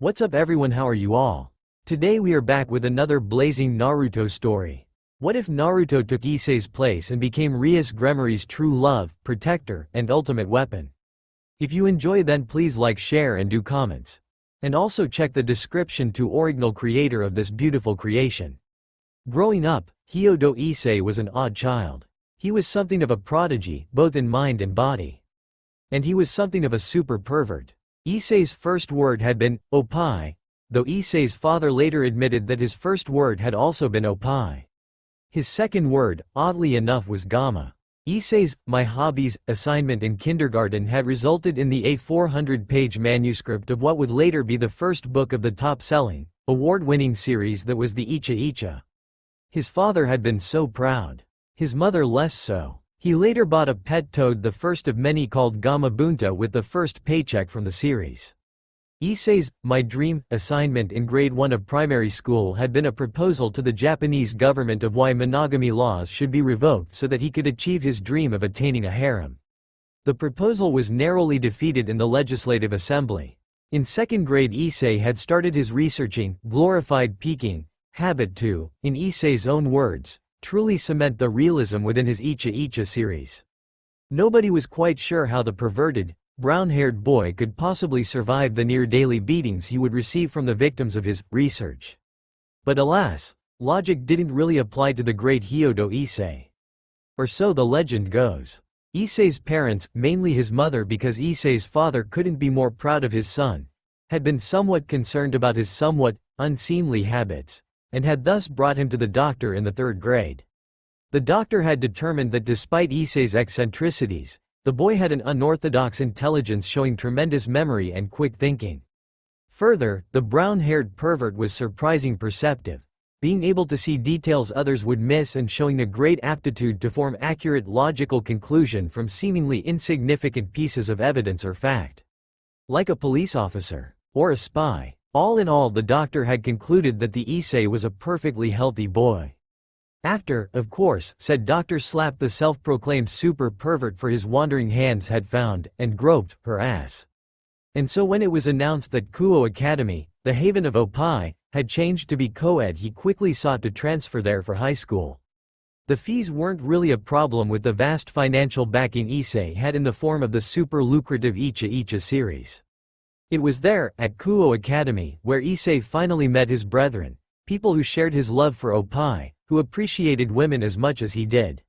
What's up everyone, how are you all? Today we are back with another blazing Naruto story. What if Naruto took Issei's place and became Rias Gremory's true love, protector, and ultimate weapon? If you enjoy then please like, share and do comments. And also check the description to original creator of this beautiful creation. Growing up, Hyodo Issei was an odd child. He was something of a prodigy, both in mind and body. And he was something of a super pervert. Issei's first word had been, oppai, though Issei's father later admitted that his first word had also been oppai. His second word, oddly enough, was gamma. Issei's my hobbies assignment in kindergarten had resulted in the 400-page manuscript of what would later be the first book of the top-selling, award-winning series that was the Issei. His father had been so proud. His mother less so. He later bought a pet toad, the first of many, called Gamma Bunta, with the first paycheck from the series. Issei's my dream assignment in grade 1 of primary school had been a proposal to the Japanese government of why monogamy laws should be revoked so that he could achieve his dream of attaining a harem. The proposal was narrowly defeated in the Legislative Assembly. In second grade, Issei had started his researching, glorified peeking habit to, in Issei's own words, truly cement the realism within his Issei series. Nobody was quite sure how the perverted, brown-haired boy could possibly survive the near-daily beatings he would receive from the victims of his research. But alas, logic didn't really apply to the great Hyodo Issei. Or so the legend goes. Issei's parents, mainly his mother because Issei's father couldn't be more proud of his son, had been somewhat concerned about his somewhat unseemly habits, and had thus brought him to the doctor in the 3rd grade. The doctor had determined that despite Issei's eccentricities, the boy had an unorthodox intelligence showing tremendous memory and quick thinking. Further, the brown-haired pervert was surprising perceptive, being able to see details others would miss and showing a great aptitude to form accurate logical conclusion from seemingly insignificant pieces of evidence or fact. Like a police officer, or a spy. All in all, the doctor had concluded that the Issei was a perfectly healthy boy. After, of course, said doctor slapped the self-proclaimed super pervert for his wandering hands had found, and groped, her ass. And so when it was announced that Kuo Academy, the haven of oppai, had changed to be co-ed, he quickly sought to transfer there for high school. The fees weren't really a problem with the vast financial backing Issei had in the form of the super lucrative Issei series. It was there, at Kuo Academy, where Issei finally met his brethren, people who shared his love for oppai, who appreciated women as much as he did.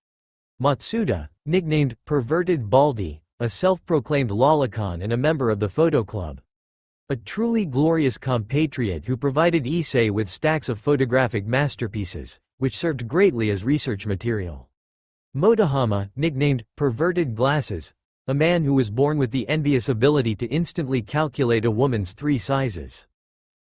Matsuda, nicknamed Perverted Baldy, a self-proclaimed lolicon and a member of the photo club. A truly glorious compatriot who provided Issei with stacks of photographic masterpieces, which served greatly as research material. Motohama, nicknamed Perverted Glasses, a man who was born with the envious ability to instantly calculate a woman's 3 sizes.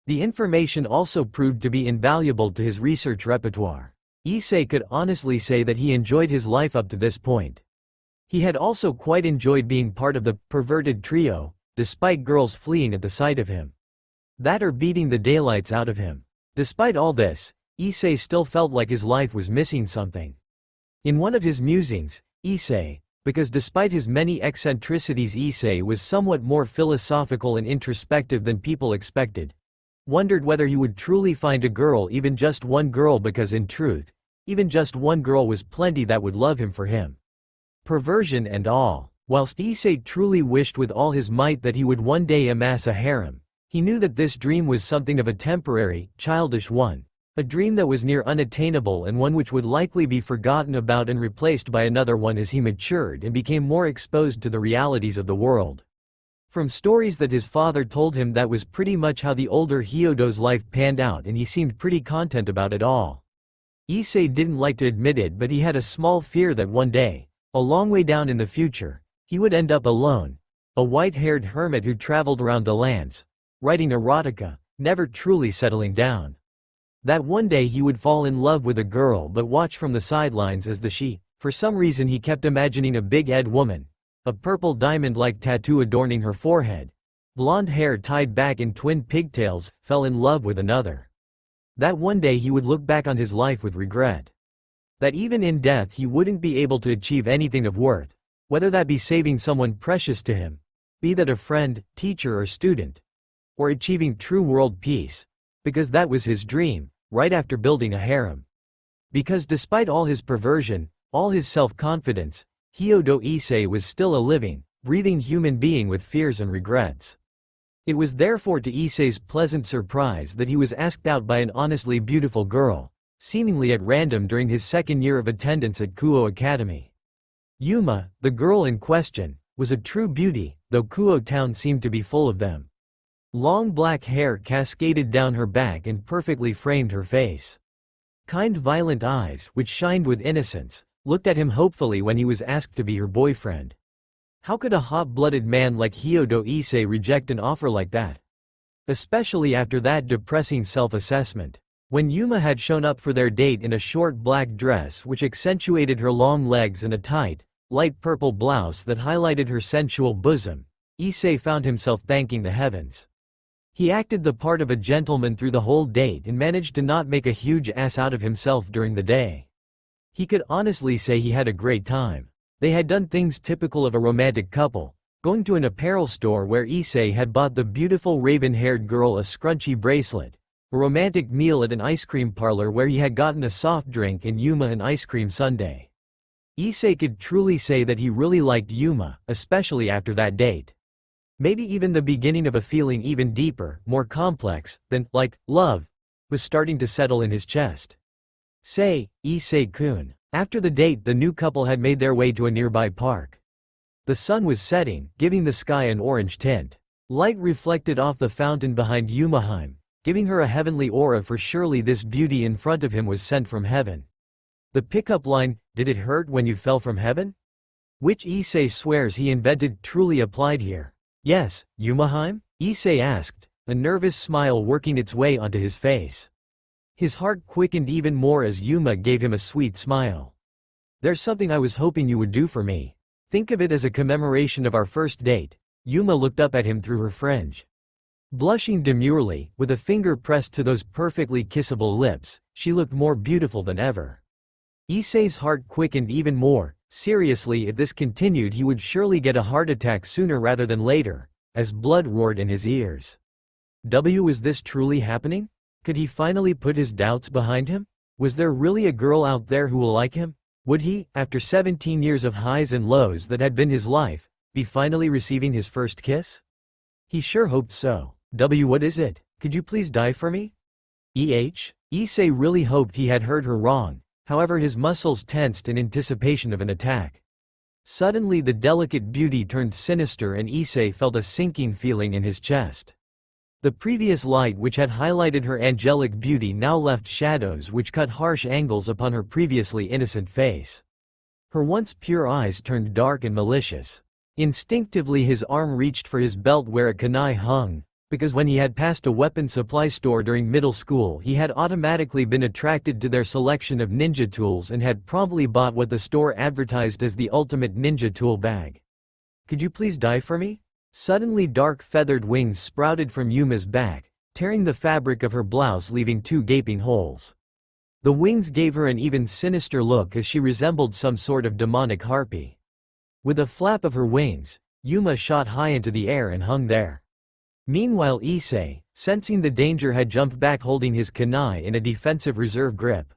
The information also proved to be invaluable to his research repertoire. Issei could honestly say that he enjoyed his life up to this point. He had also quite enjoyed being part of the perverted trio, despite girls fleeing at the sight of him. That or beating the daylights out of him. Despite all this, Issei still felt like his life was missing something. In one of his musings, Issei, because despite his many eccentricities Issei was somewhat more philosophical and introspective than people expected, wondered whether he would truly find a girl, even just one girl, because in truth, even just one girl was plenty that would love him for him. Perversion and all. Whilst Issei truly wished with all his might that he would one day amass a harem, he knew that this dream was something of a temporary, childish one. A dream that was near unattainable and one which would likely be forgotten about and replaced by another one as he matured and became more exposed to the realities of the world. From stories that his father told him, that was pretty much how the older Hyodo's life panned out, and he seemed pretty content about it all. Issei didn't like to admit it, but he had a small fear that one day, a long way down in the future, he would end up alone, a white-haired hermit who traveled around the lands, writing erotica, never truly settling down. That one day he would fall in love with a girl but watch from the sidelines as for some reason he kept imagining a big-head woman, a purple diamond-like tattoo adorning her forehead, blonde hair tied back in twin pigtails, fell in love with another. That one day he would look back on his life with regret. That even in death he wouldn't be able to achieve anything of worth, whether that be saving someone precious to him, be that a friend, teacher or student. or achieving true world peace. Because that was his dream, right after building a harem. Because despite all his perversion, all his self-confidence, Hyodo Issei was still a living, breathing human being with fears and regrets. It was therefore to Issei's pleasant surprise that he was asked out by an honestly beautiful girl, seemingly at random during his second year of attendance at Kuo Academy. Yuma, the girl in question, was a true beauty, though Kuo town seemed to be full of them. Long black hair cascaded down her back and perfectly framed her face. Kind violent eyes, which shined with innocence, looked at him hopefully when he was asked to be her boyfriend. How could a hot-blooded man like Hyodo Issei reject an offer like that? Especially after that depressing self-assessment. When Yuma had shown up for their date in a short black dress which accentuated her long legs and a tight, light purple blouse that highlighted her sensual bosom, Issei found himself thanking the heavens. He acted the part of a gentleman through the whole date and managed to not make a huge ass out of himself during the day. He could honestly say he had a great time. They had done things typical of a romantic couple, going to an apparel store where Issei had bought the beautiful raven-haired girl a scrunchy bracelet, a romantic meal at an ice cream parlor where he had gotten a soft drink and Yuma an ice cream sundae. Issei could truly say that he really liked Yuma, especially after that date. Maybe even the beginning of a feeling even deeper, more complex, than, like, love, was starting to settle in his chest. Say, Issei-kun. After the date, the new couple had made their way to a nearby park. The sun was setting, giving the sky an orange tint. Light reflected off the fountain behind Yumaheim, giving her a heavenly aura, for surely this beauty in front of him was sent from heaven. The pickup line, "Did it hurt when you fell from heaven?" which Issei swears he invented, truly applied here. Yes, Yumaheim? Issei asked, a nervous smile working its way onto his face. His heart quickened even more as Yuma gave him a sweet smile. "There's something I was hoping you would do for me. Think of it as a commemoration of our first date." Yuma looked up at him through her fringe. Blushing demurely, with a finger pressed to those perfectly kissable lips, she looked more beautiful than ever. Issei's heart quickened even more. Seriously, if this continued he would surely get a heart attack sooner rather than later, as blood roared in his ears. Was this truly happening? Could he finally put his doubts behind him? Was there really a girl out there who will like him? Would he, after 17 years of highs and lows that had been his life, be finally receiving his first kiss? He sure hoped so. What is it? Could you please die for me? Issei really hoped he had heard her wrong. However, his muscles tensed in anticipation of an attack. Suddenly the delicate beauty turned sinister and Issei felt a sinking feeling in his chest. The previous light which had highlighted her angelic beauty now left shadows which cut harsh angles upon her previously innocent face. Her once pure eyes turned dark and malicious. Instinctively his arm reached for his belt where a kunai hung, because when he had passed a weapon supply store during middle school he had automatically been attracted to their selection of ninja tools and had promptly bought what the store advertised as the ultimate ninja tool bag. "Could you please die for me?" Suddenly dark feathered wings sprouted from Yuma's back, tearing the fabric of her blouse leaving 2 gaping holes. The wings gave her an even sinister look as she resembled some sort of demonic harpy. With a flap of her wings, Yuma shot high into the air and hung there. Meanwhile Issei, sensing the danger, had jumped back holding his kunai in a defensive reserve grip.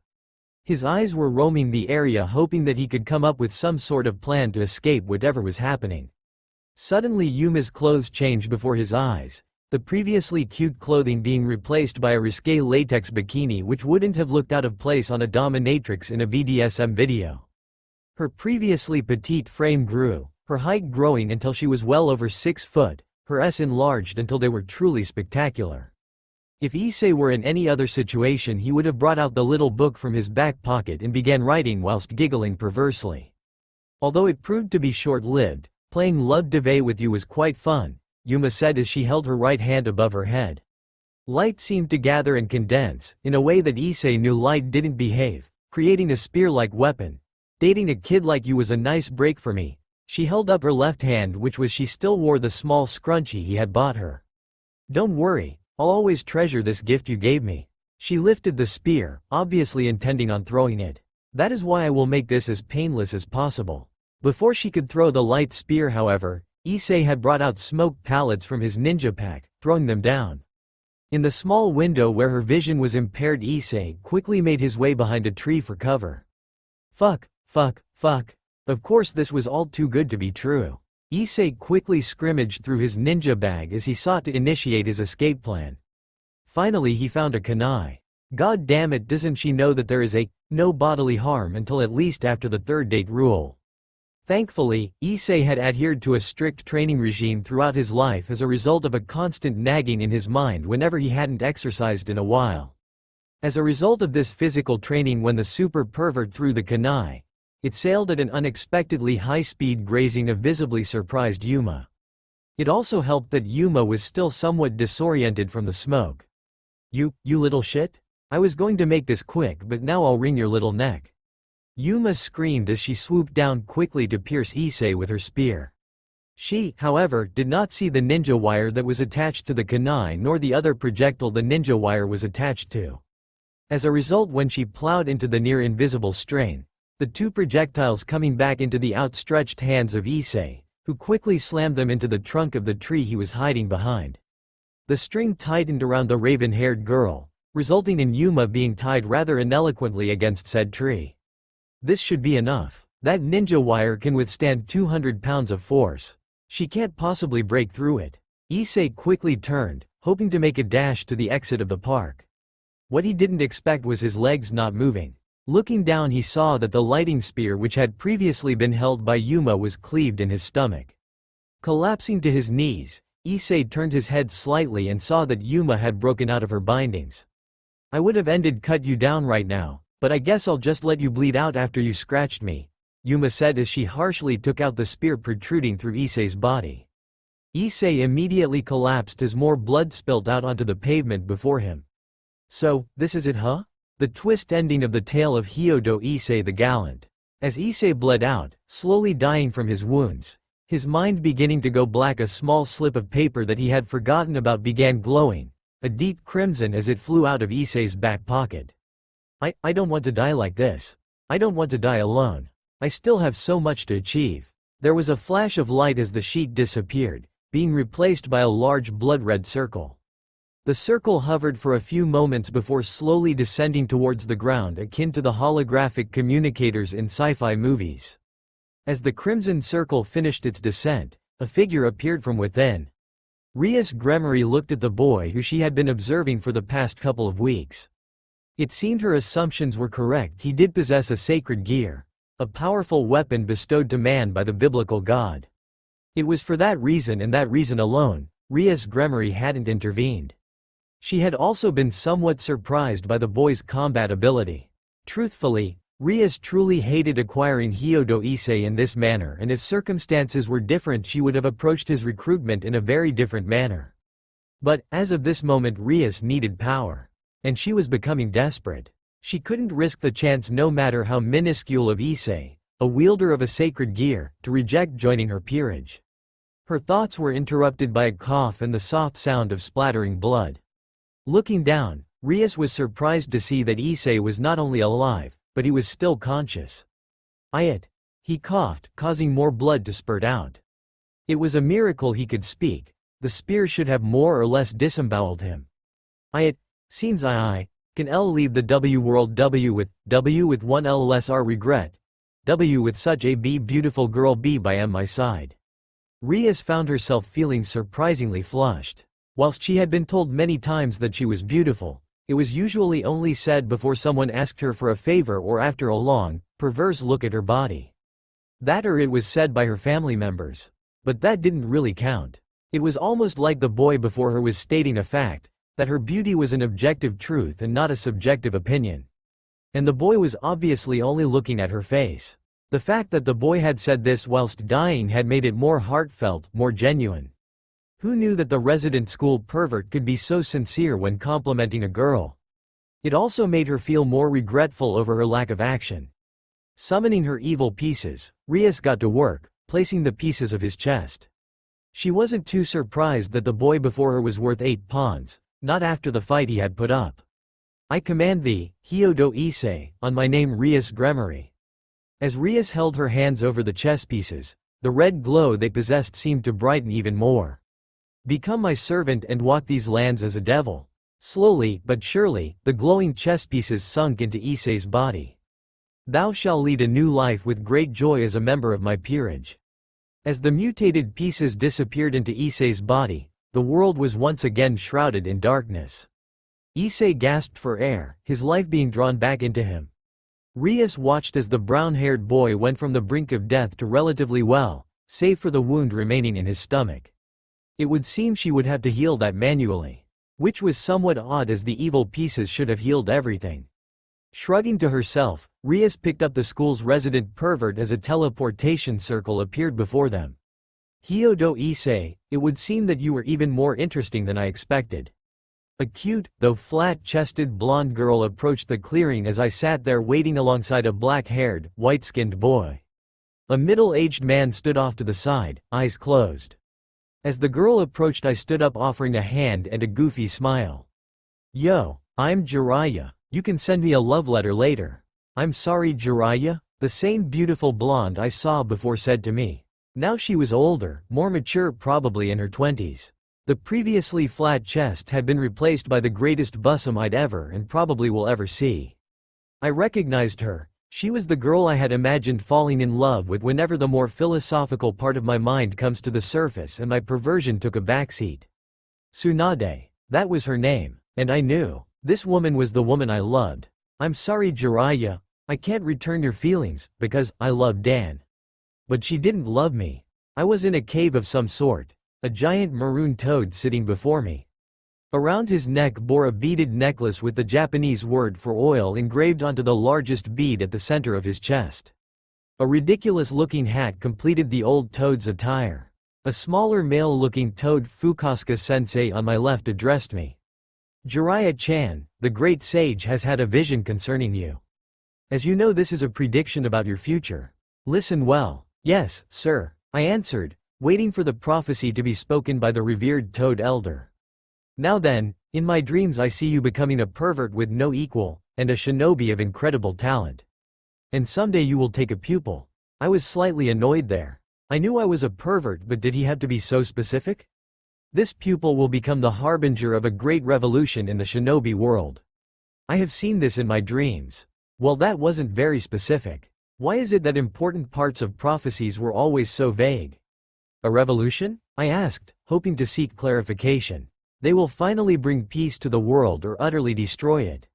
His eyes were roaming the area hoping that he could come up with some sort of plan to escape whatever was happening. Suddenly Yuma's clothes changed before his eyes, the previously cute clothing being replaced by a risque latex bikini which wouldn't have looked out of place on a dominatrix in a BDSM video. Her previously petite frame grew, her height growing until she was well over 6 foot. Her S enlarged until they were truly spectacular. If Issei were in any other situation he would have brought out the little book from his back pocket and began writing whilst giggling perversely. Although it proved to be short-lived, playing Love Dive with you was quite fun, Yuma said as she held her right hand above her head. Light seemed to gather and condense, in a way that Issei knew light didn't behave, creating a spear-like weapon. "Dating a kid like you was a nice break for me." She held up her left hand, which was she still wore the small scrunchie he had bought her. "Don't worry, I'll always treasure this gift you gave me." She lifted the spear, obviously intending on throwing it. "That is why I will make this as painless as possible." Before she could throw the light spear however, Issei had brought out smoke pellets from his ninja pack, throwing them down. In the small window where her vision was impaired, Issei quickly made his way behind a tree for cover. Fuck. Of course this was all too good to be true. Issei quickly scrimmaged through his ninja bag as he sought to initiate his escape plan. Finally he found a kunai. God damn it, doesn't she know that there is no bodily harm until at least after the third date rule? Thankfully, Issei had adhered to a strict training regime throughout his life as a result of a constant nagging in his mind whenever he hadn't exercised in a while. As a result of this physical training, when the super pervert threw the kunai, it sailed at an unexpectedly high speed, grazing a visibly surprised Yuma. It also helped that Yuma was still somewhat disoriented from the smoke. You little shit? I was going to make this quick, but now I'll wring your little neck." Yuma screamed as she swooped down quickly to pierce Issei with her spear. She, however, did not see the ninja wire that was attached to the kunai nor the other projectile the ninja wire was attached to. As a result, when she plowed into the near-invisible strain, the two projectiles coming back into the outstretched hands of Issei, who quickly slammed them into the trunk of the tree he was hiding behind. The string tightened around the raven-haired girl, resulting in Yuma being tied rather ineloquently against said tree. This should be enough. That ninja wire can withstand 200 pounds of force. She can't possibly break through it. Issei quickly turned, hoping to make a dash to the exit of the park. What he didn't expect was his legs not moving. Looking down, he saw that the lighting spear which had previously been held by Yuma was cleaved in his stomach. Collapsing to his knees, Issei turned his head slightly and saw that Yuma had broken out of her bindings. "I would have cut you down right now, but I guess I'll just let you bleed out after you scratched me," Yuma said as she harshly took out the spear protruding through Issei's body. Issei immediately collapsed as more blood spilled out onto the pavement before him. "So, this is it, huh?" The twist ending of the tale of Hyodo Issei the Gallant. As Issei bled out, slowly dying from his wounds, his mind beginning to go black, a small slip of paper that he had forgotten about began glowing, a deep crimson as it flew out of Issei's back pocket. I don't want to die like this. I don't want to die alone. I still have so much to achieve." There was a flash of light as the sheet disappeared, being replaced by a large blood-red circle. The circle hovered for a few moments before slowly descending towards the ground, akin to the holographic communicators in sci-fi movies. As the crimson circle finished its descent, a figure appeared from within. Rias Gremory looked at the boy who she had been observing for the past couple of weeks. It seemed her assumptions were correct. He did possess a sacred gear, a powerful weapon bestowed to man by the biblical god. It was for that reason, and that reason alone, Rias Gremory hadn't intervened. She had also been somewhat surprised by the boy's combat ability. Truthfully, Rias truly hated acquiring Hyodo Issei in this manner, and if circumstances were different she would have approached his recruitment in a very different manner. But, as of this moment, Rias needed power. And she was becoming desperate. She couldn't risk the chance, no matter how minuscule, of Issei, a wielder of a sacred gear, to reject joining her peerage. Her thoughts were interrupted by a cough and the soft sound of splattering blood. Looking down, Rias was surprised to see that Issei was not only alive, but he was still conscious. He coughed, causing more blood to spurt out. It was a miracle he could speak. The spear should have more or less disemboweled him. Seems I can L leave the W world W with one L less R regret. W with such a B beautiful girl B by M my side. Rias found herself feeling surprisingly flushed. Whilst she had been told many times that she was beautiful, it was usually only said before someone asked her for a favor or after a long, perverse look at her body. That, or it was said by her family members. But that didn't really count. It was almost like the boy before her was stating a fact, that her beauty was an objective truth and not a subjective opinion. And the boy was obviously only looking at her face. The fact that the boy had said this whilst dying had made it more heartfelt, more genuine. Who knew that the resident school pervert could be so sincere when complimenting a girl? It also made her feel more regretful over her lack of action. Summoning her evil pieces, Rias got to work, placing the pieces of his chest. She wasn't too surprised that the boy before her was worth 8 pawns, not after the fight he had put up. "I command thee, Hyodo Issei, on my name Rias Gremory." As Rias held her hands over the chess pieces, The red glow they possessed seemed to brighten even more. Become my servant and walk these lands as a devil. Slowly, but surely, the glowing chess pieces sunk into Issei's body. Thou shalt lead a new life with great joy as a member of my peerage. As the mutated pieces disappeared into Issei's body, the world was once again shrouded in darkness. Issei gasped for air, his life being drawn back into him. Rias watched as the brown-haired boy went from the brink of death to relatively well, save for the wound remaining in his stomach. It would seem she would have to heal that manually, which was somewhat odd as the evil pieces should have healed everything. Shrugging to herself, Rias picked up the school's resident pervert as a teleportation circle appeared before them. Hyodo Issei, it would seem that you were even more interesting than I expected. A cute, though flat-chested blonde girl approached the clearing as I sat there waiting alongside a black-haired, white-skinned boy. A middle-aged man stood off to the side, eyes closed. As the girl approached, I stood up offering a hand and a goofy smile. Yo, I'm Jiraiya. You can send me a love letter later. I'm sorry, Jiraiya, the same beautiful blonde I saw before said to me. Now she was older, more mature, probably in her 20s. The previously flat chest had been replaced by the greatest bosom I'd ever and probably will ever see. I recognized her. She was the girl I had imagined falling in love with whenever the more philosophical part of my mind comes to the surface and my perversion took a backseat. Tsunade. That was her name. And I knew. This woman was the woman I loved. I'm sorry, Jiraiya. I can't return your feelings, because I love Dan. But she didn't love me. I was in a cave of some sort. A giant maroon toad sitting before me. Around his neck bore a beaded necklace with the Japanese word for oil engraved onto the largest bead at the center of his chest. A ridiculous-looking hat completed the old toad's attire. A smaller male-looking toad, Fukaska-sensei on my left, addressed me. Jiraiya-chan, the great sage has had a vision concerning you. As you know, this is a prediction about your future. Listen well. Yes, sir, I answered, waiting for the prophecy to be spoken by the revered toad elder. Now then, in my dreams I see you becoming a pervert with no equal, and a shinobi of incredible talent. And someday you will take a pupil. I was slightly annoyed there. I knew I was a pervert, but did he have to be so specific? This pupil will become the harbinger of a great revolution in the shinobi world. I have seen this in my dreams. Well, that wasn't very specific. Why is it that important parts of prophecies were always so vague? A revolution? I asked, hoping to seek clarification. They will finally bring peace to the world or utterly destroy it.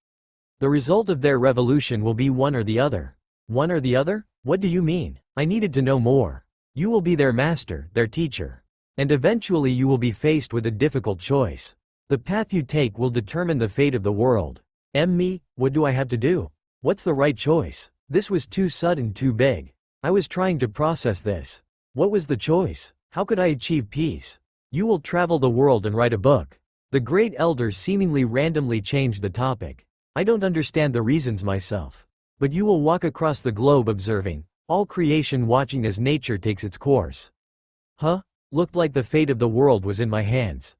The result of their revolution will be one or the other. One or the other? What do you mean? I needed to know more. You will be their master, their teacher. And eventually you will be faced with a difficult choice. The path you take will determine the fate of the world. Me, what do I have to do? What's the right choice? This was too sudden, too big. I was trying to process this. What was the choice? How could I achieve peace? You will travel the world and write a book. The great elder seemingly randomly changed the topic. I don't understand the reasons myself. But you will walk across the globe observing, all creation watching as nature takes its course. Huh? Looked like the fate of the world was in my hands.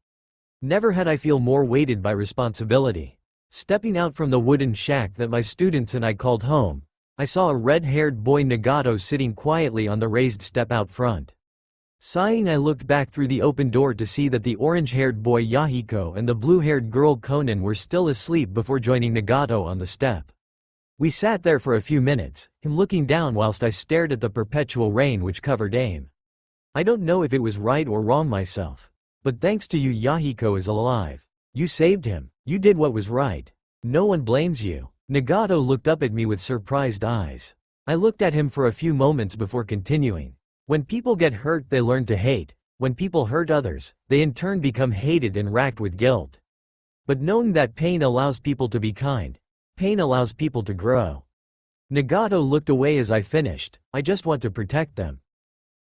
Never had I feel more weighted by responsibility. Stepping out from the wooden shack that my students and I called home, I saw a red-haired boy Nagato sitting quietly on the raised step out front. Sighing, I looked back through the open door to see that the orange-haired boy Yahiko and the blue-haired girl Konan were still asleep before joining Nagato on the step. We sat there for a few minutes, him looking down whilst I stared at the perpetual rain which covered AIM. I don't know if it was right or wrong myself. But thanks to you, Yahiko is alive. You saved him. You did what was right. No one blames you. Nagato looked up at me with surprised eyes. I looked at him for a few moments before continuing. When people get hurt, they learn to hate. When people hurt others, they in turn become hated and racked with guilt. But knowing that pain allows people to be kind. Pain allows people to grow. Nagato looked away as I finished. I just want to protect them.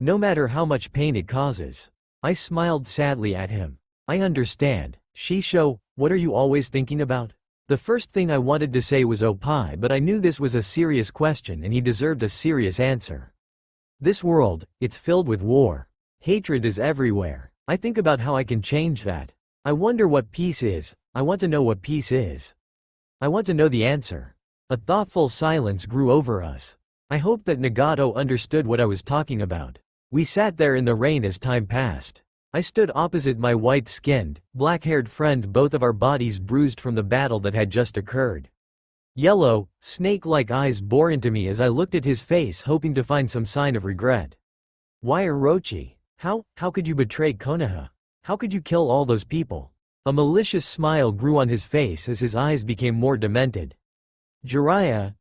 No matter how much pain it causes. I smiled sadly at him. I understand. Shisho, what are you always thinking about? The first thing I wanted to say was Oppai, but I knew this was a serious question and he deserved a serious answer. This world, it's filled with war. Hatred is everywhere. I think about how I can change that. I wonder what peace is. I want to know what peace is. I want to know the answer. A thoughtful silence grew over us. I hoped that Nagato understood what I was talking about. We sat there in the rain as time passed. I stood opposite my white-skinned, black-haired friend, both of our bodies bruised from the battle that had just occurred. Yellow, snake-like eyes bore into me as I looked at his face, hoping to find some sign of regret. Why Orochi? How could you betray Konoha? How could you kill all those people? A malicious smile grew on his face as his eyes became more demented. Jiraiya,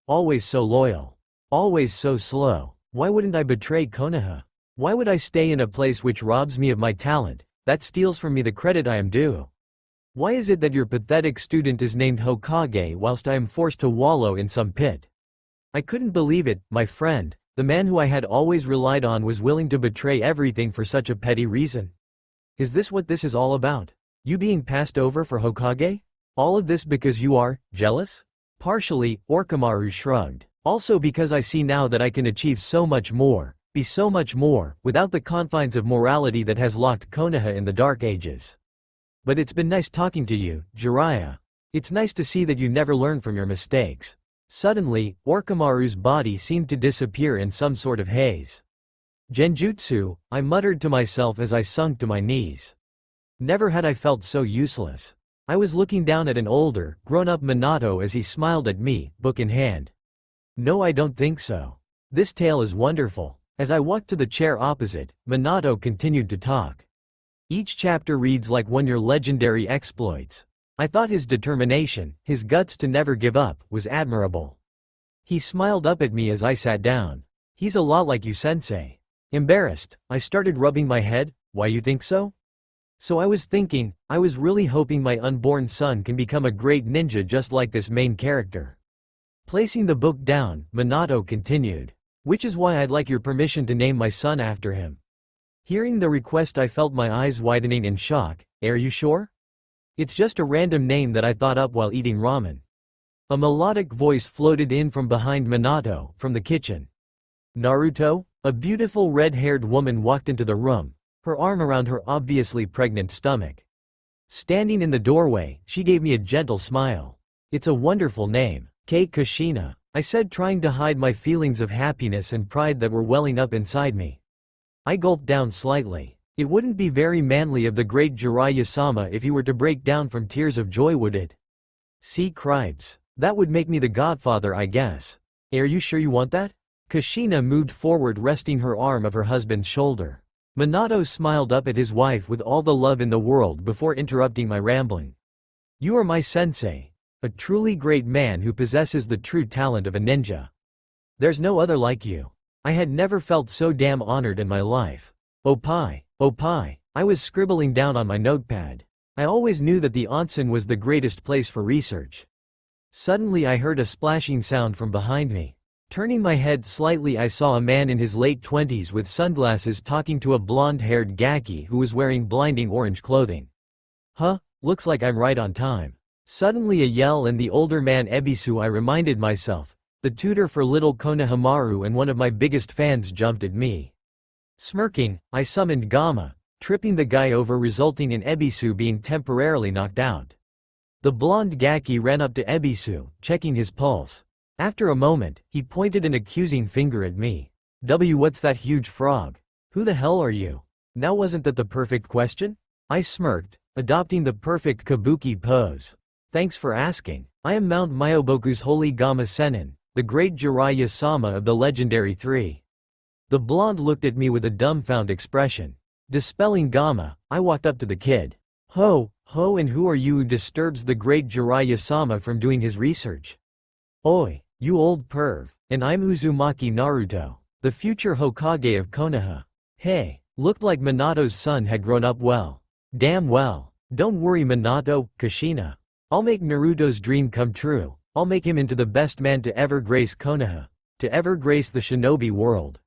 always so loyal. Always so slow. Why wouldn't I betray Konoha? Why would I stay in a place which robs me of my talent, that steals from me the credit I am due? Why is it that your pathetic student is named Hokage whilst I am forced to wallow in some pit? I couldn't believe it, my friend. The man who I had always relied on was willing to betray everything for such a petty reason. Is this what this is all about? You being passed over for Hokage? All of this because you are jealous? Partially, Orochimaru shrugged. Also because I see now that I can achieve so much more, be so much more, without the confines of morality that has locked Konoha in the Dark Ages. But it's been nice talking to you, Jiraiya. It's nice to see that you never learn from your mistakes. Suddenly, Orochimaru's body seemed to disappear in some sort of haze. Genjutsu, I muttered to myself as I sunk to my knees. Never had I felt so useless. I was looking down at an older, grown-up Minato as he smiled at me, book in hand. No, I don't think so. This tale is wonderful. As I walked to the chair opposite, Minato continued to talk. Each chapter reads like one of your legendary exploits. I thought his determination, his guts to never give up, was admirable. He smiled up at me as I sat down. He's a lot like you, sensei. Embarrassed, I started rubbing my head. Why you think so? So I was thinking, I was really hoping my unborn son can become a great ninja just like this main character. Placing the book down, Minato continued. Which is why I'd like your permission to name my son after him. Hearing the request, I felt my eyes widening in shock. Are you sure? It's just a random name that I thought up while eating ramen. A melodic voice floated in from behind Minato, from the kitchen. Naruto? A beautiful red-haired woman walked into the room, her arm around her obviously pregnant stomach. Standing in the doorway, she gave me a gentle smile. It's a wonderful name. Kate Kushina, I said, trying to hide my feelings of happiness and pride that were welling up inside me. I gulped down slightly. It wouldn't be very manly of the great Jiraiya-sama if he were to break down from tears of joy, would it? See, cripes. That would make me the godfather, I guess. Are you sure you want that? Kushina moved forward, resting her arm of her husband's shoulder. Minato smiled up at his wife with all the love in the world before interrupting my rambling. You are my sensei. A truly great man who possesses the true talent of a ninja. There's no other like you. I had never felt so damn honored in my life. Oppai. I was scribbling down on my notepad. I always knew that the onsen was the greatest place for research. Suddenly I heard a splashing sound from behind me. Turning my head slightly, I saw a man in his late 20s with sunglasses talking to a blonde-haired gaki who was wearing blinding orange clothing. Huh, looks like I'm right on time. Suddenly a yell and the older man Ebisu, I reminded myself, the tutor for little Konohamaru and one of my biggest fans, jumped at me. Smirking, I summoned Gamma, tripping the guy over, resulting in Ebisu being temporarily knocked out. The blonde gaki ran up to Ebisu, checking his pulse. After a moment, he pointed an accusing finger at me. What's that huge frog? Who the hell are you? Now wasn't that the perfect question? I smirked, adopting the perfect kabuki pose. Thanks for asking. I am Mount Myoboku's holy Gamma Sennin, the great Jiraiya-sama of the legendary three. The blonde looked at me with a dumbfounded expression. Dispelling Gamma, I walked up to the kid. Ho, and who are you who disturbs the great Jiraiya-sama from doing his research? Oi, you old perv. And I'm Uzumaki Naruto, the future Hokage of Konoha. Hey, looked like Minato's son had grown up well. Damn well. Don't worry, Minato, Kushina. I'll make Naruto's dream come true. I'll make him into the best man to ever grace Konoha, to ever grace the shinobi world.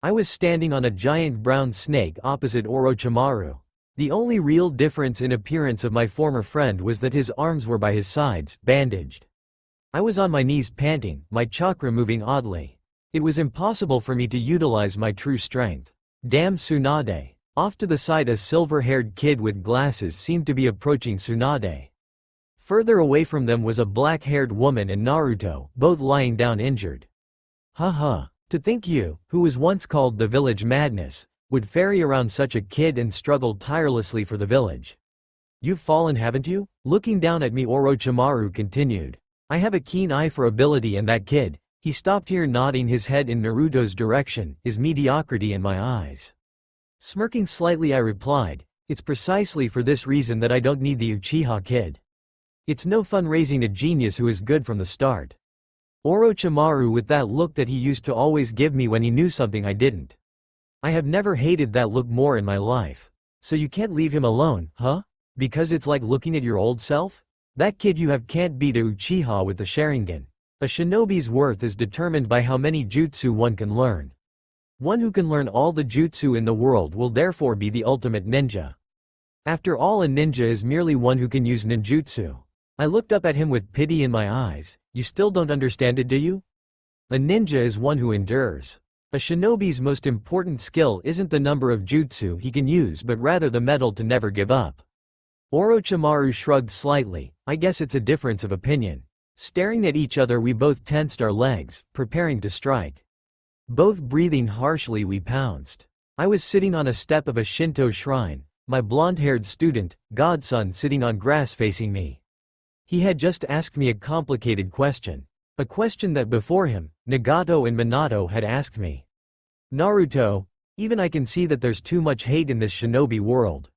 I was standing on a giant brown snake opposite Orochimaru. The only real difference in appearance of my former friend was that his arms were by his sides, bandaged. I was on my knees panting, my chakra moving oddly. It was impossible for me to utilize my true strength. Damn Tsunade. Off to the side, a silver-haired kid with glasses seemed to be approaching Tsunade. Further away from them was a black-haired woman and Naruto, both lying down injured. Haha, To think you, who was once called the village madness, would ferry around such a kid and struggle tirelessly for the village. You've fallen, haven't you? Looking down at me, Orochimaru continued. I have a keen eye for ability, and that kid, he stopped here, nodding his head in Naruto's direction, is mediocrity in my eyes. Smirking slightly, I replied, it's precisely for this reason that I don't need the Uchiha kid. It's no fun raising a genius who is good from the start. Orochimaru, with that look that he used to always give me when he knew something I didn't. I have never hated that look more in my life. So you can't leave him alone, huh? Because it's like looking at your old self? That kid you have can't beat a Uchiha with the Sharingan. A shinobi's worth is determined by how many jutsu one can learn. One who can learn all the jutsu in the world will therefore be the ultimate ninja. After all, a ninja is merely one who can use ninjutsu. I looked up at him with pity in my eyes. You still don't understand it, do you? A ninja is one who endures. A shinobi's most important skill isn't the number of jutsu he can use, but rather the mettle to never give up. Orochimaru shrugged slightly. I guess it's a difference of opinion. Staring at each other, we both tensed our legs, preparing to strike. Both breathing harshly, we pounced. I was sitting on a step of a Shinto shrine, my blonde-haired student, godson, sitting on grass facing me. He had just asked me a complicated question. A question that before him, Nagato and Minato had asked me. Naruto, even I can see that there's too much hate in this shinobi world.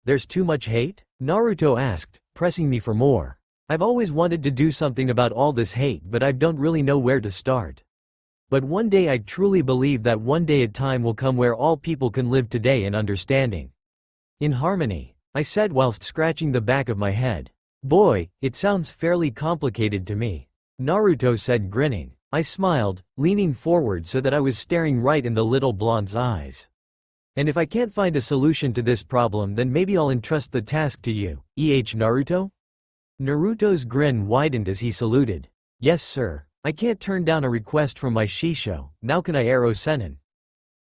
There's too much hate? Naruto asked, pressing me for more. I've always wanted to do something about all this hate, but I don't really know where to start. But one day I truly believe that one day a time will come where all people can live today in understanding. In harmony, I said whilst scratching the back of my head. Boy, it sounds fairly complicated to me. Naruto said, grinning. I smiled, leaning forward so that I was staring right in the little blonde's eyes. And if I can't find a solution to this problem, then maybe I'll entrust the task to you, Naruto? Naruto's grin widened as he saluted. Yes, sir. I can't turn down a request from my Shisho, now can I, Ero Sennin?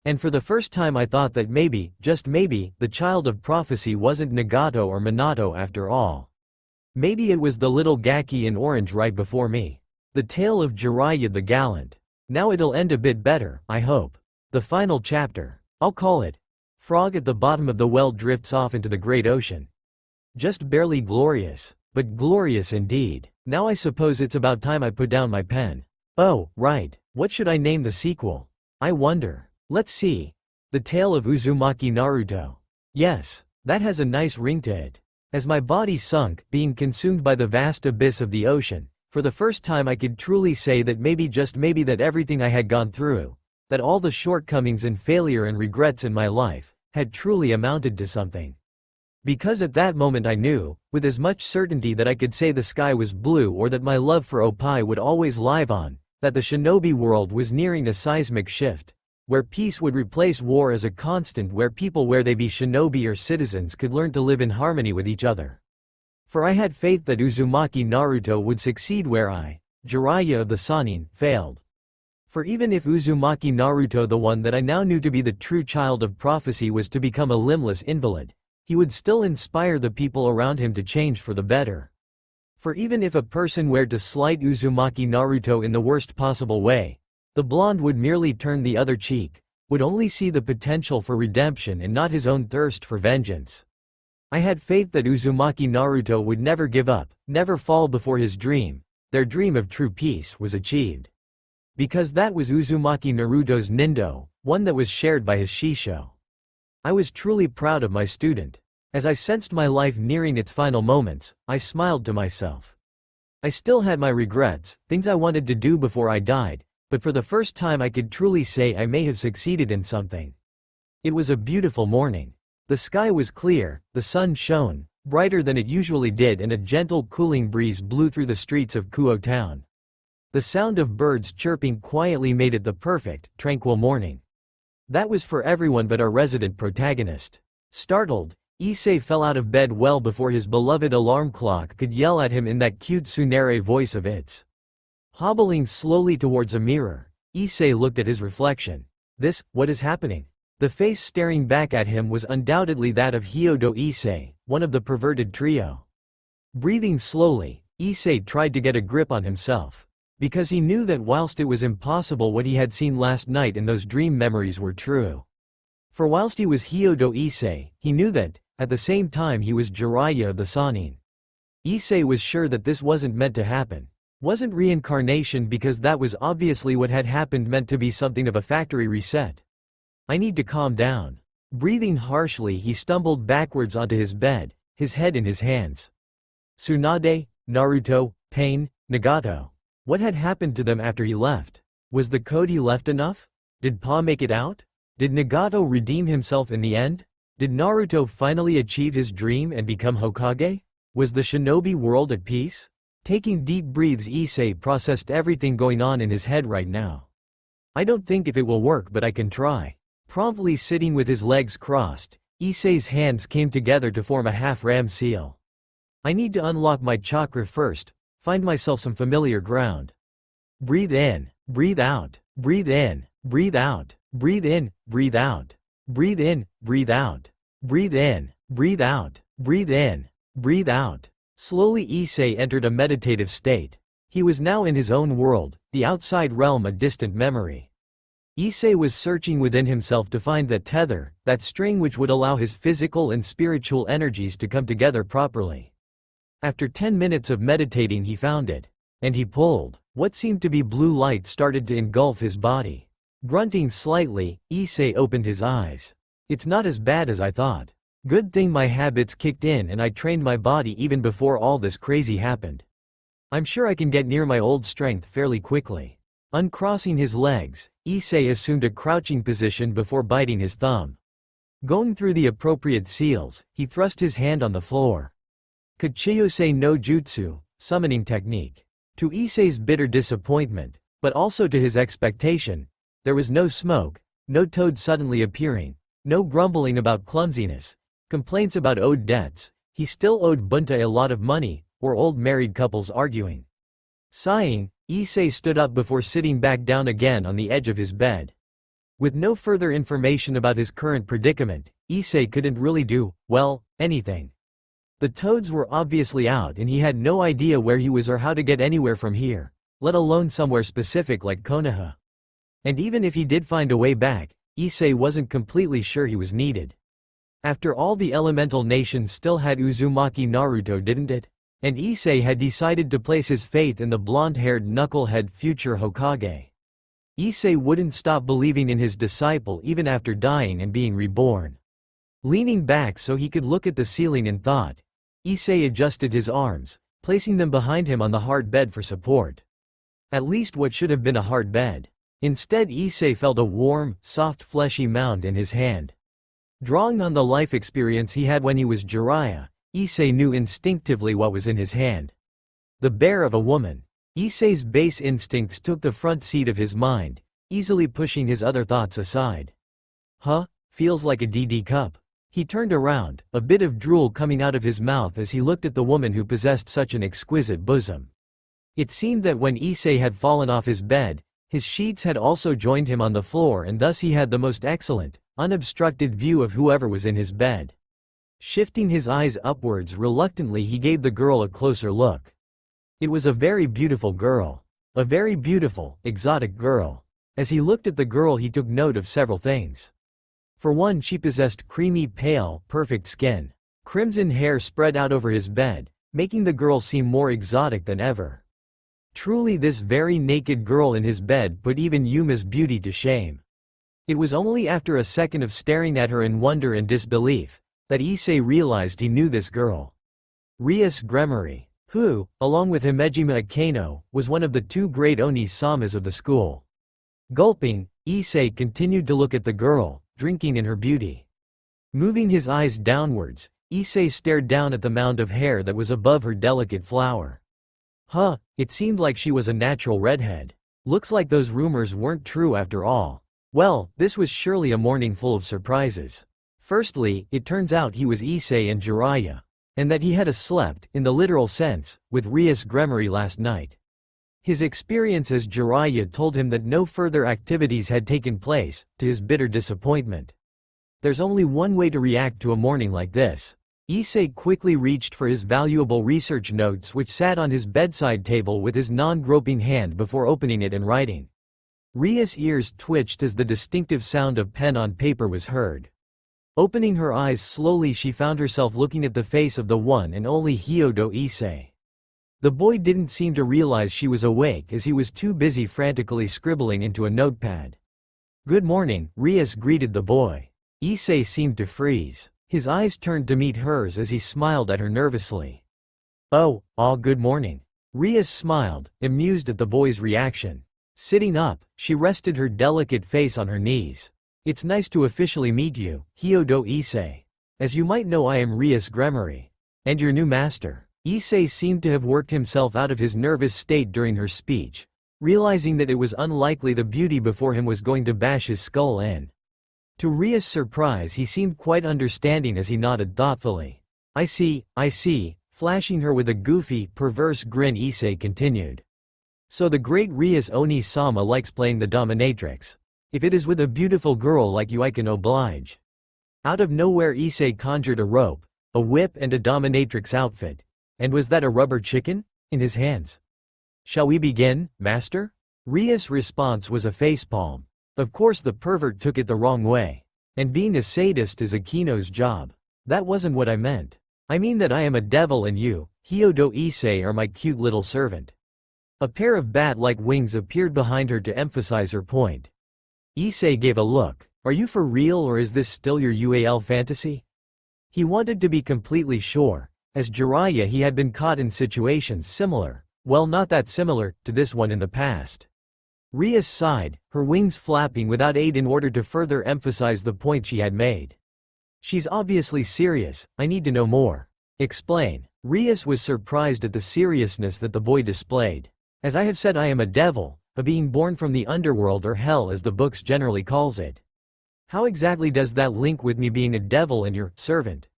And for the first time I thought that maybe, just maybe, the child of prophecy wasn't Nagato or Minato after all. Maybe it was the little Gaki in orange right before me. The tale of Jiraiya the Gallant. Now it'll end a bit better, I hope. The final chapter. I'll call it. Frog at the bottom of the well drifts off into the great ocean. Just barely glorious, but glorious indeed. Now I suppose it's about time I put down my pen. Oh, right, what should I name the sequel? I wonder. Let's see. The Tale of Uzumaki Naruto. Yes, that has a nice ring to it. As my body sunk, being consumed by the vast abyss of the ocean, for the first time I could truly say that maybe, just maybe, that everything I had gone through, that all the shortcomings and failure and regrets in my life, had truly amounted to something. Because at that moment I knew, with as much certainty that I could say the sky was blue or that my love for Oppai would always live on, that the shinobi world was nearing a seismic shift, where peace would replace war as a constant, where people, where they be shinobi or citizens, could learn to live in harmony with each other. For I had faith that Uzumaki Naruto would succeed where I, Jiraiya of the Sannin, failed. For even if Uzumaki Naruto, the one that I now knew to be the true child of prophecy, was to become a limbless invalid, he would still inspire the people around him to change for the better. For even if a person were to slight Uzumaki Naruto in the worst possible way, the blonde would merely turn the other cheek, would only see the potential for redemption and not his own thirst for vengeance. I had faith that Uzumaki Naruto would never give up, never fall before his dream, their dream of true peace, was achieved. Because that was Uzumaki Naruto's nindo, one that was shared by his Shisho. I was truly proud of my student. As I sensed my life nearing its final moments, I smiled to myself. I still had my regrets, things I wanted to do before I died, but for the first time I could truly say I may have succeeded in something. It was a beautiful morning. The sky was clear, the sun shone, brighter than it usually did, and a gentle cooling breeze blew through the streets of Kuo town. The sound of birds chirping quietly made it the perfect, tranquil morning. That was for everyone but our resident protagonist. Startled, Issei fell out of bed well before his beloved alarm clock could yell at him in that cute tsundere voice of its. Hobbling slowly towards a mirror, Issei looked at his reflection. What is happening? The face staring back at him was undoubtedly that of Hyodo Issei, one of the perverted trio. Breathing slowly, Issei tried to get a grip on himself. Because he knew that whilst it was impossible what he had seen last night in those dream memories were true. For whilst he was Hyodo Issei, he knew that, at the same time he was Jiraiya of the Sannin. Issei was sure that this wasn't meant to happen. Wasn't reincarnation, because that was obviously what had happened, meant to be something of a factory reset. I need to calm down. Breathing harshly, he stumbled backwards onto his bed, his head in his hands. Tsunade, Naruto, Pain, Nagato. What had happened to them after he left? Was the code he left enough? Did Pa make it out? Did Nagato redeem himself in the end? Did Naruto finally achieve his dream and become Hokage? Was the shinobi world at peace? Taking deep breaths, Issei processed everything going on in his head right now. I don't think if it will work, but I can try. Promptly sitting with his legs crossed, Issei's hands came together to form a half-ram seal. I need to unlock my chakra first, find myself some familiar ground. Breathe in, breathe out, breathe in, breathe out, breathe in, breathe out, breathe in, breathe out, breathe in, breathe out, breathe in, breathe out. Slowly Issei entered a meditative state. He was now in his own world, the outside realm a distant memory. Issei was searching within himself to find that tether, that string which would allow his physical and spiritual energies to come together properly. After 10 minutes of meditating he found it. And he pulled. What seemed to be blue light started to engulf his body. Grunting slightly, Issei opened his eyes. It's not as bad as I thought. Good thing my habits kicked in and I trained my body even before all this crazy happened. I'm sure I can get near my old strength fairly quickly. Uncrossing his legs, Issei assumed a crouching position before biting his thumb. Going through the appropriate seals, he thrust his hand on the floor. Kachiyose no Jutsu, summoning technique. To Issei's bitter disappointment, but also to his expectation, there was no smoke, no toad suddenly appearing, no grumbling about clumsiness, complaints about owed debts. He still owed Bunta a lot of money, or old married couples arguing. Sighing, Issei stood up before sitting back down again on the edge of his bed. With no further information about his current predicament, Issei couldn't really do, well, anything. The toads were obviously out and he had no idea where he was or how to get anywhere from here, let alone somewhere specific like Konoha. And even if he did find a way back, Issei wasn't completely sure he was needed. After all, the elemental nation still had Uzumaki Naruto, didn't it? And Issei had decided to place his faith in the blonde-haired knucklehead future Hokage. Issei wouldn't stop believing in his disciple even after dying and being reborn. Leaning back so he could look at the ceiling in thought, Issei adjusted his arms, placing them behind him on the hard bed for support. At least what should have been a hard bed. Instead, Issei felt a warm, soft fleshy mound in his hand. Drawing on the life experience he had when he was Jiraiya, Issei knew instinctively what was in his hand. The bear of a woman. Issei's base instincts took the front seat of his mind, easily pushing his other thoughts aside. Huh? Feels like a DD cup. He turned around, a bit of drool coming out of his mouth as he looked at the woman who possessed such an exquisite bosom. It seemed that when Issei had fallen off his bed, his sheets had also joined him on the floor, and thus he had the most excellent, unobstructed view of whoever was in his bed. Shifting his eyes upwards reluctantly, he gave the girl a closer look. It was a very beautiful girl. A very beautiful, exotic girl. As he looked at the girl he took note of several things. For one, she possessed creamy pale, perfect skin. Crimson hair spread out over his bed, making the girl seem more exotic than ever. Truly, this very naked girl in his bed put even Yuma's beauty to shame. It was only after a second of staring at her in wonder and disbelief that Issei realized he knew this girl. Rias Gremory, who, along with Himejima Akeno, was one of the two great Oni-samas of the school. Gulping, Issei continued to look at the girl, drinking in her beauty. Moving his eyes downwards, Issei stared down at the mound of hair that was above her delicate flower. Huh, it seemed like she was a natural redhead. Looks like those rumors weren't true after all. Well, this was surely a morning full of surprises. Firstly, it turns out he was Issei and Jiraiya, and that he had slept, in the literal sense, with Rias Gremory last night. His experience as Jiraiya told him that no further activities had taken place, to his bitter disappointment. There's only one way to react to a morning like this. Issei quickly reached for his valuable research notes which sat on his bedside table with his non-groping hand before opening it and writing. Rias' ears twitched as the distinctive sound of pen on paper was heard. Opening her eyes slowly, she found herself looking at the face of the one and only Hyodo Issei. The boy didn't seem to realize she was awake as he was too busy frantically scribbling into a notepad. "Good morning," Rias greeted the boy. Issei seemed to freeze. His eyes turned to meet hers as he smiled at her nervously. "Oh, good morning." Rias smiled, amused at the boy's reaction. Sitting up, she rested her delicate face on her knees. "It's nice to officially meet you, Hyodo Issei. As you might know, I am Rias Gremory. And your new master." Issei seemed to have worked himself out of his nervous state during her speech, realizing that it was unlikely the beauty before him was going to bash his skull in. To Rias' surprise, he seemed quite understanding as he nodded thoughtfully. I see, flashing her with a goofy, perverse grin. Issei continued. "So the great Rias Oni-sama likes playing the dominatrix. If it is with a beautiful girl like you, I can oblige." Out of nowhere, Issei conjured a rope, a whip and a dominatrix outfit. And was that a rubber chicken? In his hands. "Shall we begin, master?" Rias' response was a facepalm. Of course the pervert took it the wrong way. And being a sadist is Akino's job. "That wasn't what I meant. I mean that I am a devil and you, Hyodo Issei, are my cute little servant." A pair of bat-like wings appeared behind her to emphasize her point. Issei gave a look. "Are you for real, or is this still your UAL fantasy?" He wanted to be completely sure. As Jiraiya, he had been caught in situations similar, well, not that similar, to this one in the past. Rias sighed, her wings flapping without aid in order to further emphasize the point she had made. "She's obviously serious, I need to know more. Explain." Rias was surprised at the seriousness that the boy displayed. "As I have said, I am a devil, a being born from the underworld, or hell as the books generally calls it. How exactly does that link with me being a devil and your servant?"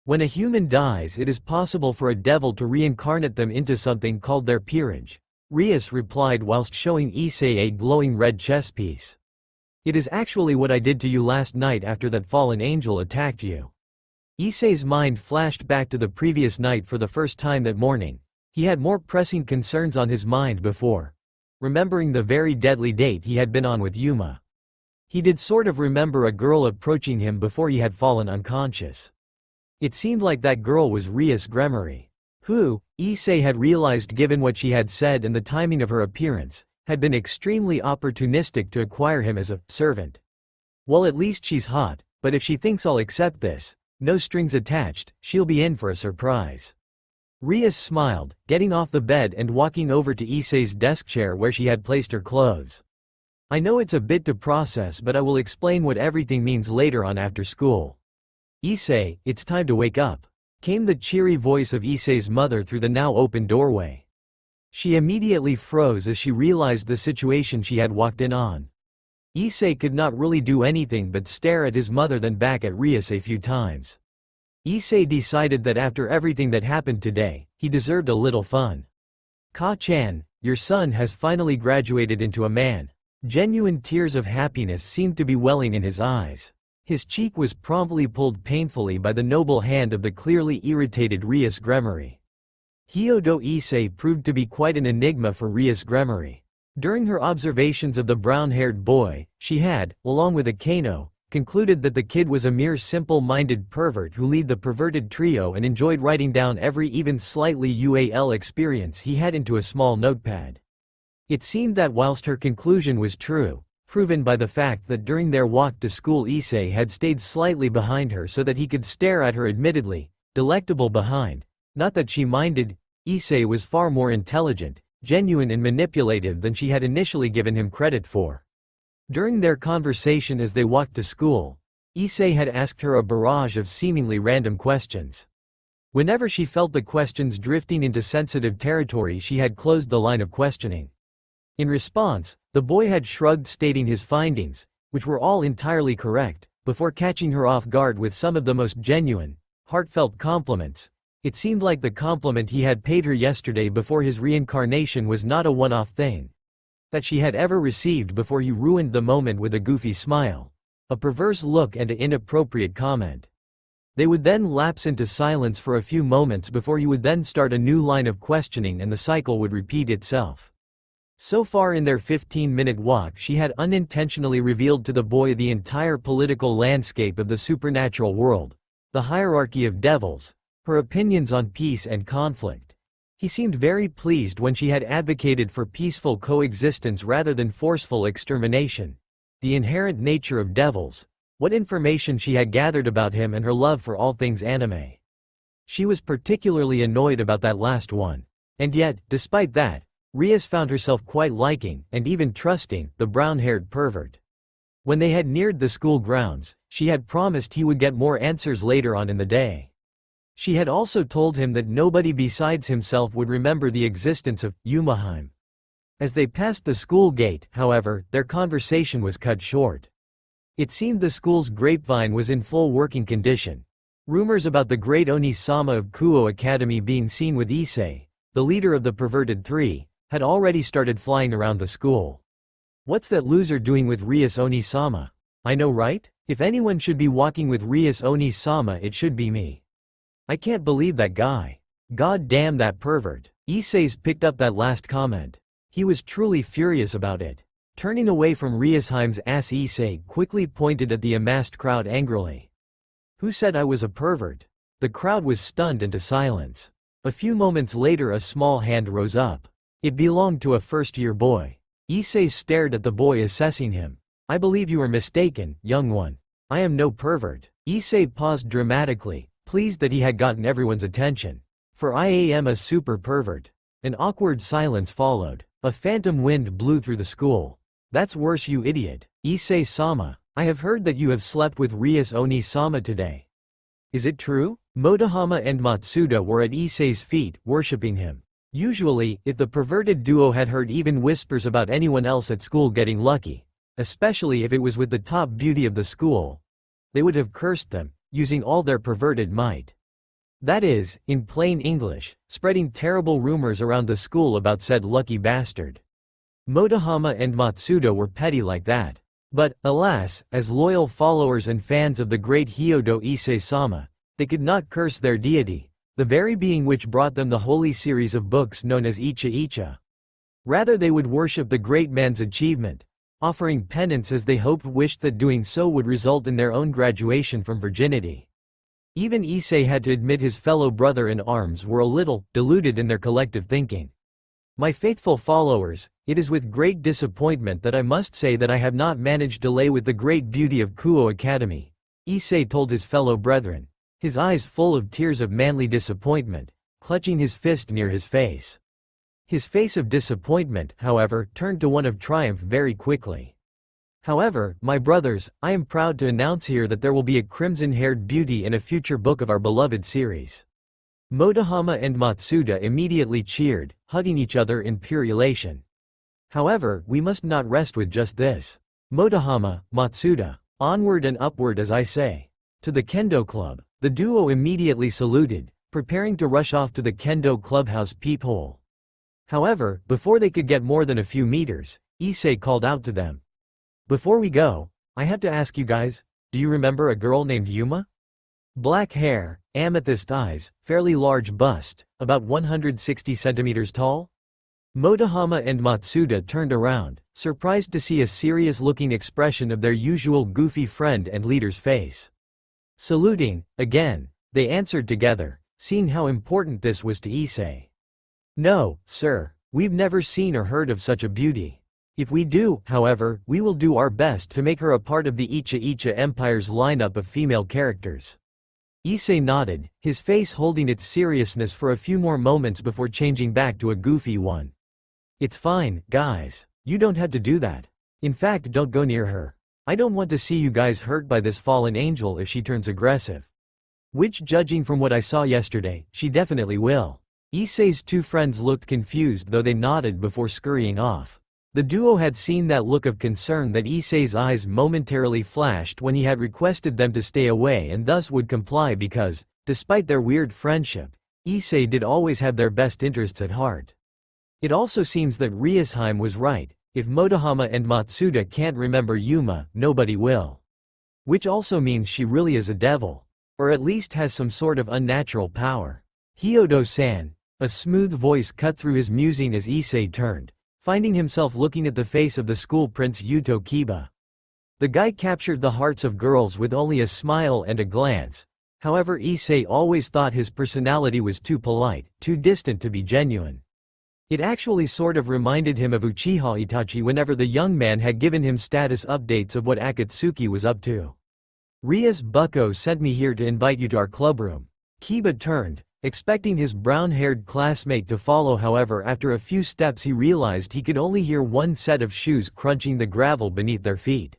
"When a human dies, it is possible for a devil to reincarnate them into something called their peerage," Rias replied whilst showing Issei a glowing red chess piece. "It is actually what I did to you last night after that fallen angel attacked you." Issei's mind flashed back to the previous night for the first time that morning. He had more pressing concerns on his mind before, remembering the very deadly date he had been on with Yuma. He did sort of remember a girl approaching him before he had fallen unconscious. It seemed like that girl was Rias Gremory, who, Issei had realized given what she had said and the timing of her appearance, had been extremely opportunistic to acquire him as a servant. "Well, at least she's hot, but if she thinks I'll accept this, no strings attached, she'll be in for a surprise." Rias smiled, getting off the bed and walking over to Issei's desk chair where she had placed her clothes. "I know it's a bit to process, but I will explain what everything means later on after school." "Issei, it's time to wake up," came the cheery voice of Issei's mother through the now open doorway. She immediately froze as she realized the situation she had walked in on. Issei could not really do anything but stare at his mother, then back at Rias a few times. Issei decided that after everything that happened today, he deserved a little fun. "Ka-chan, your son has finally graduated into a man." Genuine tears of happiness seemed to be welling in his eyes. His cheek was promptly pulled painfully by the noble hand of the clearly irritated Rias Gremory. Hyodo Issei proved to be quite an enigma for Rias Gremory. During her observations of the brown-haired boy, she had, along with Akino, concluded that the kid was a mere simple-minded pervert who led the perverted trio and enjoyed writing down every even slightly UAL experience he had into a small notepad. It seemed that whilst her conclusion was true, proven by the fact that during their walk to school Issei had stayed slightly behind her so that he could stare at her admittedly, delectable behind. Not that she minded, Issei was far more intelligent, genuine and manipulative than she had initially given him credit for. During their conversation as they walked to school, Issei had asked her a barrage of seemingly random questions. Whenever she felt the questions drifting into sensitive territory, she had closed the line of questioning. In response, the boy had shrugged, stating his findings, which were all entirely correct, before catching her off guard with some of the most genuine, heartfelt compliments. It seemed like the compliment he had paid her yesterday before his reincarnation was not a one-off thing that she had ever received before he ruined the moment with a goofy smile, a perverse look and an inappropriate comment. They would then lapse into silence for a few moments before he would then start a new line of questioning and the cycle would repeat itself. So far in their 15-minute walk, she had unintentionally revealed to the boy the entire political landscape of the supernatural world, the hierarchy of devils, her opinions on peace and conflict. He seemed very pleased when she had advocated for peaceful coexistence rather than forceful extermination. The inherent nature of devils, what information she had gathered about him, and her love for all things anime. She was particularly annoyed about that last one. And yet, despite that, Rias found herself quite liking, and even trusting, the brown-haired pervert. When they had neared the school grounds, she had promised he would get more answers later on in the day. She had also told him that nobody besides himself would remember the existence of Yuma. As they passed the school gate, however, their conversation was cut short. It seemed the school's grapevine was in full working condition. Rumors about the great Oni-sama of Kuo Academy being seen with Issei, the leader of the perverted three, had already started flying around the school. What's that loser doing with Rias Oni-sama? I know, right? If anyone should be walking with Rias Oni-sama, it should be me. I can't believe that guy. God damn that pervert. Issei's picked up that last comment. He was truly furious about it. Turning away from Riasheim's ass, Issei quickly pointed at the amassed crowd angrily. Who said I was a pervert? The crowd was stunned into silence. A few moments later, a small hand rose up. It belonged to a first-year boy. Issei stared at the boy, assessing him. I believe you are mistaken, young one. I am no pervert. Issei paused dramatically, pleased that he had gotten everyone's attention. For I am a super pervert. An awkward silence followed. A phantom wind blew through the school. That's worse, you idiot. Issei-sama, I have heard that you have slept with Rias Oni-sama today. Is it true? Motohama and Matsuda were at Issei's feet, worshipping him. Usually, if the perverted duo had heard even whispers about anyone else at school getting lucky, especially if it was with the top beauty of the school, they would have cursed them, using all their perverted might. That is, in plain English, spreading terrible rumors around the school about said lucky bastard. Motohama and Matsuda were petty like that. But, alas, as loyal followers and fans of the great Hyodo Issei-sama, they could not curse their deity, the very being which brought them the holy series of books known as Icha. Rather, they would worship the great man's achievement, offering penance as they wished that doing so would result in their own graduation from virginity. Even Issei had to admit his fellow brother-in-arms were a little deluded in their collective thinking. My faithful followers, it is with great disappointment that I must say that I have not managed to lay with the great beauty of Kuo Academy, Issei told his fellow brethren, his eyes full of tears of manly disappointment, clutching his fist near his face. His face of disappointment, however, turned to one of triumph very quickly. However, my brothers, I am proud to announce here that there will be a crimson-haired beauty in a future book of our beloved series. Motohama and Matsuda immediately cheered, hugging each other in pure elation. However, we must not rest with just this. Motohama, Matsuda, onward and upward as I say. To the Kendo Club. The duo immediately saluted, preparing to rush off to the Kendo clubhouse peephole. However, before they could get more than a few meters, Issei called out to them. Before we go, I have to ask you guys, do you remember a girl named Yuma? Black hair, amethyst eyes, fairly large bust, about 160 centimeters tall? Motohama and Matsuda turned around, surprised to see a serious-looking expression of their usual goofy friend and leader's face. Saluting, again, they answered together, seeing how important this was to Issei. No, sir, we've never seen or heard of such a beauty. If we do, however, we will do our best to make her a part of the Icha Empire's lineup of female characters. Issei nodded, his face holding its seriousness for a few more moments before changing back to a goofy one. It's fine, guys. You don't have to do that. In fact, don't go near her. I don't want to see you guys hurt by this fallen angel if she turns aggressive. Which, judging from what I saw yesterday, she definitely will. Issei's two friends looked confused, though they nodded before scurrying off. The duo had seen that look of concern that Issei's eyes momentarily flashed when he had requested them to stay away and thus would comply because, despite their weird friendship, Issei did always have their best interests at heart. It also seems that Riasheim was right. If Motohama and Matsuda can't remember Yuma, nobody will. Which also means she really is a devil. Or at least has some sort of unnatural power. Hyodo-san. A smooth voice cut through his musing as Issei turned, finding himself looking at the face of the school prince Yuto Kiba. The guy captured the hearts of girls with only a smile and a glance. However, Issei always thought his personality was too polite, too distant to be genuine. It actually sort of reminded him of Uchiha Itachi whenever the young man had given him status updates of what Akatsuki was up to. Rias Bucko sent me here to invite you to our clubroom. Kiba turned, expecting his brown-haired classmate to follow. However, after a few steps he realized he could only hear one set of shoes crunching the gravel beneath their feet.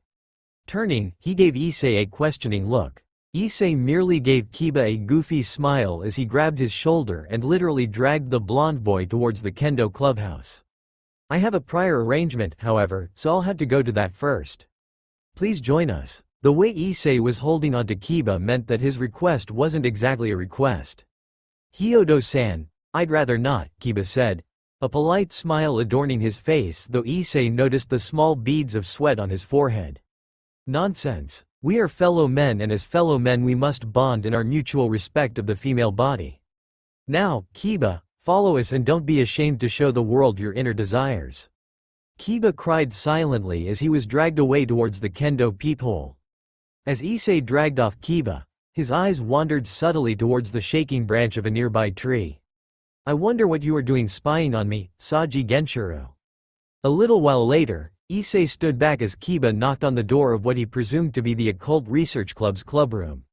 Turning, he gave Issei a questioning look. Issei merely gave Kiba a goofy smile as he grabbed his shoulder and literally dragged the blonde boy towards the kendo clubhouse. I have a prior arrangement, however, so I'll have to go to that first. Please join us. The way Issei was holding onto Kiba meant that his request wasn't exactly a request. Hyodo-san, I'd rather not, Kiba said, a polite smile adorning his face, though Issei noticed the small beads of sweat on his forehead. Nonsense. We are fellow men, and as fellow men we must bond in our mutual respect of the female body. Now, Kiba, follow us and don't be ashamed to show the world your inner desires. Kiba cried silently as he was dragged away towards the kendo peephole. As Issei dragged off Kiba, his eyes wandered subtly towards the shaking branch of a nearby tree. I wonder what you are doing spying on me, Saji Genshiro. A little while later, Issei stood back as Kiba knocked on the door of what he presumed to be the Occult Research Club's clubroom.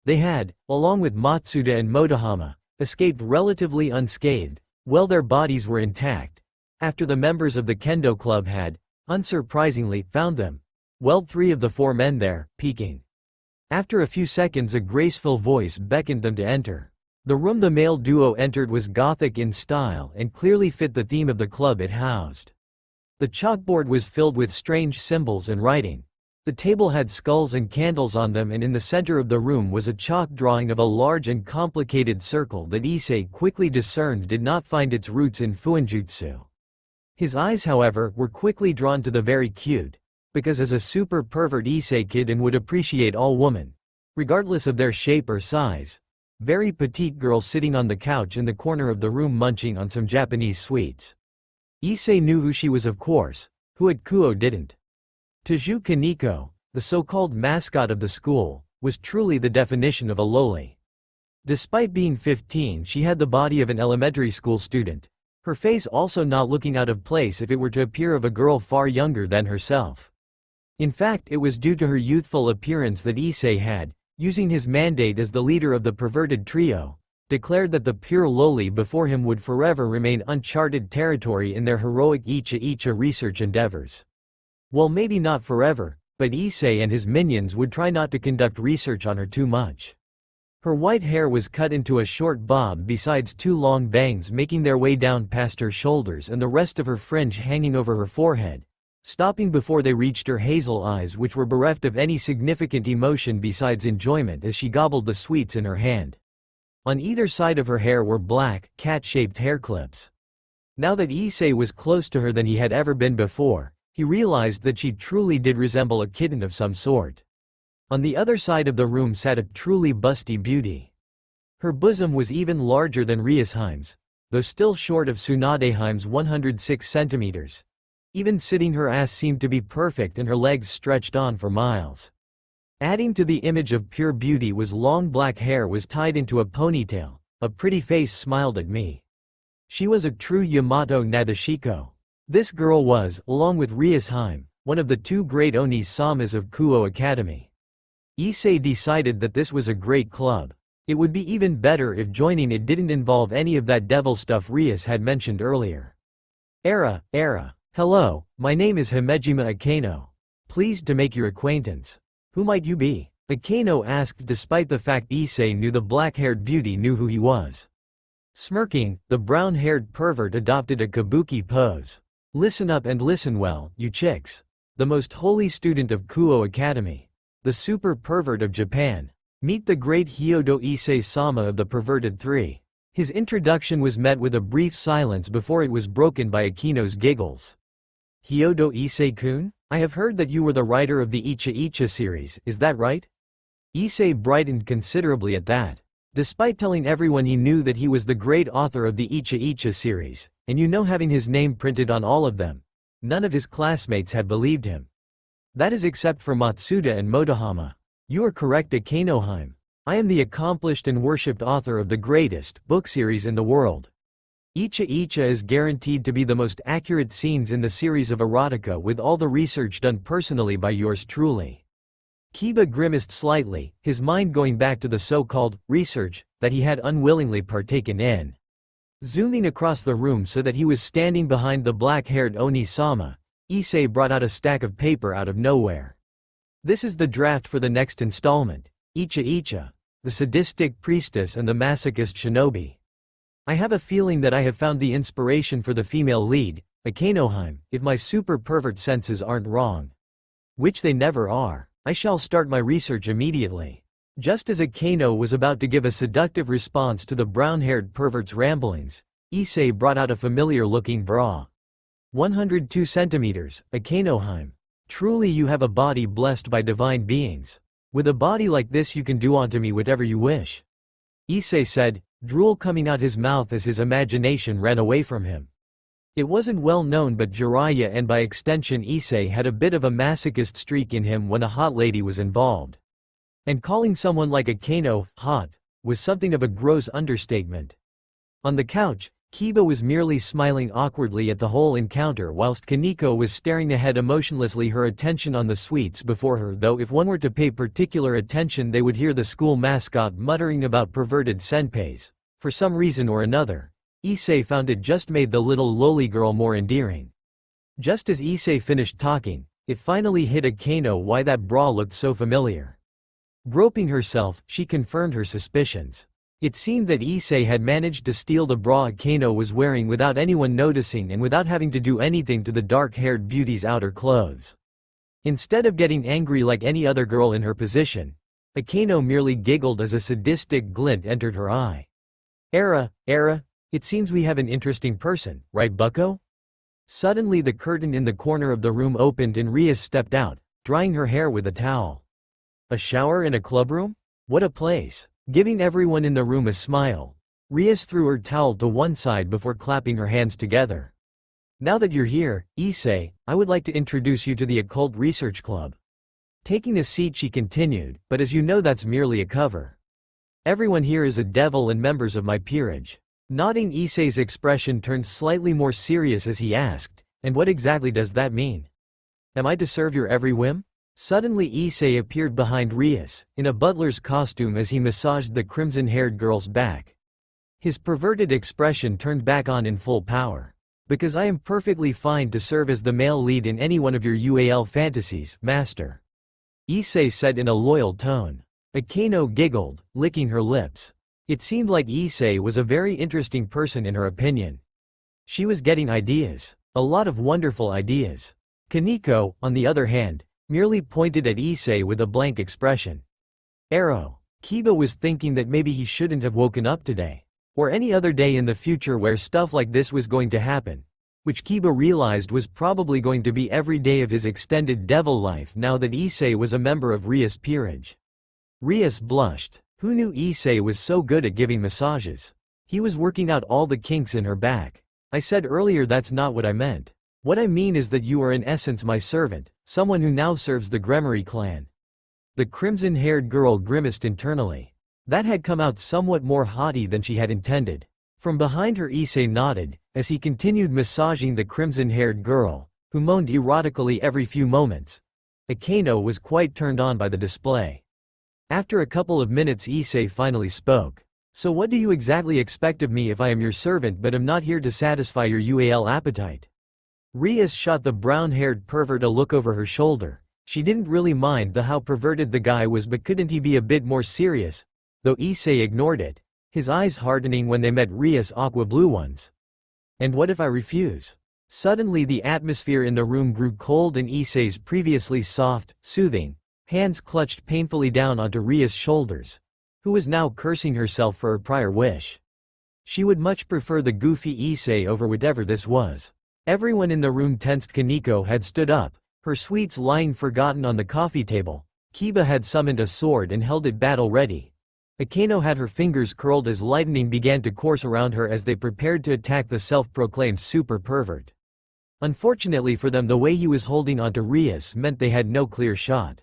They had, along with Matsuda and Motohama, escaped relatively unscathed, while their bodies were intact, after the members of the Kendo Club had, unsurprisingly, found them. Well, 3 of the 4 men there, peeking. After a few seconds a graceful voice beckoned them to enter. The room the male duo entered was Gothic in style and clearly fit the theme of the club it housed. The chalkboard was filled with strange symbols and writing. The table had skulls and candles on them, and in the center of the room was a chalk drawing of a large and complicated circle that Issei quickly discerned did not find its roots in Fuinjutsu. His eyes, however, were quickly drawn to the very cute, because as a super pervert Issei kid and would appreciate all women, regardless of their shape or size, very petite girl sitting on the couch in the corner of the room munching on some Japanese sweets. Issei knew who she was, of course. Who at Kuo didn't? Teju Koneko, the so-called mascot of the school, was truly the definition of a loli. Despite being 15, she had the body of an elementary school student, her face also not looking out of place if it were to appear of a girl far younger than herself. In fact, it was due to her youthful appearance that Issei had, using his mandate as the leader of the perverted trio, declared that the pure loli before him would forever remain uncharted territory in their heroic Icha research endeavors. Well, maybe not forever, but Issei and his minions would try not to conduct research on her too much. Her white hair was cut into a short bob besides 2 long bangs making their way down past her shoulders and the rest of her fringe hanging over her forehead, stopping before they reached her hazel eyes, which were bereft of any significant emotion besides enjoyment as she gobbled the sweets in her hand. On either side of her hair were black, cat-shaped hair clips. Now that Issei was close to her than he had ever been before, he realized that she truly did resemble a kitten of some sort. On the other side of the room sat a truly busty beauty. Her bosom was even larger than Riasheim's, though still short of Tsunadeheim's 106 centimeters. Even sitting, her ass seemed to be perfect and her legs stretched on for miles. Adding to the image of pure beauty was long black hair was tied into a ponytail. A pretty face smiled at me. She was a true Yamato Nadeshiko. This girl was, along with Riasheim, one of the 2 great Oni-samas of Kuo Academy. Issei decided that this was a great club. It would be even better if joining it didn't involve any of that devil stuff Rias had mentioned earlier. Era. Hello, my name is Himejima Akeno. Pleased to make your acquaintance. Who might you be? Akeno asked, despite the fact Issei knew the black-haired beauty knew who he was. Smirking, the brown-haired pervert adopted a kabuki pose. Listen up and listen well, you chicks. The most holy student of Kuo Academy. The super pervert of Japan. Meet the great Hyodo Issei-sama of the perverted 3. His introduction was met with a brief silence before it was broken by Akeno's giggles. Hyodo Issei-kun? I have heard that you were the writer of the Icha series, is that right? Issei brightened considerably at that. Despite telling everyone he knew that he was the great author of the Icha series, and having his name printed on all of them, none of his classmates had believed him. That is except for Matsuda and Motohama. You are correct, Akenoheim. I am the accomplished and worshipped author of the greatest book series in the world. Icha is guaranteed to be the most accurate scenes in the series of erotica with all the research done personally by yours truly. Kiba grimaced slightly, his mind going back to the so-called research that he had unwillingly partaken in. Zooming across the room so that he was standing behind the black-haired Oni-sama, Issei brought out a stack of paper out of nowhere. This is the draft for the next installment, Icha, the sadistic priestess and the masochist shinobi. I have a feeling that I have found the inspiration for the female lead, Akenoheim, if my super pervert senses aren't wrong. Which they never are. I shall start my research immediately. Just as Akeno was about to give a seductive response to the brown-haired pervert's ramblings, Issei brought out a familiar-looking bra. 102 centimeters, Akenoheim. Truly you have a body blessed by divine beings. With a body like this you can do onto me whatever you wish. Issei said, drool coming out his mouth as his imagination ran away from him. It wasn't well known, but Jiraiya and by extension Issei had a bit of a masochist streak in him when a hot lady was involved. And calling someone like Akeno hot was something of a gross understatement. On the couch, Kiba was merely smiling awkwardly at the whole encounter whilst Koneko was staring ahead emotionlessly, her attention on the sweets before her, though if one were to pay particular attention they would hear the school mascot muttering about perverted senpais. For some reason or another, Issei found it just made the little lowly girl more endearing. Just as Issei finished talking, it finally hit Akeno why that bra looked so familiar. Groping herself, she confirmed her suspicions. It seemed that Issei had managed to steal the bra Akeno was wearing without anyone noticing and without having to do anything to the dark-haired beauty's outer clothes. Instead of getting angry like any other girl in her position, Akeno merely giggled as a sadistic glint entered her eye. Era, it seems we have an interesting person, right bucko? Suddenly the curtain in the corner of the room opened and Rias stepped out, drying her hair with a towel. A shower in a clubroom? What a place! Giving everyone in the room a smile, Rias threw her towel to one side before clapping her hands together. Now that you're here, Issei, I would like to introduce you to the Occult Research Club. Taking a seat she continued, but as you know that's merely a cover. Everyone here is a devil and members of my peerage. Nodding, Issei's expression turned slightly more serious as he asked, and what exactly does that mean? Am I to serve your every whim? Suddenly Issei appeared behind Rias, in a butler's costume as he massaged the crimson-haired girl's back. His perverted expression turned back on in full power. Because I am perfectly fine to serve as the male lead in any one of your UAL fantasies, master. Issei said in a loyal tone. Akeno giggled, licking her lips. It seemed like Issei was a very interesting person in her opinion. She was getting ideas. A lot of wonderful ideas. Koneko, on the other hand, merely pointed at Issei with a blank expression. Arrow. Kiba was thinking that maybe he shouldn't have woken up today. Or any other day in the future where stuff like this was going to happen. Which Kiba realized was probably going to be every day of his extended devil life now that Issei was a member of Rias' peerage. Rias blushed. Who knew Issei was so good at giving massages? He was working out all the kinks in her back. I said earlier that's not what I meant. What I mean is that you are in essence my servant, someone who now serves the Gremory clan. The crimson-haired girl grimaced internally. That had come out somewhat more haughty than she had intended. From behind her Issei nodded, as he continued massaging the crimson-haired girl, who moaned erotically every few moments. Akeno was quite turned on by the display. After a couple of minutes Issei finally spoke. So what do you exactly expect of me if I am your servant but am not here to satisfy your UAL appetite? Rias shot the brown-haired pervert a look over her shoulder. She didn't really mind how perverted the guy was, but couldn't he be a bit more serious? Though Issei ignored it, his eyes hardening when they met Rias' aqua-blue ones. And what if I refuse? Suddenly the atmosphere in the room grew cold and Issei's previously soft, soothing hands clutched painfully down onto Rias' shoulders, who was now cursing herself for her prior wish. She would much prefer the goofy Issei over whatever this was. Everyone in the room tensed. Koneko had stood up, her sweets lying forgotten on the coffee table, Kiba had summoned a sword and held it battle-ready. Akeno had her fingers curled as lightning began to course around her as they prepared to attack the self-proclaimed super pervert. Unfortunately for them, the way he was holding onto Rias meant they had no clear shot.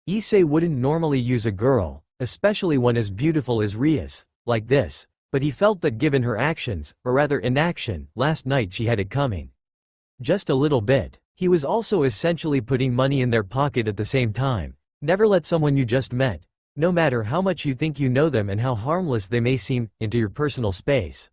Issei wouldn't normally use a girl, especially one as beautiful as Rias, like this, but he felt that given her actions, or rather inaction, last night she had it coming. Just a little bit. He was also essentially putting money in their pocket at the same time. Never let someone you just met, no matter how much you think you know them and how harmless they may seem, into your personal space.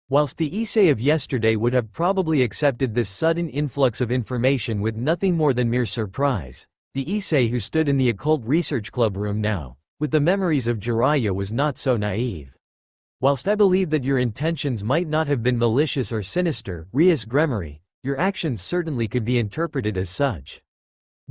Whilst the Issei of yesterday would have probably accepted this sudden influx of information with nothing more than mere surprise, the Issei who stood in the Occult Research Club room now, with the memories of Jiraiya, was not so naive. Whilst I believe that your intentions might not have been malicious or sinister, Rias Gremory, your actions certainly could be interpreted as such.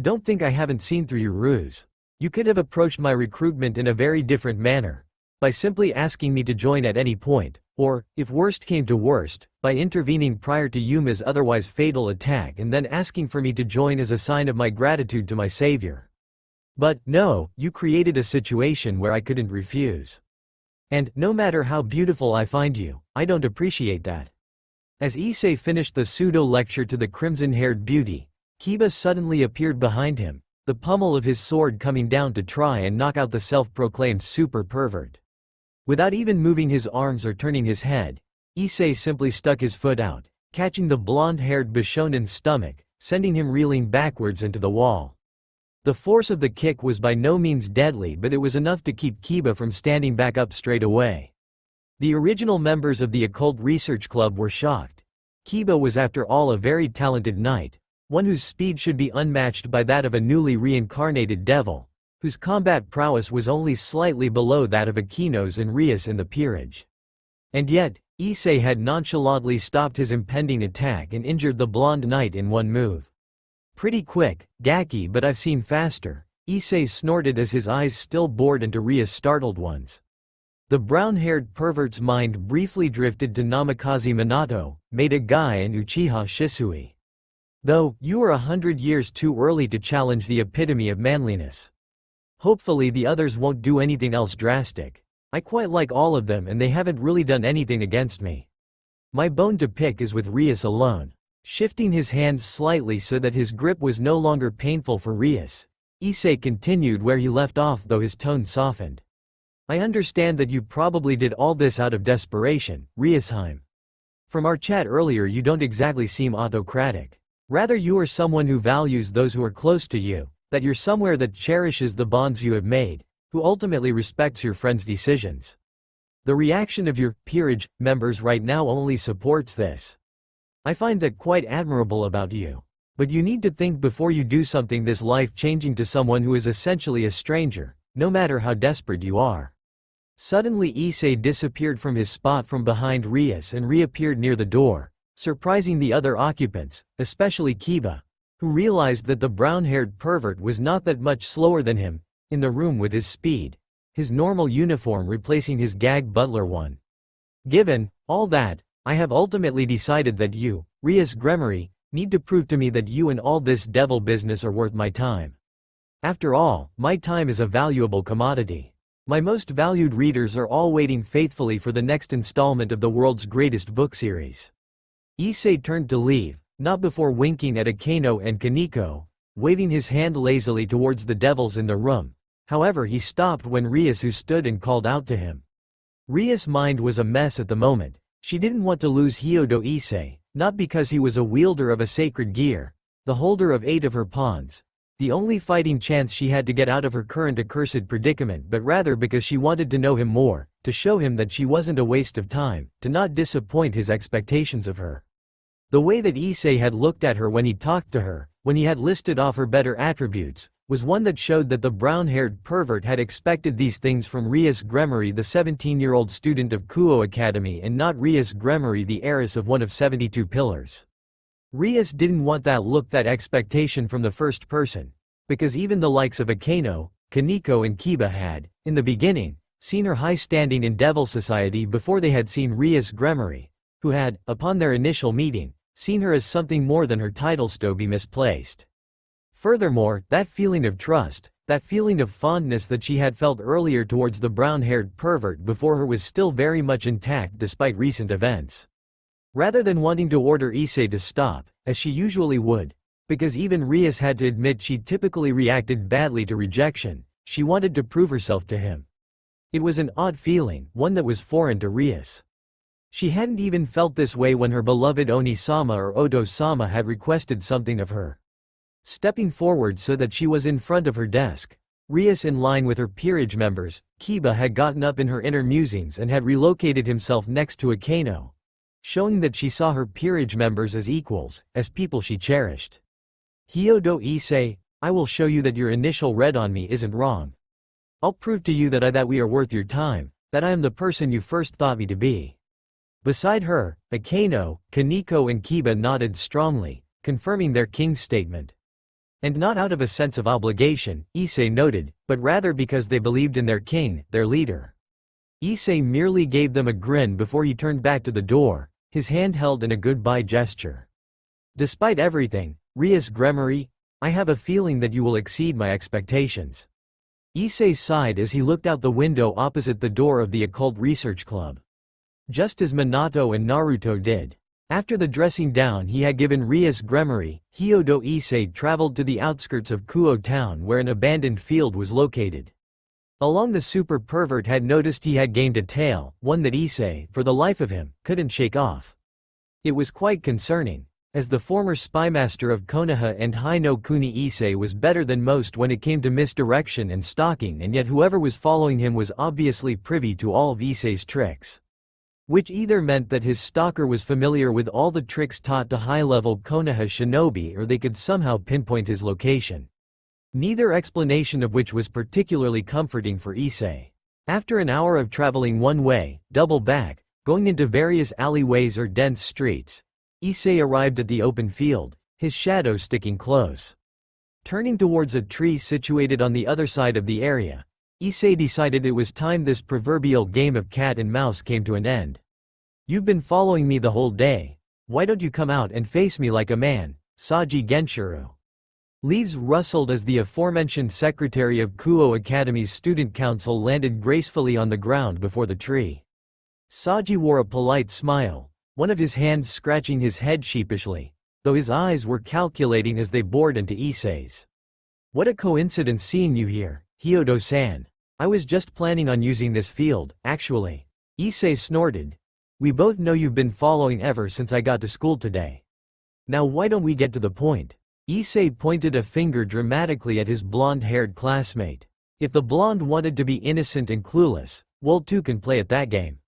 Don't think I haven't seen through your ruse. You could have approached my recruitment in a very different manner, by simply asking me to join at any point, or, if worst came to worst, by intervening prior to Yuma's otherwise fatal attack and then asking for me to join as a sign of my gratitude to my savior. But, no, you created a situation where I couldn't refuse. And, no matter how beautiful I find you, I don't appreciate that. As Issei finished the pseudo-lecture to the crimson-haired beauty, Kiba suddenly appeared behind him, the pommel of his sword coming down to try and knock out the self-proclaimed super pervert. Without even moving his arms or turning his head, Issei simply stuck his foot out, catching the blonde-haired Bishonen's stomach, sending him reeling backwards into the wall. The force of the kick was by no means deadly, but it was enough to keep Kiba from standing back up straight away. The original members of the Occult Research Club were shocked. Kiba was after all a very talented knight, one whose speed should be unmatched by that of a newly reincarnated devil, whose combat prowess was only slightly below that of Akeno's and Rias in the peerage. And yet, Issei had nonchalantly stopped his impending attack and injured the blonde knight in one move. Pretty quick, Gaki, but I've seen faster, Issei snorted as his eyes still bored into Rias' startled ones. The brown-haired pervert's mind briefly drifted to Namikaze Minato, Maida Guy and Uchiha Shisui. Though, you are 100 years too early to challenge the epitome of manliness. Hopefully the others won't do anything else drastic. I quite like all of them and they haven't really done anything against me. My bone to pick is with Rias alone. Shifting his hands slightly so that his grip was no longer painful for Rias, Issei continued where he left off, though his tone softened. I understand that you probably did all this out of desperation, Riasheim. From our chat earlier, you don't exactly seem autocratic. Rather, you are someone who values those who are close to you, that you're somewhere that cherishes the bonds you have made, who ultimately respects your friends' decisions. The reaction of your peerage members right now only supports this. I find that quite admirable about you. But you need to think before you do something this life-changing to someone who is essentially a stranger, no matter how desperate you are. Suddenly Issei disappeared from his spot from behind Rias and reappeared near the door, surprising the other occupants, especially Kiba, who realized that the brown-haired pervert was not that much slower than him, in the room with his speed, his normal uniform replacing his gag butler one. Given all that, I have ultimately decided that you, Rias Gremory, need to prove to me that you and all this devil business are worth my time. After all, my time is a valuable commodity. My most valued readers are all waiting faithfully for the next installment of the world's greatest book series. Issei turned to leave, not before winking at Akeno and Koneko, waving his hand lazily towards the devils in the room. However, he stopped when Rias who stood and called out to him. Rias' mind was a mess at the moment. She didn't want to lose Hyodo Issei, not because he was a wielder of a sacred gear, the holder of 8 of her pawns, the only fighting chance she had to get out of her current accursed predicament, but rather because she wanted to know him more, to show him that she wasn't a waste of time, to not disappoint his expectations of her. The way that Issei had looked at her when he talked to her, when he had listed off her better attributes, was one that showed that the brown-haired pervert had expected these things from Rias Gremory, the 17-year-old student of Kuo Academy, and not Rias Gremory, the heiress of one of 72 pillars. Rias didn't want that look, that expectation from the first person, because even the likes of Akeno, Koneko and Kiba had, in the beginning, seen her high standing in Devil Society before they had seen Rias Gremory, who had, upon their initial meeting, seen her as something more than her title, to be misplaced. Furthermore, that feeling of trust, That feeling of fondness that she had felt earlier towards the brown-haired pervert before her was still very much intact despite recent events. Rather than wanting to order Issei to stop, as she usually would, because even Rias had to admit she typically reacted badly to rejection, she wanted to prove herself to him. It was an odd feeling, one that was foreign to Rias. She hadn't even felt this way when her beloved Oni-sama or Odo-sama had requested something of her. Stepping forward so that she was in front of her desk, Rias, in line with her peerage members, Kiba had gotten up in her inner musings and had relocated himself next to Akano, showing that she saw her peerage members as equals, as people she cherished. Hyodo Issei, I will show you that your initial read on me isn't wrong. I'll prove to you that we are worth your time, that I am the person you first thought me to be. Beside her, Akano, Koneko and Kiba nodded strongly, confirming their king's statement. And not out of a sense of obligation, Issei noted, but rather because they believed in their king, their leader. Issei merely gave them a grin before he turned back to the door, his hand held in a goodbye gesture. Despite everything, Rias Gremory, I have a feeling that you will exceed my expectations. Issei sighed as he looked out the window opposite the door of the Occult Research Club. Just as Minato and Naruto did. After the dressing down he had given Rias Gremory, Hyodo Issei traveled to the outskirts of Kuo town where an abandoned field was located. Along the super pervert had noticed he had gained a tail, one that Issei, for the life of him, couldn't shake off. It was quite concerning, as the former spymaster of Konoha and Hai no Kuni Issei was better than most when it came to misdirection and stalking, and yet whoever was following him was obviously privy to all of Issei's tricks. Which either meant that his stalker was familiar with all the tricks taught to high-level Konoha shinobi or they could somehow pinpoint his location. Neither explanation of which was particularly comforting for Issei. After an hour of traveling one way, double back, going into various alleyways or dense streets, Issei arrived at the open field, his shadow sticking close. Turning towards a tree situated on the other side of the area, Issei decided it was time this proverbial game of cat and mouse came to an end. You've been following me the whole day. Why don't you come out and face me like a man, Saji Genshuru? Leaves rustled as the aforementioned secretary of Kuo Academy's student council landed gracefully on the ground before the tree. Saji wore a polite smile, one of his hands scratching his head sheepishly, though his eyes were calculating as they bored into Issei's. What a coincidence seeing you here, Hyodo-san. I was just planning on using this field, actually. Issei snorted. We both know you've been following ever since I got to school today. Now why don't we get to the point? Issei pointed a finger dramatically at his blonde-haired classmate. If the blonde wanted to be innocent and clueless, well, two can play at that game.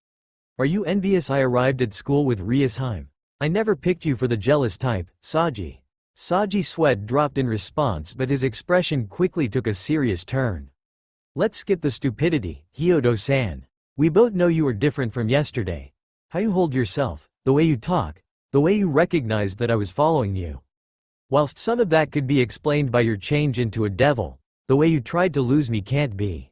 Are you envious I arrived at school with Riasheim? I never picked you for the jealous type, Saji. Saji's sweat dropped in response, but his expression quickly took a serious turn. Let's skip the stupidity, Hyodo-san. We both know you are different from yesterday. How you hold yourself, the way you talk, the way you recognized that I was following you. Whilst some of that could be explained by your change into a devil, the way you tried to lose me can't be.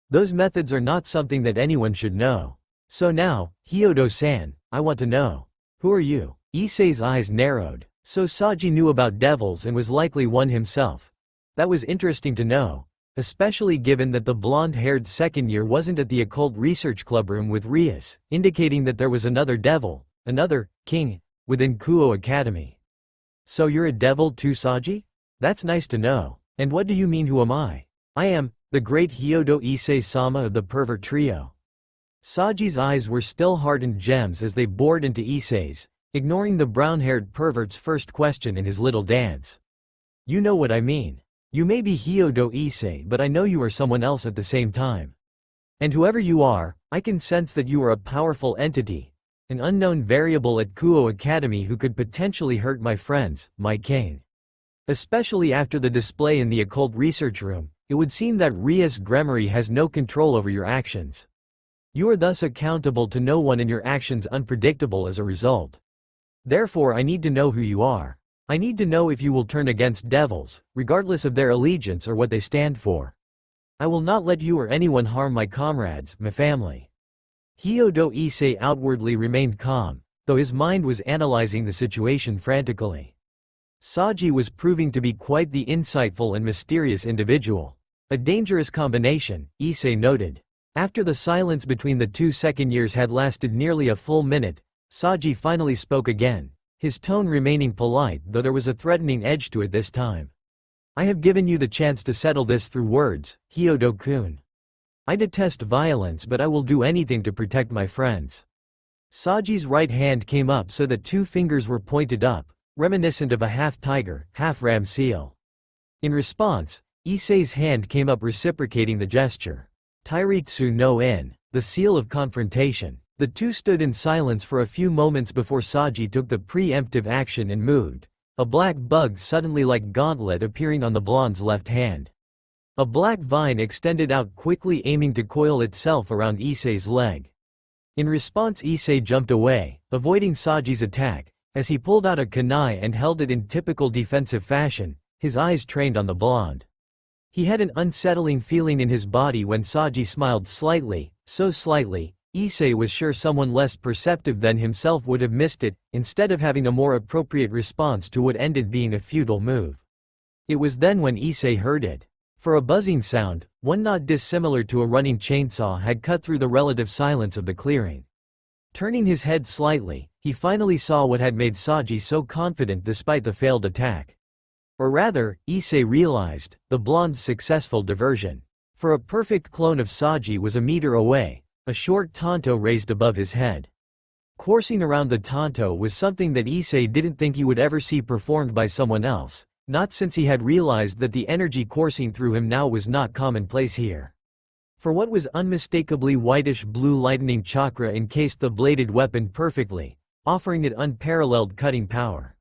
Those methods are not something that anyone should know. So now, Hyodo-san, I want to know. Who are you? Issei's eyes narrowed. So Saji knew about devils and was likely one himself. That was interesting to know. Especially given that the blonde-haired second year wasn't at the Occult Research Club room with Rias, indicating that there was another devil, another king, within Kuo Academy. So you're a devil too, Saji? That's nice to know. And what do you mean who am I? I am, the great Hyodo Issei-sama of the pervert trio. Saji's eyes were still hardened gems as they bored into Issei's, ignoring the brown-haired pervert's first question in his little dance. You know what I mean. You may be Hyodo Issei, but I know you are someone else at the same time. And whoever you are, I can sense that you are a powerful entity, an unknown variable at Kuo Academy who could potentially hurt my friends, my king. Especially after the display in the Occult Research Room, it would seem that Rias Gremory has no control over your actions. You are thus accountable to no one and your actions unpredictable as a result. Therefore I need to know who you are. I need to know if you will turn against devils, regardless of their allegiance or what they stand for. I will not let you or anyone harm my comrades, my family. Hyodo Issei outwardly remained calm, though his mind was analyzing the situation frantically. Saji was proving to be quite the insightful and mysterious individual. A dangerous combination, Issei noted. After the silence between the two second years had lasted nearly a full minute, Saji finally spoke again, his tone remaining polite though there was a threatening edge to it this time. I have given you the chance to settle this through words, Hyodo-kun. I detest violence but I will do anything to protect my friends. Saji's right hand came up so that two fingers were pointed up, reminiscent of a half-tiger, half-ram seal. In response, Issei's hand came up reciprocating the gesture. Tairitsu no En, the seal of confrontation. The two stood in silence for a few moments before Saji took the preemptive action and moved, a black bug suddenly like gauntlet appearing on the blonde's left hand. A black vine extended out quickly aiming to coil itself around Issei's leg. In response Issei jumped away, avoiding Saji's attack, as he pulled out a kunai and held it in typical defensive fashion, his eyes trained on the blonde. He had an unsettling feeling in his body when Saji smiled slightly, so slightly, Issei was sure someone less perceptive than himself would have missed it, instead of having a more appropriate response to what ended being a futile move. It was then when Issei heard it. For a buzzing sound, one not dissimilar to a running chainsaw had cut through the relative silence of the clearing. Turning his head slightly, he finally saw what had made Saji so confident despite the failed attack. Or rather, Issei realized, the blonde's successful diversion. For a perfect clone of Saji was a meter away, a short tanto raised above his head. Coursing around the tanto was something that Issei didn't think he would ever see performed by someone else, not since he had realized that the energy coursing through him now was not commonplace here. For what was unmistakably whitish-blue lightning chakra encased the bladed weapon perfectly, offering it unparalleled cutting power.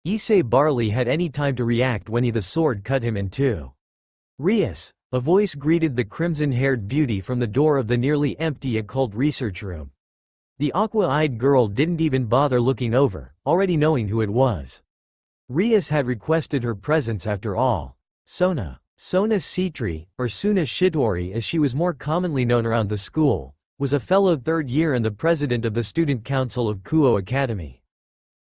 Issei barely had any time to react when the sword cut him in two. Rias, a voice greeted the crimson-haired beauty from the door of the nearly empty occult research room. The aqua-eyed girl didn't even bother looking over, already knowing who it was. Rias had requested her presence after all. Sona Sitri, or Suna Shitori as she was more commonly known around the school, was a fellow third year and the president of the student council of Kuo Academy.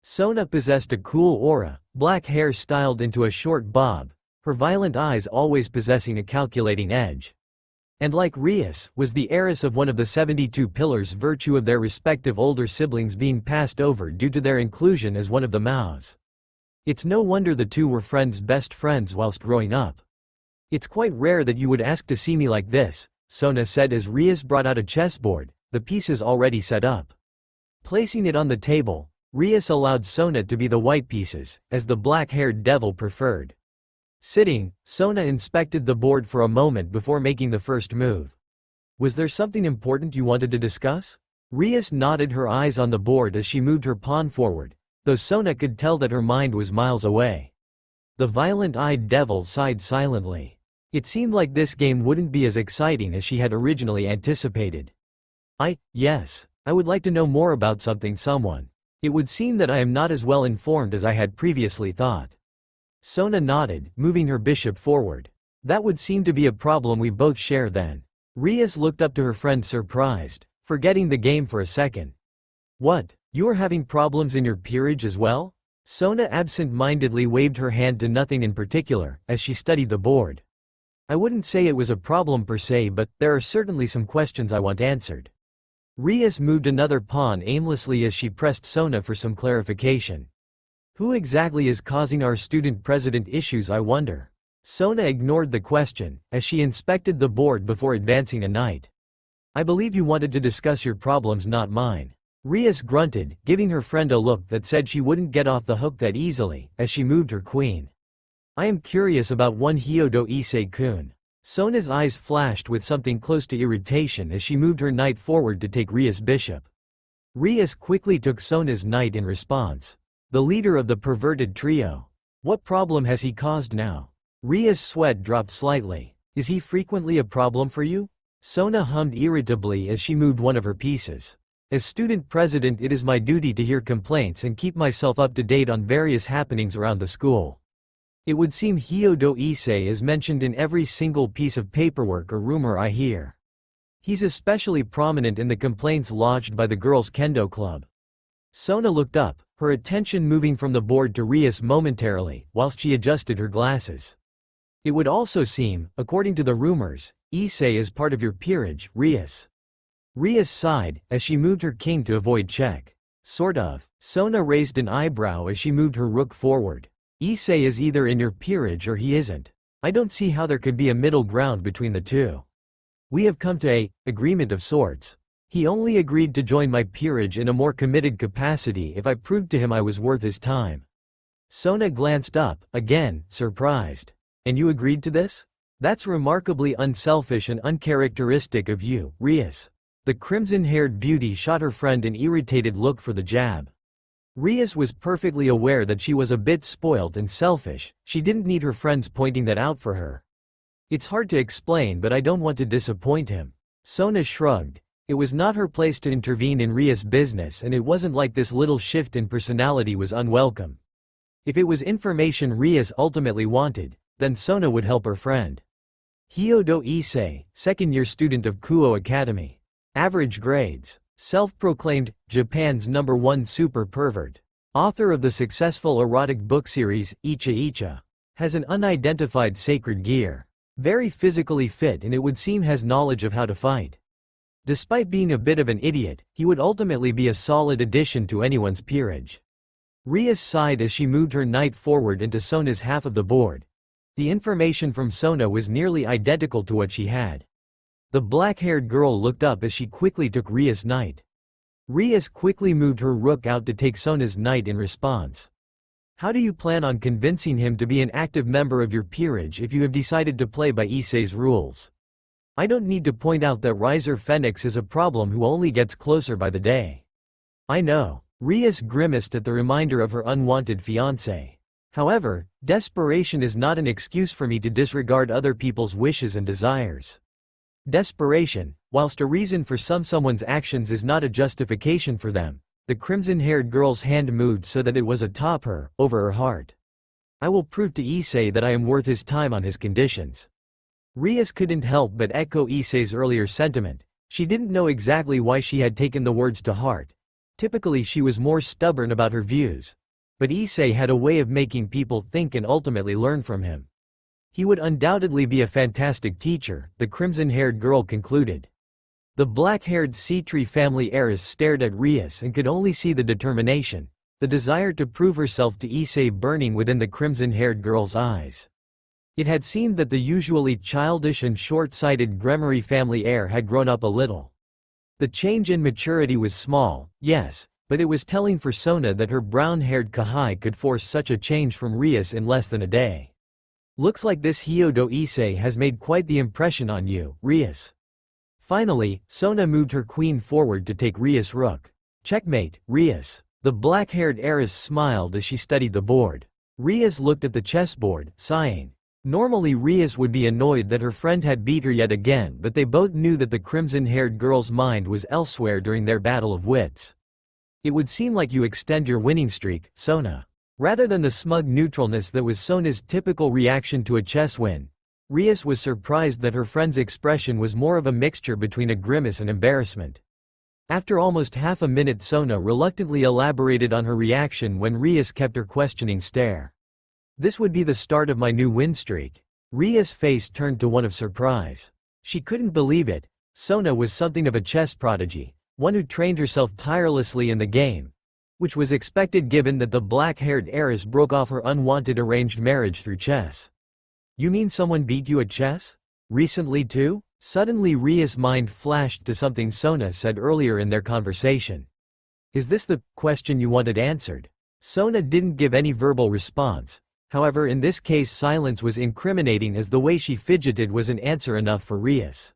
Sona possessed a cool aura, black hair styled into a short bob, her violent eyes always possessing a calculating edge. And like Rias, was the heiress of one of the 72 pillars, virtue of their respective older siblings being passed over due to their inclusion as one of the Maos. It's no wonder the two were best friends whilst growing up. It's quite rare that you would ask to see me like this, Sona said as Rias brought out a chessboard, the pieces already set up. Placing it on the table, Rias allowed Sona to be the white pieces, as the black-haired devil preferred. Sitting, Sona inspected the board for a moment before making the first move. Was there something important you wanted to discuss? Rias nodded, her eyes on the board as she moved her pawn forward, though Sona could tell that her mind was miles away. The violent-eyed devil sighed silently. It seemed like this game wouldn't be as exciting as she had originally anticipated. Yes. I would like to know more about someone. It would seem that I am not as well informed as I had previously thought. Sona nodded, moving her bishop forward. That would seem to be a problem we both share then. Rias looked up to her friend surprised, forgetting the game for a second. What? You are having problems in your peerage as well? Sona absent-mindedly waved her hand to nothing in particular, as she studied the board. I wouldn't say it was a problem per se, but there are certainly some questions I want answered. Rias moved another pawn aimlessly as she pressed Sona for some clarification. Who exactly is causing our student president issues, I wonder? Sona ignored the question, as she inspected the board before advancing a knight. I believe you wanted to discuss your problems, not mine. Rias grunted, giving her friend a look that said she wouldn't get off the hook that easily, as she moved her queen. I am curious about one Hyodo Issei-kun. Sona's eyes flashed with something close to irritation as she moved her knight forward to take Rias' bishop. Rias quickly took Sona's knight in response. The leader of the perverted trio. What problem has he caused now? Rias' sweat dropped slightly. Is he frequently a problem for you? Sona hummed irritably as she moved one of her pieces. As student president, it is my duty to hear complaints and keep myself up to date on various happenings around the school. It would seem Hyodo Issei is mentioned in every single piece of paperwork or rumor I hear. He's especially prominent in the complaints lodged by the girls' kendo club. Sona looked up, her attention moving from the board to Rias momentarily, whilst she adjusted her glasses. It would also seem, according to the rumors, Issei is part of your peerage, Rias. Rias sighed, as she moved her king to avoid check. Sort of. Sona raised an eyebrow as she moved her rook forward. Issei is either in your peerage or he isn't. I don't see how there could be a middle ground between the two. We have come to a agreement of sorts. He only agreed to join my peerage in a more committed capacity if I proved to him I was worth his time. Sona glanced up, again, surprised. And you agreed to this? That's remarkably unselfish and uncharacteristic of you, Rias. The crimson-haired beauty shot her friend an irritated look for the jab. Rias was perfectly aware that she was a bit spoilt and selfish. She didn't need her friends pointing that out for her. It's hard to explain, but I don't want to disappoint him. Sona shrugged. It was not her place to intervene in Rias' business, and it wasn't like this little shift in personality was unwelcome. If it was information Rias ultimately wanted, then Sona would help her friend. Hyodo Issei, second-year student of Kuo Academy. Average grades. Self-proclaimed, Japan's #1 super pervert. Author of the successful erotic book series, Icha. Has an unidentified sacred gear. Very physically fit and it would seem has knowledge of how to fight. Despite being a bit of an idiot, he would ultimately be a solid addition to anyone's peerage. Rias sighed as she moved her knight forward into Sona's half of the board. The information from Sona was nearly identical to what she had. The black-haired girl looked up as she quickly took Rias' knight. Rias quickly moved her rook out to take Sona's knight in response. How do you plan on convincing him to be an active member of your peerage if you have decided to play by Issei's rules? I don't need to point out that Riser Phoenix is a problem who only gets closer by the day. I know. Rias grimaced at the reminder of her unwanted fiancé. However, desperation is not an excuse for me to disregard other people's wishes and desires. Desperation, whilst a reason for someone's actions is not a justification for them. The crimson-haired girl's hand moved so that it was atop her, over her heart. I will prove to Issei that I am worth his time on his conditions. Rias couldn't help but echo Issei's earlier sentiment. She didn't know exactly why she had taken the words to heart. Typically she was more stubborn about her views. But Issei had a way of making people think and ultimately learn from him. He would undoubtedly be a fantastic teacher, the crimson-haired girl concluded. The black-haired Citri family heiress stared at Rias and could only see the determination, the desire to prove herself to Issei burning within the crimson-haired girl's eyes. It had seemed that the usually childish and short-sighted Gremory family heir had grown up a little. The change in maturity was small, yes, but it was telling for Sona that her brown-haired Kahai could force such a change from Rias in less than a day. Looks like this Hyodo Issei has made quite the impression on you, Rias. Finally, Sona moved her queen forward to take Rias' rook. Checkmate, Rias. The black-haired heiress smiled as she studied the board. Rias looked at the chessboard, sighing. Normally Rias would be annoyed that her friend had beat her yet again, but they both knew that the crimson-haired girl's mind was elsewhere during their battle of wits. It would seem like you extend your winning streak, Sona. Rather than the smug neutralness that was Sona's typical reaction to a chess win, Rias was surprised that her friend's expression was more of a mixture between a grimace and embarrassment. After almost half a minute Sona reluctantly elaborated on her reaction when Rias kept her questioning stare. This would be the start of my new win streak. Rias' face turned to one of surprise. She couldn't believe it. Sona was something of a chess prodigy, one who trained herself tirelessly in the game, which was expected given that the black-haired heiress broke off her unwanted arranged marriage through chess. You mean someone beat you at chess? Recently too? Suddenly Rias' mind flashed to something Sona said earlier in their conversation. Is this the question you wanted answered? Sona didn't give any verbal response. However, in this case silence was incriminating as the way she fidgeted was an answer enough for Rias.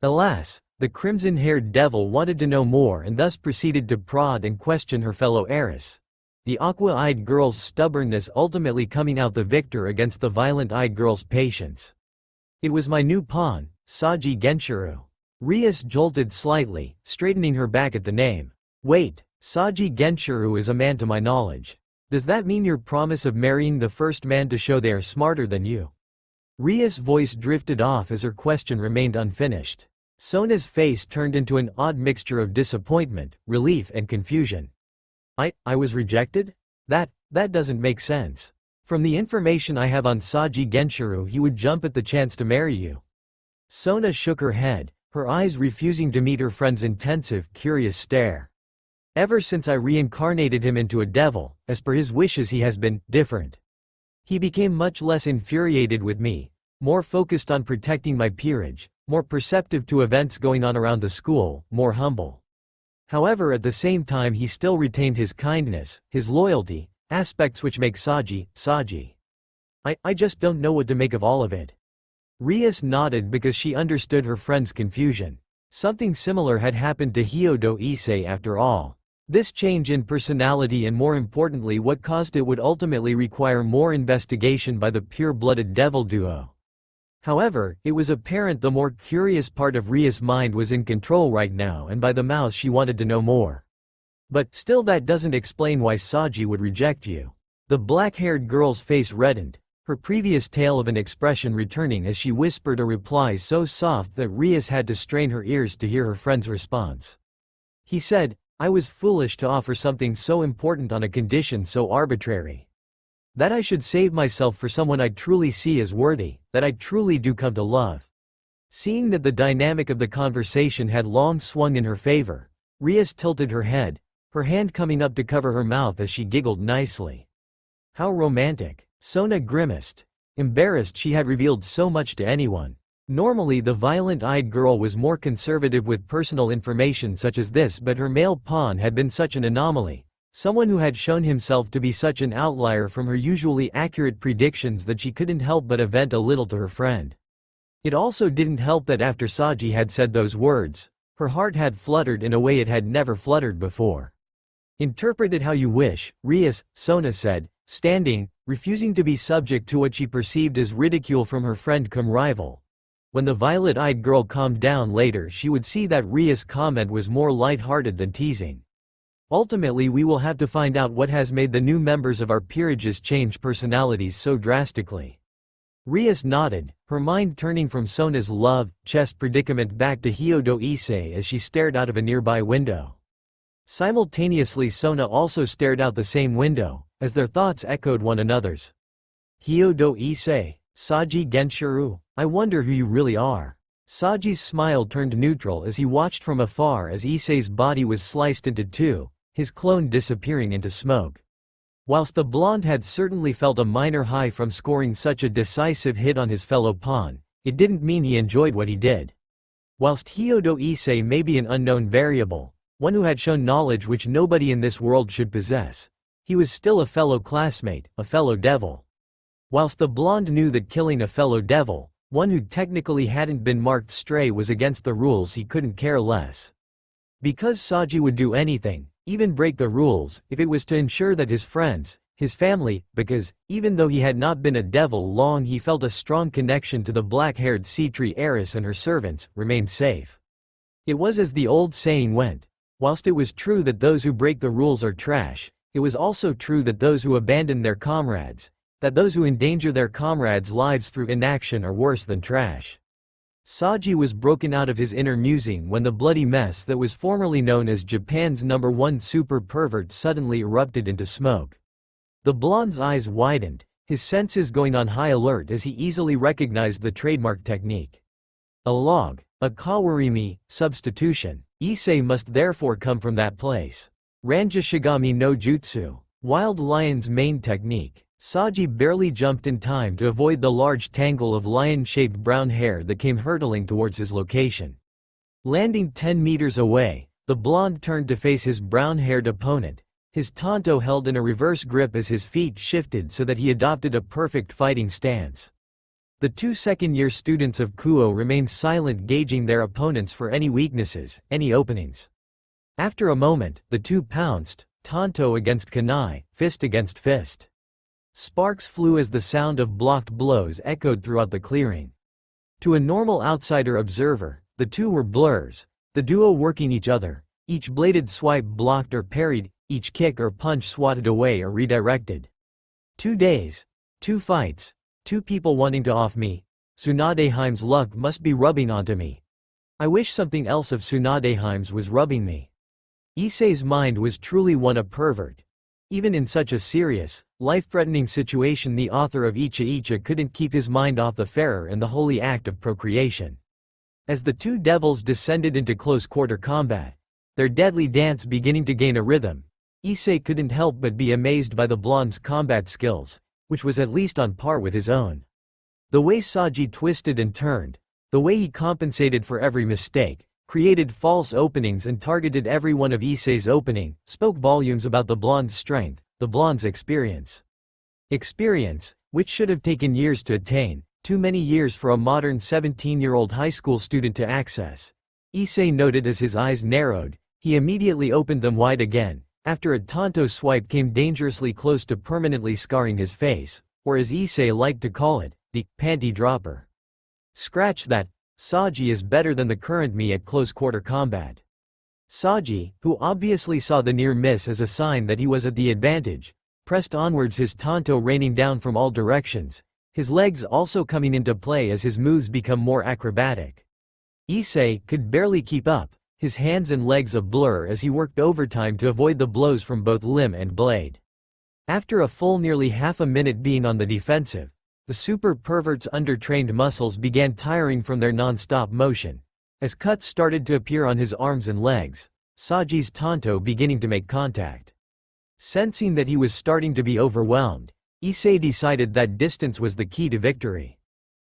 Alas, the crimson-haired devil wanted to know more and thus proceeded to prod and question her fellow heiress. The aqua-eyed girl's stubbornness ultimately coming out the victor against the violent-eyed girl's patience. It was my new pawn, Saji Genshuru. Rias jolted slightly, straightening her back at the name. Wait, Saji Genshuru is a man to my knowledge. Does that mean your promise of marrying the first man to show they are smarter than you? Rias' voice drifted off as her question remained unfinished. Sona's face turned into an odd mixture of disappointment, relief and confusion. I was rejected? That doesn't make sense. From the information I have on Saji Genshiro, he would jump at the chance to marry you. Sona shook her head, her eyes refusing to meet her friend's intensive, curious stare. Ever since I reincarnated him into a devil, as per his wishes, he has been different. He became much less infuriated with me, more focused on protecting my peerage, more perceptive to events going on around the school, more humble. However, at the same time he still retained his kindness, his loyalty, aspects which make Saji, Saji. I just don't know what to make of all of it. Rias nodded because she understood her friend's confusion. Something similar had happened to Hyodo Issei after all. This change in personality, and more importantly what caused it, would ultimately require more investigation by the pure-blooded devil duo. However, it was apparent the more curious part of Rias' mind was in control right now, and by the mouth she wanted to know more. But still, that doesn't explain why Saji would reject you. The black-haired girl's face reddened, her previous tale of an expression returning as she whispered a reply so soft that Rias had to strain her ears to hear her friend's response. He said, "I was foolish to offer something so important on a condition so arbitrary. That I should save myself for someone I truly see as worthy, that I truly do come to love." Seeing that the dynamic of the conversation had long swung in her favor, Rias tilted her head, her hand coming up to cover her mouth as she giggled nicely. How romantic. Sona grimaced. Embarrassed she had revealed so much to anyone. Normally the violent-eyed girl was more conservative with personal information such as this, but her male pawn had been such an anomaly, someone who had shown himself to be such an outlier from her usually accurate predictions, that she couldn't help but vent a little to her friend. It also didn't help that after Saji had said those words, her heart had fluttered in a way it had never fluttered before. "Interpret it how you wish, Rias," Sona said, standing, refusing to be subject to what she perceived as ridicule from her friend cum rival. When the violet-eyed girl calmed down later, she would see that Rias' comment was more light-hearted than teasing. "Ultimately we will have to find out what has made the new members of our peerages change personalities so drastically." Rias nodded, her mind turning from Sona's love chest predicament back to Hyodo Issei as she stared out of a nearby window. Simultaneously Sona also stared out the same window, as their thoughts echoed one another's. "Hyodo Issei, Saji Genshiro, I wonder who you really are." Saji's smile turned neutral as he watched from afar as Issei's body was sliced into two, his clone disappearing into smoke. Whilst the blonde had certainly felt a minor high from scoring such a decisive hit on his fellow pawn, it didn't mean he enjoyed what he did. Whilst Hyodo Issei may be an unknown variable, one who had shown knowledge which nobody in this world should possess, he was still a fellow classmate, a fellow devil. Whilst the blonde knew that killing a fellow devil, one who technically hadn't been marked stray, was against the rules, he couldn't care less. Because Saji would do anything, even break the rules, if it was to ensure that his friends, his family, because, even though he had not been a devil long, he felt a strong connection to the black-haired sea-tree heiress and her servants, remained safe. It was as the old saying went, whilst it was true that those who break the rules are trash, it was also true that those who abandon their comrades, that those who endanger their comrades' lives through inaction, are worse than trash. Saji was broken out of his inner musing when the bloody mess that was formerly known as Japan's #1 super pervert suddenly erupted into smoke. The blonde's eyes widened, his senses going on high alert as he easily recognized the trademark technique. A log, a kawarimi, substitution. Issei must therefore come from that place. Ranjashigami no Jutsu, Wild Lion's main technique. Saji barely jumped in time to avoid the large tangle of lion-shaped brown hair that came hurtling towards his location. Landing 10 meters away, the blonde turned to face his brown-haired opponent, his tanto held in a reverse grip as his feet shifted so that he adopted a perfect fighting stance. The two second-year students of Kuo remained silent, gauging their opponents for any weaknesses, any openings. After a moment, the two pounced, tanto against kunai, fist against fist. Sparks flew as the sound of blocked blows echoed throughout the clearing. To a normal outsider observer, the two were blurs, the duo working each other, each bladed swipe blocked or parried, each kick or punch swatted away or redirected. 2 days. 2 fights. 2 people wanting to off me. Tsunadeheim's luck must be rubbing onto me. I wish something else of Tsunadeheim's was rubbing me. Issei's mind was truly one a pervert. Even in such a serious, life-threatening situation, the author of Issei couldn't keep his mind off the Pharaoh and the holy act of procreation. As the two devils descended into close-quarter combat, their deadly dance beginning to gain a rhythm, Issei couldn't help but be amazed by the blonde's combat skills, which was at least on par with his own. The way Saji twisted and turned, the way he compensated for every mistake, created false openings and targeted every one of Issei's opening, spoke volumes about the blonde's strength, the blonde's experience. Experience, which should have taken years to attain, too many years for a modern 17-year-old high school student to access. Issei noted as his eyes narrowed, he immediately opened them wide again, after a Tonto swipe came dangerously close to permanently scarring his face, or as Issei liked to call it, the panty dropper. Scratch that, Saji is better than the current me at close-quarter combat. Saji, who obviously saw the near miss as a sign that he was at the advantage, pressed onwards, his Tonto raining down from all directions, his legs also coming into play as his moves become more acrobatic. Issei could barely keep up, his hands and legs a blur as he worked overtime to avoid the blows from both limb and blade. After a full nearly half a minute being on the defensive, the super pervert's undertrained muscles began tiring from their non-stop motion. As cuts started to appear on his arms and legs, Saji's Tonto beginning to make contact. Sensing that he was starting to be overwhelmed, Issei decided that distance was the key to victory.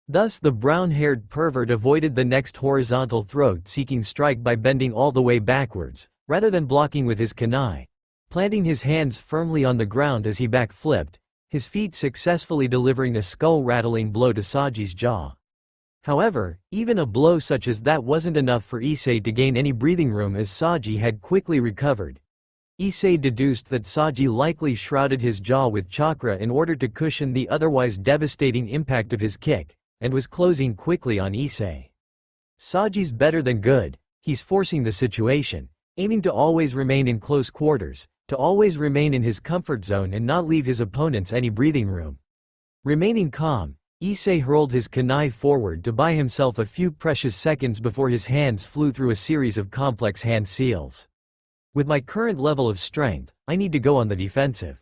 Thus the brown-haired pervert avoided the next horizontal throat-seeking strike by bending all the way backwards, rather than blocking with his kunai, planting his hands firmly on the ground as he backflipped, his feet successfully delivering a skull-rattling blow to Saji's jaw. However, even a blow such as that wasn't enough for Issei to gain any breathing room as Saji had quickly recovered. Issei deduced that Saji likely shrouded his jaw with chakra in order to cushion the otherwise devastating impact of his kick, and was closing quickly on Issei. Saji's better than good, he's forcing the situation, aiming to always remain in close quarters, to always remain in his comfort zone and not leave his opponents any breathing room. Remaining calm, Issei hurled his kunai forward to buy himself a few precious seconds before his hands flew through a series of complex hand seals. With my current level of strength, I need to go on the defensive.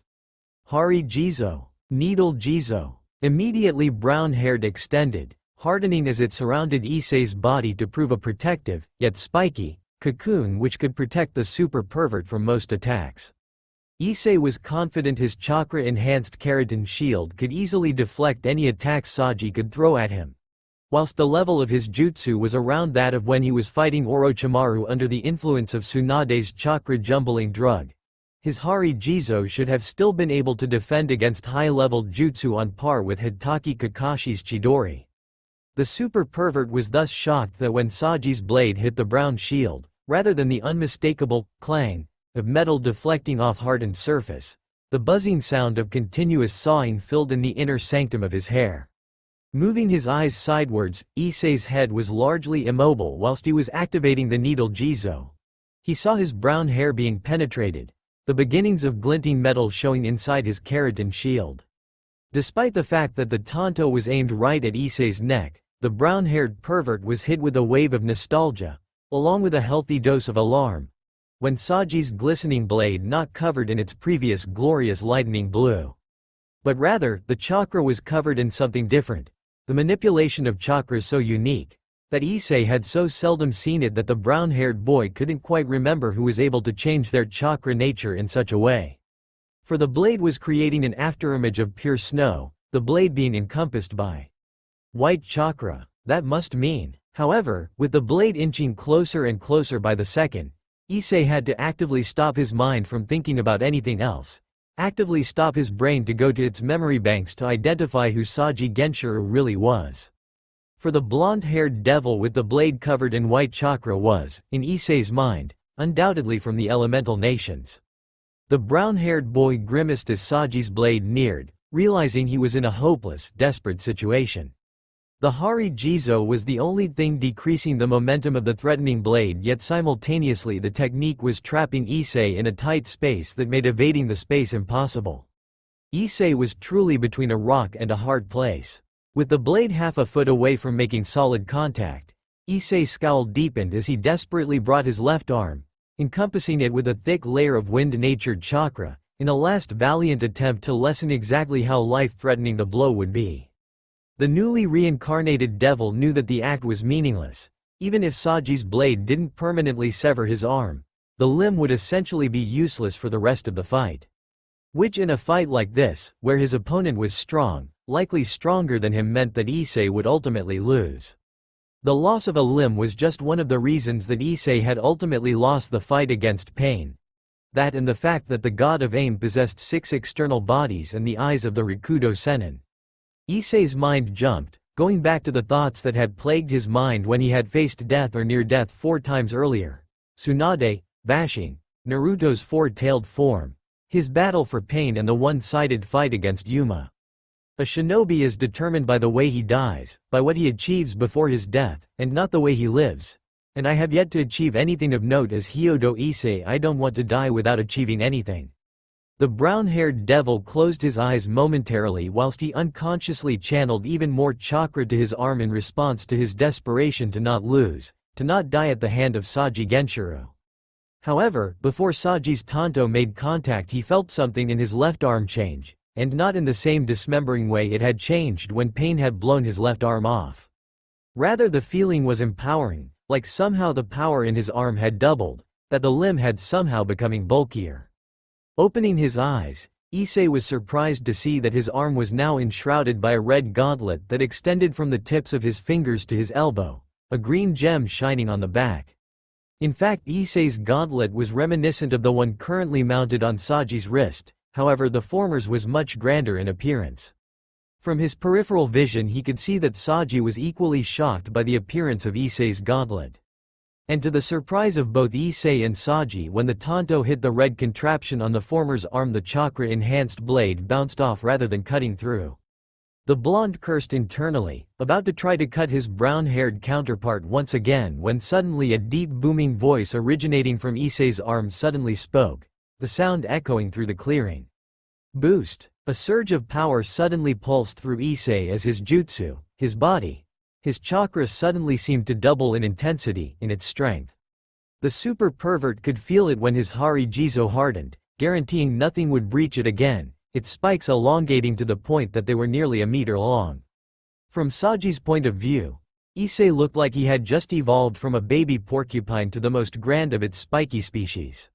Hari Jizo, Needle Jizo. Immediately brown-haired extended, hardening as it surrounded Issei's body to prove a protective, yet spiky, cocoon which could protect the super pervert from most attacks. Issei was confident his chakra-enhanced keratin shield could easily deflect any attacks Saji could throw at him. Whilst the level of his jutsu was around that of when he was fighting Orochimaru under the influence of Tsunade's chakra-jumbling drug, his Hari Jizo should have still been able to defend against high-level jutsu on par with Hitaki Kakashi's Chidori. The super pervert was thus shocked that when Saji's blade hit the brown shield, rather than the unmistakable clang of metal deflecting off hardened surface, the buzzing sound of continuous sawing filled in the inner sanctum of his hair. Moving his eyes sidewards, Issei's head was largely immobile whilst he was activating the needle Jizo. He saw his brown hair being penetrated, the beginnings of glinting metal showing inside his keratin shield. Despite the fact that the Tonto was aimed right at Issei's neck, the brown-haired pervert was hit with a wave of nostalgia, along with a healthy dose of alarm, when Saji's glistening blade not covered in its previous glorious lightning blue. But rather, the chakra was covered in something different, the manipulation of chakra so unique, that Issei had so seldom seen it that the brown-haired boy couldn't quite remember who was able to change their chakra nature in such a way. For the blade was creating an afterimage of pure snow, the blade being encompassed by white chakra. That must mean, however, with the blade inching closer and closer by the second, Issei had to actively stop his mind from thinking about anything else, actively stop his brain to go to its memory banks to identify who Saji Genshiro really was. For the blonde-haired devil with the blade covered in white chakra was, in Issei's mind, undoubtedly from the elemental nations. The brown-haired boy grimaced as Saji's blade neared, realizing he was in a hopeless, desperate situation. The Hari Jizo was the only thing decreasing the momentum of the threatening blade, yet simultaneously the technique was trapping Issei in a tight space that made evading the space impossible. Issei was truly between a rock and a hard place. With the blade half a foot away from making solid contact, Issei's scowl deepened as he desperately brought his left arm, encompassing it with a thick layer of wind-natured chakra, in a last valiant attempt to lessen exactly how life-threatening the blow would be. The newly reincarnated devil knew that the act was meaningless. Even if Saji's blade didn't permanently sever his arm, the limb would essentially be useless for the rest of the fight. Which in a fight like this, where his opponent was strong, likely stronger than him, meant that Issei would ultimately lose. The loss of a limb was just one of the reasons that Issei had ultimately lost the fight against pain. That and the fact that the god of aim possessed 6 external bodies and the eyes of the Rikudo Sennin. Issei's mind jumped, going back to the thoughts that had plagued his mind when he had faced death or near death 4 times earlier. Tsunade, bashing, Naruto's 4-tailed form, his battle for pain, and the one-sided fight against Yuma. A shinobi is determined by the way he dies, by what he achieves before his death, and not the way he lives. And I have yet to achieve anything of note as Hyodo Issei. I don't want to die without achieving anything. The brown-haired devil closed his eyes momentarily whilst he unconsciously channeled even more chakra to his arm in response to his desperation to not lose, to not die at the hand of Saji Genshiro. However, before Saji's tanto made contact, he felt something in his left arm change, and not in the same dismembering way it had changed when pain had blown his left arm off. Rather, the feeling was empowering, like somehow the power in his arm had doubled, that the limb had somehow becoming bulkier. Opening his eyes, Issei was surprised to see that his arm was now enshrouded by a red gauntlet that extended from the tips of his fingers to his elbow, a green gem shining on the back. In fact, Issei's gauntlet was reminiscent of the one currently mounted on Saji's wrist, however the former's was much grander in appearance. From his peripheral vision he could see that Saji was equally shocked by the appearance of Issei's gauntlet. And to the surprise of both Issei and Saji, when the tanto hit the red contraption on the former's arm, the chakra-enhanced blade bounced off rather than cutting through. The blonde cursed internally, about to try to cut his brown-haired counterpart once again, when suddenly a deep booming voice originating from Issei's arm suddenly spoke, the sound echoing through the clearing. Boost! A surge of power suddenly pulsed through Issei as his jutsu, his body, his chakra suddenly seemed to double in intensity, in its strength. The super pervert could feel it when his Hari Jizo hardened, guaranteeing nothing would breach it again, its spikes elongating to the point that they were nearly a meter long. From Saji's point of view, Issei looked like he had just evolved from a baby porcupine to the most grand of its spiky species.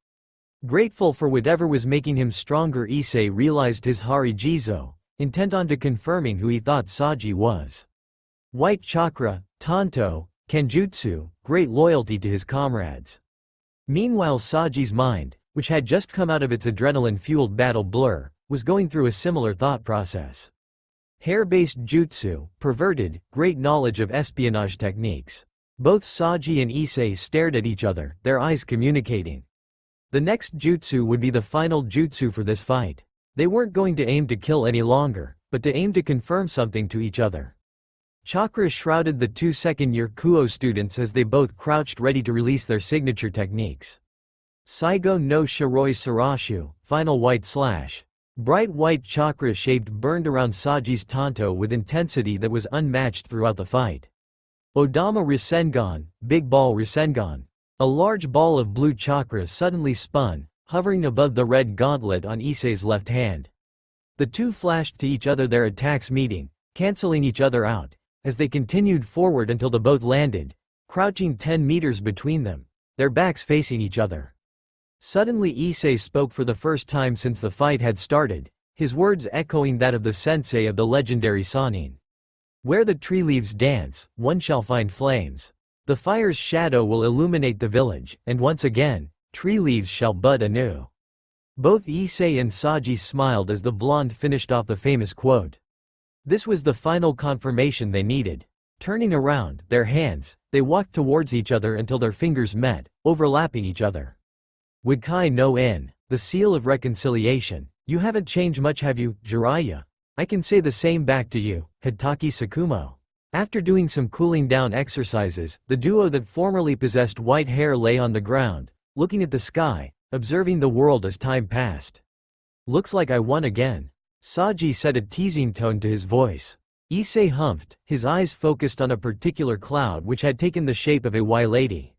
Grateful for whatever was making him stronger, Issei realized his Hari Jizo, intent on to confirming who he thought Saji was. White chakra, tanto, kenjutsu, great loyalty to his comrades. Meanwhile Saji's mind, which had just come out of its adrenaline-fueled battle blur, was going through a similar thought process. Hair-based jutsu, perverted, great knowledge of espionage techniques. Both Saji and Issei stared at each other, their eyes communicating. The next jutsu would be the final jutsu for this fight. They weren't going to aim to kill any longer, but to aim to confirm something to each other. Chakra shrouded the 2 second-year Kuo students as they both crouched ready to release their signature techniques. Saigo no Shiroi Sarashu, final white slash. Bright white chakra-shaped burned around Saji's tanto with intensity that was unmatched throughout the fight. Odama Rasengan, big ball Rasengan. A large ball of blue chakra suddenly spun, hovering above the red gauntlet on Issei's left hand. The two flashed to each other, their attacks meeting, cancelling each other out, as they continued forward until the both landed, crouching 10 meters between them, their backs facing each other. Suddenly Issei spoke for the first time since the fight had started, his words echoing that of the sensei of the legendary Sannin. Where the tree leaves dance, one shall find flames. The fire's shadow will illuminate the village, and once again, tree leaves shall bud anew. Both Issei and Saji smiled as the blonde finished off the famous quote. This was the final confirmation they needed. Turning around, their hands, they walked towards each other until their fingers met, overlapping each other. Wakai no in, the seal of reconciliation. You haven't changed much, have you, Jiraiya? I can say the same back to you, Hitaki Sakumo. After doing some cooling down exercises, the duo that formerly possessed white hair lay on the ground, looking at the sky, observing the world as time passed. Looks like I won again. Saji said, a teasing tone to his voice. Issei humphed, his eyes focused on a particular cloud which had taken the shape of a Y lady.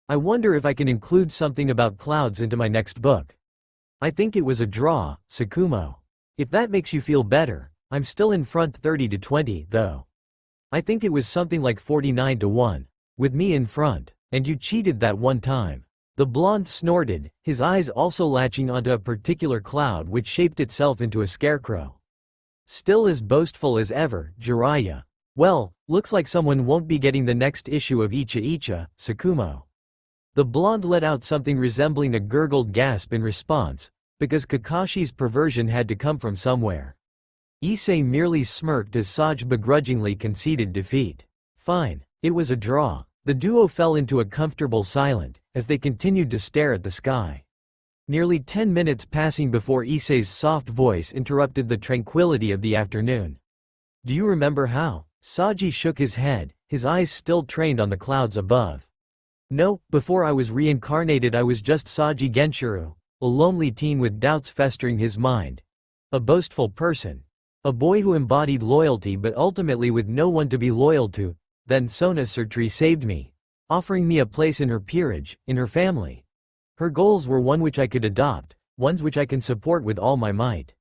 I wonder if I can include something about clouds into my next book. I think it was a draw, Sakumo. If that makes you feel better, I'm still in front 30-20, though. I think it was something like 49-1. With me in front. And you cheated that one time. The blonde snorted, his eyes also latching onto a particular cloud which shaped itself into a scarecrow. Still as boastful as ever, Jiraiya. Well, looks like someone won't be getting the next issue of Icha, Sakumo. The blonde let out something resembling a gurgled gasp in response, because Kakashi's perversion had to come from somewhere. Issei merely smirked as Saji begrudgingly conceded defeat. Fine, it was a draw. The duo fell into a comfortable silence, as they continued to stare at the sky. Nearly 10 minutes passing before Issei's soft voice interrupted the tranquility of the afternoon. Do you remember how? Saji shook his head, his eyes still trained on the clouds above. No, before I was reincarnated I was just Saji Genshiro, a lonely teen with doubts festering his mind. A boastful person. A boy who embodied loyalty but ultimately with no one to be loyal to. Then Sona saved me, offering me a place in her peerage, in her family. Her goals were one which I could adopt, ones which I can support with all my might.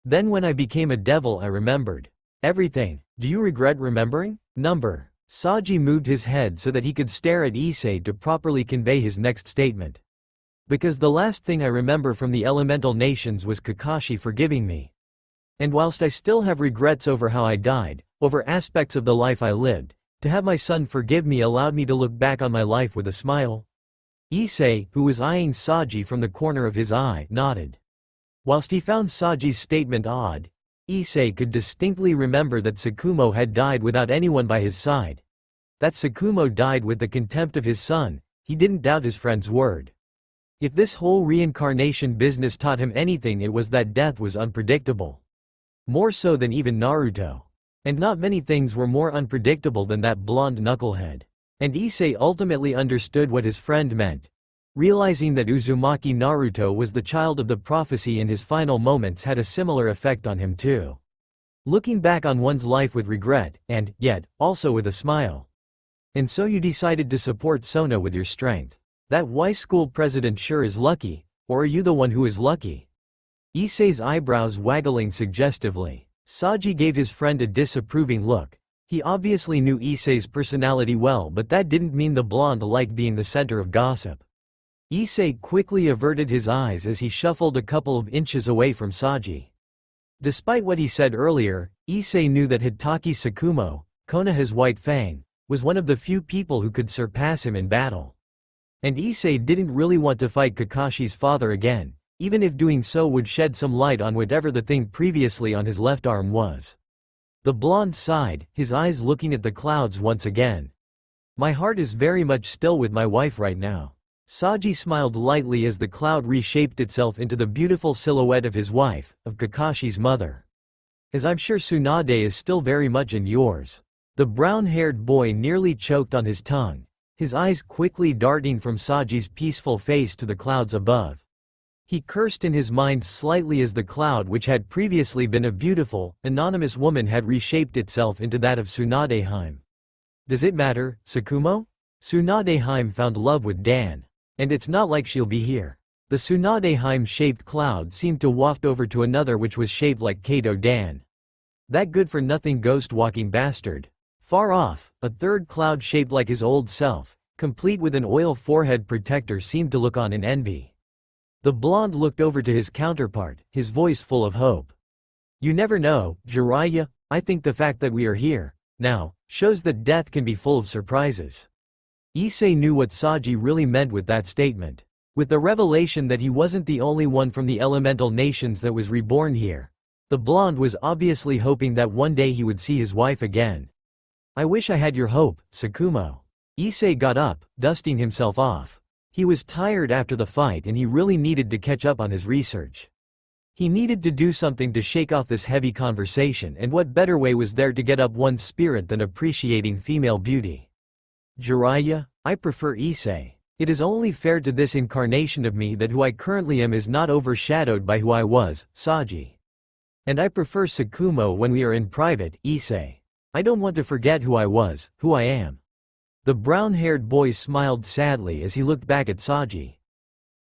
Then when I became a devil I remembered. Everything. Do you regret remembering? Number. Saji moved his head so that he could stare at Issei to properly convey his next statement. Because the last thing I remember from the elemental nations was Kakashi forgiving me. And whilst I still have regrets over how I died, over aspects of the life I lived, to have my son forgive me allowed me to look back on my life with a smile. Issei, who was eyeing Saji from the corner of his eye, nodded. Whilst he found Saji's statement odd, Issei could distinctly remember that Sakumo had died without anyone by his side. That Sakumo died with the contempt of his son, he didn't doubt his friend's word. If this whole reincarnation business taught him anything it was that death was unpredictable. More so than even Naruto. And not many things were more unpredictable than that blonde knucklehead. And Issei ultimately understood what his friend meant. Realizing that Uzumaki Naruto was the child of the prophecy in his final moments had a similar effect on him too. Looking back on one's life with regret, and, yet, also with a smile. And so you decided to support Sona with your strength. That Y school president sure is lucky, or are you the one who is lucky? Issei's eyebrows waggling suggestively. Saji gave his friend a disapproving look. He obviously knew Issei's personality well but that didn't mean the blonde liked being the center of gossip. Issei quickly averted his eyes as he shuffled a couple of inches away from Saji. Despite what he said earlier, Issei knew that Hitaki Sakumo, Konoha's White Fang, was one of the few people who could surpass him in battle. And Issei didn't really want to fight Kakashi's father again, even if doing so would shed some light on whatever the thing previously on his left arm was. The blonde sighed, his eyes looking at the clouds once again. My heart is very much still with my wife right now. Saji smiled lightly as the cloud reshaped itself into the beautiful silhouette of his wife, of Kakashi's mother. As I'm sure Tsunade is still very much in yours. The brown-haired boy nearly choked on his tongue, his eyes quickly darting from Saji's peaceful face to the clouds above. He cursed in his mind slightly as the cloud which had previously been a beautiful, anonymous woman had reshaped itself into that of Tsunadeheim. Does it matter, Sakumo? Tsunadeheim found love with Dan. And it's not like she'll be here. The Tsunadeheim-shaped cloud seemed to waft over to another which was shaped like Kato Dan. That good-for-nothing ghost-walking bastard. Far off, a third cloud shaped like his old self, complete with an oil forehead protector seemed to look on in envy. The blonde looked over to his counterpart, his voice full of hope. You never know, Jiraiya, I think the fact that we are here, now, shows that death can be full of surprises. Issei knew what Saji really meant with that statement. With the revelation that he wasn't the only one from the elemental nations that was reborn here, the blonde was obviously hoping that one day he would see his wife again. I wish I had your hope, Sakumo. Issei got up, dusting himself off. He was tired after the fight and he really needed to catch up on his research. He needed to do something to shake off this heavy conversation, and what better way was there to get up one's spirit than appreciating female beauty? Jiraiya, I prefer Issei. It is only fair to this incarnation of me that who I currently am is not overshadowed by who I was, Saji. And I prefer Sakumo when we are in private, Issei. I don't want to forget who I was, who I am. The brown-haired boy smiled sadly as he looked back at Saji.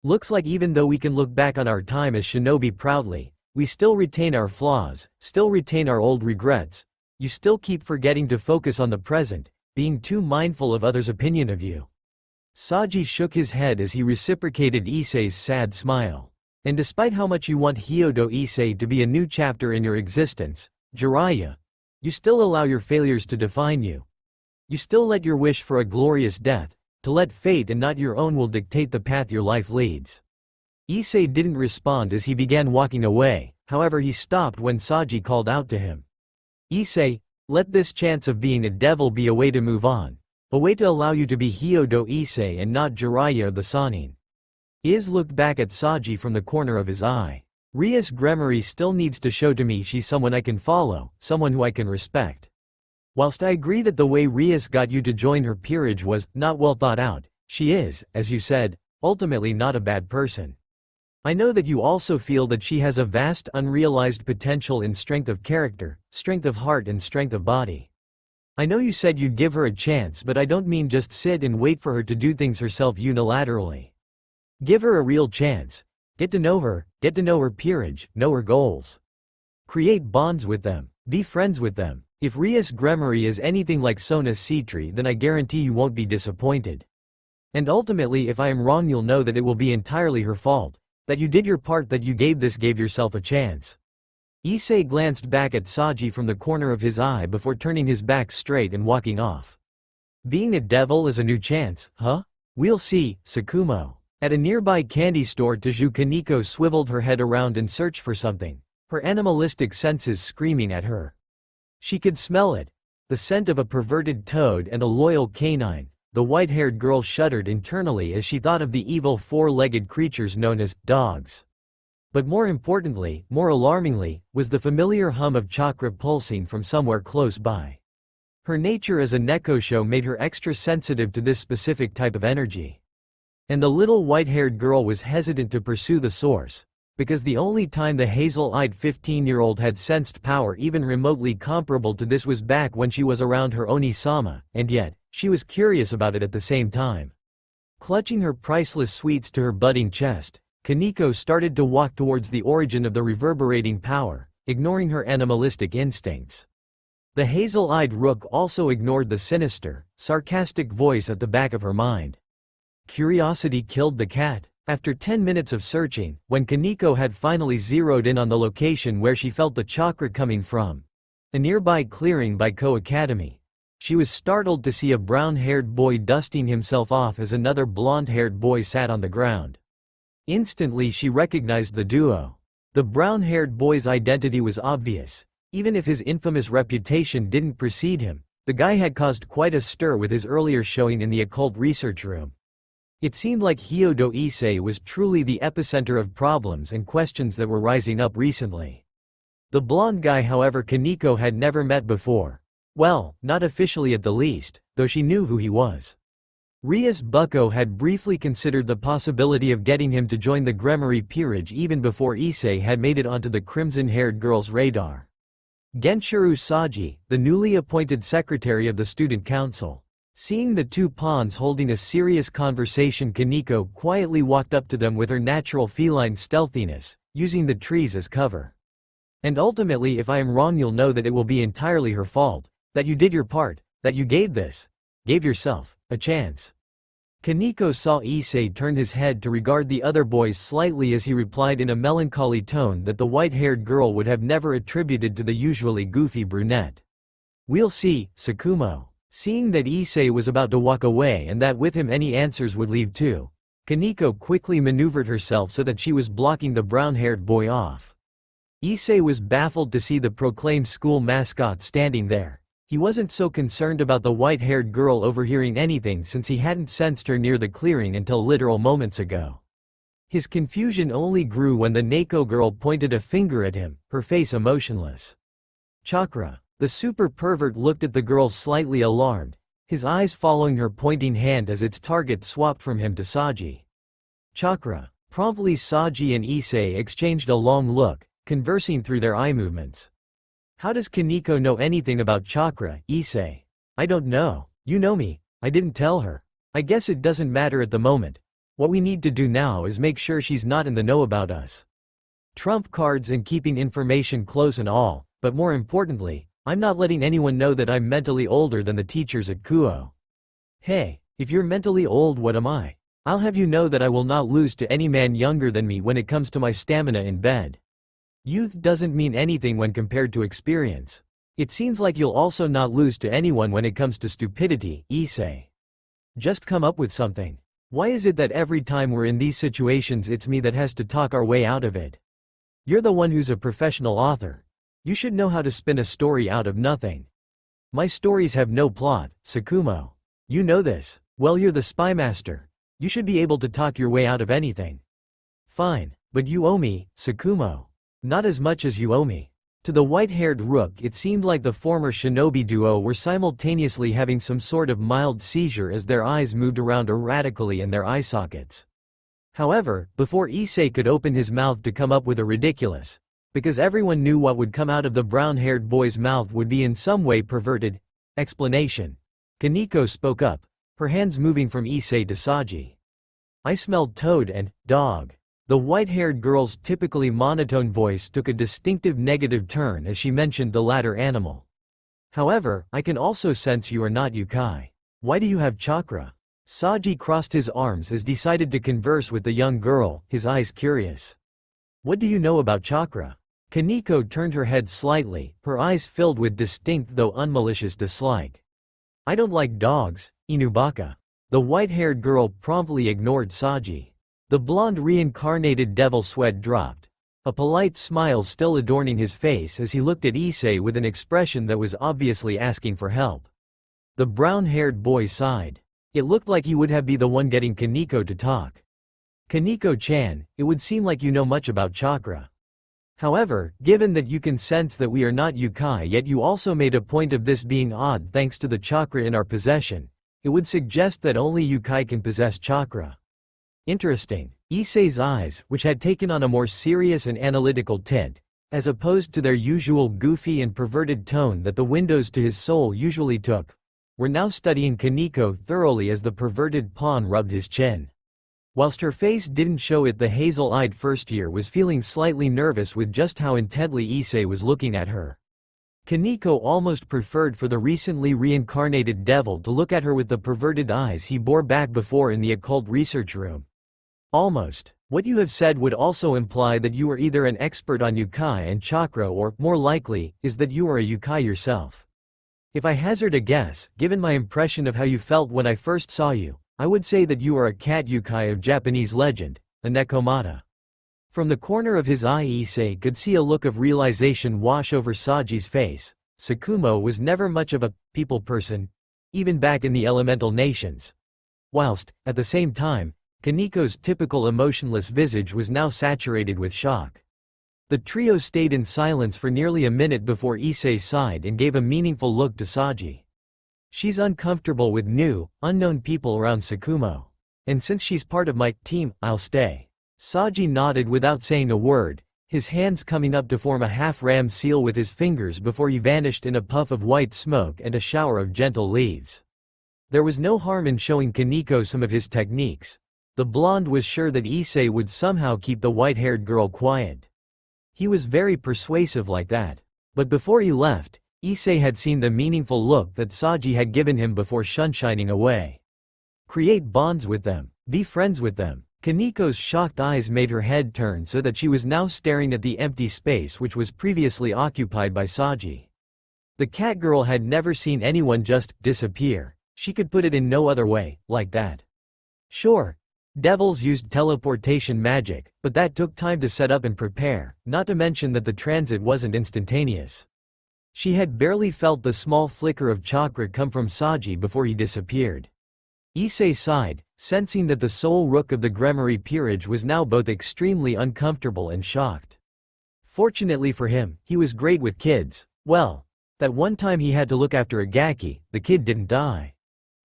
Looks like even though we can look back on our time as shinobi proudly, we still retain our flaws, still retain our old regrets. You still keep forgetting to focus on the present, being too mindful of others' opinion of you." Saji shook his head as he reciprocated Issei's sad smile. "And despite how much you want Hyodo Issei to be a new chapter in your existence, Jiraiya, you still allow your failures to define you. You still let your wish for a glorious death, to let fate and not your own will dictate the path your life leads." Issei didn't respond as he began walking away, however he stopped when Saji called out to him. "Issei, let this chance of being a devil be a way to move on. A way to allow you to be Hyodo Issei and not Jiraiya the Sannin." Iz looked back at Saji from the corner of his eye. "Rias Gremory still needs to show to me she's someone I can follow, someone who I can respect. Whilst I agree that the way Rias got you to join her peerage was not well thought out, she is, as you said, ultimately not a bad person. I know that you also feel that she has a vast unrealized potential in strength of character, strength of heart and strength of body. I know you said you'd give her a chance, but I don't mean just sit and wait for her to do things herself unilaterally. Give her a real chance. Get to know her peerage, know her goals. Create bonds with them, be friends with them. If Rias Gremory is anything like Sona Citri, then I guarantee you won't be disappointed. And ultimately, if I am wrong, you'll know that it will be entirely her fault, that you did your part, that you gave yourself a chance." Issei glanced back at Saji from the corner of his eye before turning his back straight and walking off. "Being a devil is a new chance, huh? We'll see, Sakumo." At a nearby candy store, Taju Koneko swiveled her head around and searched for something, her animalistic senses screaming at her. She could smell it, the scent of a perverted toad and a loyal canine. The white-haired girl shuddered internally as she thought of the evil four-legged creatures known as dogs. But more importantly, more alarmingly, was the familiar hum of chakra pulsing from somewhere close by. Her nature as a nekosho made her extra sensitive to this specific type of energy. And the little white-haired girl was hesitant to pursue the source, because the only time the hazel-eyed 15-year-old had sensed power even remotely comparable to this was back when she was around her Oni-sama, and yet, she was curious about it at the same time. Clutching her priceless sweets to her budding chest, Koneko started to walk towards the origin of the reverberating power, ignoring her animalistic instincts. The hazel-eyed rook also ignored the sinister, sarcastic voice at the back of her mind. Curiosity killed the cat. After 10 minutes of searching, when Koneko had finally zeroed in on the location where she felt the chakra coming from, a nearby clearing by Kuo Academy, she was startled to see a brown-haired boy dusting himself off as another blonde-haired boy sat on the ground. Instantly she recognized the duo. The brown-haired boy's identity was obvious. Even if his infamous reputation didn't precede him, the guy had caused quite a stir with his earlier showing in the occult research room. It seemed like Hyodo Issei was truly the epicenter of problems and questions that were rising up recently. The blonde guy, however, Koneko had never met before. Well, not officially at the least, though she knew who he was. Rias Bucko had briefly considered the possibility of getting him to join the Gremory peerage even before Issei had made it onto the crimson-haired girl's radar. Genshiro Saji, the newly appointed secretary of the student council. Seeing the two pawns holding a serious conversation, Koneko quietly walked up to them with her natural feline stealthiness, using the trees as cover. "And ultimately, if I am wrong, you'll know that it will be entirely her fault, that you did your part, that you gave yourself, a chance." Koneko saw Issei turn his head to regard the other boys slightly as he replied in a melancholy tone that the white-haired girl would have never attributed to the usually goofy brunette. "We'll see, Sakumo." Seeing that Issei was about to walk away and that with him any answers would leave too, Koneko quickly maneuvered herself so that she was blocking the brown-haired boy off. Issei was baffled to see the proclaimed school mascot standing there. He wasn't so concerned about the white-haired girl overhearing anything since he hadn't sensed her near the clearing until literal moments ago. His confusion only grew when the Neko girl pointed a finger at him, her face emotionless. "Chakra." The super pervert looked at the girl slightly alarmed, his eyes following her pointing hand as its target swapped from him to Saji. "Chakra." Promptly Saji and Issei exchanged a long look, conversing through their eye movements. "How does Koneko know anything about chakra, Issei?" "I don't know. You know me. I didn't tell her. I guess it doesn't matter at the moment. What we need to do now is make sure she's not in the know about us. Trump cards and keeping information close and all, but more importantly, I'm not letting anyone know that I'm mentally older than the teachers at Kuo. Hey, if you're mentally old, what am I? I'll have you know that I will not lose to any man younger than me when it comes to my stamina in bed. Youth doesn't mean anything when compared to experience. It seems like you'll also not lose to anyone when it comes to stupidity, Issei. Just come up with something. Why is it that every time we're in these situations it's me that has to talk our way out of it? You're the one who's a professional author. You should know how to spin a story out of nothing. My stories have no plot, Sakumo. You know this. Well, you're the spy master. You should be able to talk your way out of anything. Fine, but you owe me, Sakumo. Not as much as you owe me. To the white-haired rook it seemed like the former shinobi duo were simultaneously having some sort of mild seizure as their eyes moved around erratically in their eye sockets. However, before Issei could open his mouth to come up with a ridiculous, because everyone knew what would come out of the brown-haired boy's mouth would be in some way perverted, explanation, Koneko spoke up, her hands moving from Issei to Saji. I smelled toad and dog. The white-haired girl's typically monotone voice took a distinctive negative turn as she mentioned the latter animal. However, I can also sense you are not Yukai. Why do you have chakra? Saji crossed his arms as decided to converse with the young girl, his eyes curious. What do you know about chakra? Koneko turned her head slightly, her eyes filled with distinct though unmalicious dislike. I don't like dogs, Inubaka. The white-haired girl promptly ignored Saji. The blonde reincarnated devil sweat dropped, a polite smile still adorning his face as he looked at Issei with an expression that was obviously asking for help. The brown-haired boy sighed. It looked like he would have been the one getting Koneko to talk. Koneko-chan, it would seem like you know much about chakra. However, given that you can sense that we are not Yukai yet you also made a point of this being odd thanks to the chakra in our possession, it would suggest that only Yukai can possess chakra. Interesting. Issei's eyes, which had taken on a more serious and analytical tint, as opposed to their usual goofy and perverted tone that the windows to his soul usually took, were now studying Koneko thoroughly as the perverted pawn rubbed his chin. Whilst her face didn't show it, the hazel-eyed first-year was feeling slightly nervous with just how intently Issei was looking at her. Koneko almost preferred for the recently reincarnated devil to look at her with the perverted eyes he bore back before in the occult research room. Almost. What you have said would also imply that you are either an expert on Yukai and chakra or, more likely, is that you are a Yukai yourself. If I hazard a guess, given my impression of how you felt when I first saw you, I would say that you are a cat Yukai of Japanese legend, a Nekomata. From the corner of his eye Issei could see a look of realization wash over Saji's face. Sakumo was never much of a people person, even back in the elemental nations. Whilst, at the same time, Koneko's typical emotionless visage was now saturated with shock. The trio stayed in silence for nearly a minute before Issei sighed and gave a meaningful look to Saji. She's uncomfortable with new, unknown people around Sakumo. And since she's part of my team, I'll stay. Saji nodded without saying a word, his hands coming up to form a half-ram seal with his fingers before he vanished in a puff of white smoke and a shower of gentle leaves. There was no harm in showing Koneko some of his techniques. The blonde was sure that Issei would somehow keep the white-haired girl quiet. He was very persuasive like that. But before he left, Issei had seen the meaningful look that Saji had given him before sunshining away. Create bonds with them. Be friends with them. Koneko's shocked eyes made her head turn so that she was now staring at the empty space which was previously occupied by Saji. The cat girl had never seen anyone just disappear. She could put it in no other way, like that. Sure. Devils used teleportation magic, but that took time to set up and prepare, not to mention that the transit wasn't instantaneous. She had barely felt the small flicker of chakra come from Saji before he disappeared. Issei sighed, sensing that the sole rook of the Gremory peerage was now both extremely uncomfortable and shocked. Fortunately for him, he was great with kids. Well, that one time he had to look after a gaki, the kid didn't die.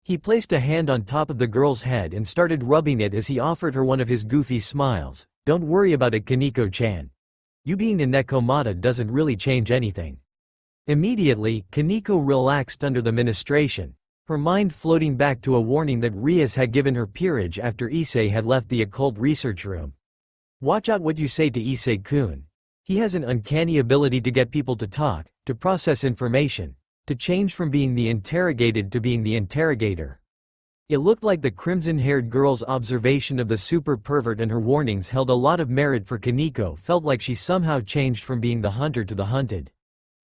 He placed a hand on top of the girl's head and started rubbing it as he offered her one of his goofy smiles. Don't worry about it, Koneko-chan. You being a Nekomata doesn't really change anything. Immediately, Koneko relaxed under the ministration. her mind floating back to a warning that Rias had given her peerage after Issei had left the occult research room. Watch out what you say to Issei-kun. He has an uncanny ability to get people to talk, to process information, to change from being the interrogated to being the interrogator. It looked like the crimson-haired girl's observation of the super pervert and her warnings held a lot of merit, for Koneko felt like she somehow changed from being the hunter to the hunted.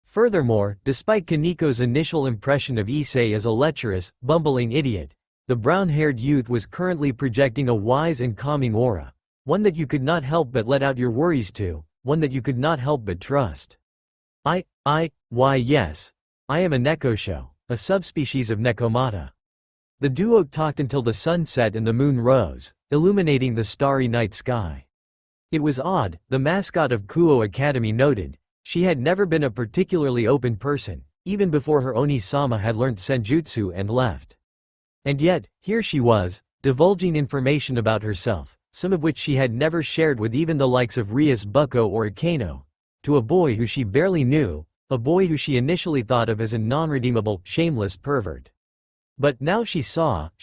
Furthermore, despite Kaneko's initial impression of Issei as a lecherous, bumbling idiot, the brown-haired youth was currently projecting a wise and calming aura, one that you could not help but let out your worries to, one that you could not help but trust. Why yes. I am a Nekosho, a subspecies of Nekomata. The duo talked until the sun set and the moon rose, illuminating the starry night sky. It was odd, the mascot of Kuo Academy noted. She had never been a particularly open person, even before her Oni-sama had learnt senjutsu and left. And yet, here she was, divulging information about herself, some of which she had never shared with even the likes of Rias Bucko or Akeno, to a boy who she barely knew, a boy who she initially thought of as a non-redeemable, shameless pervert. But now she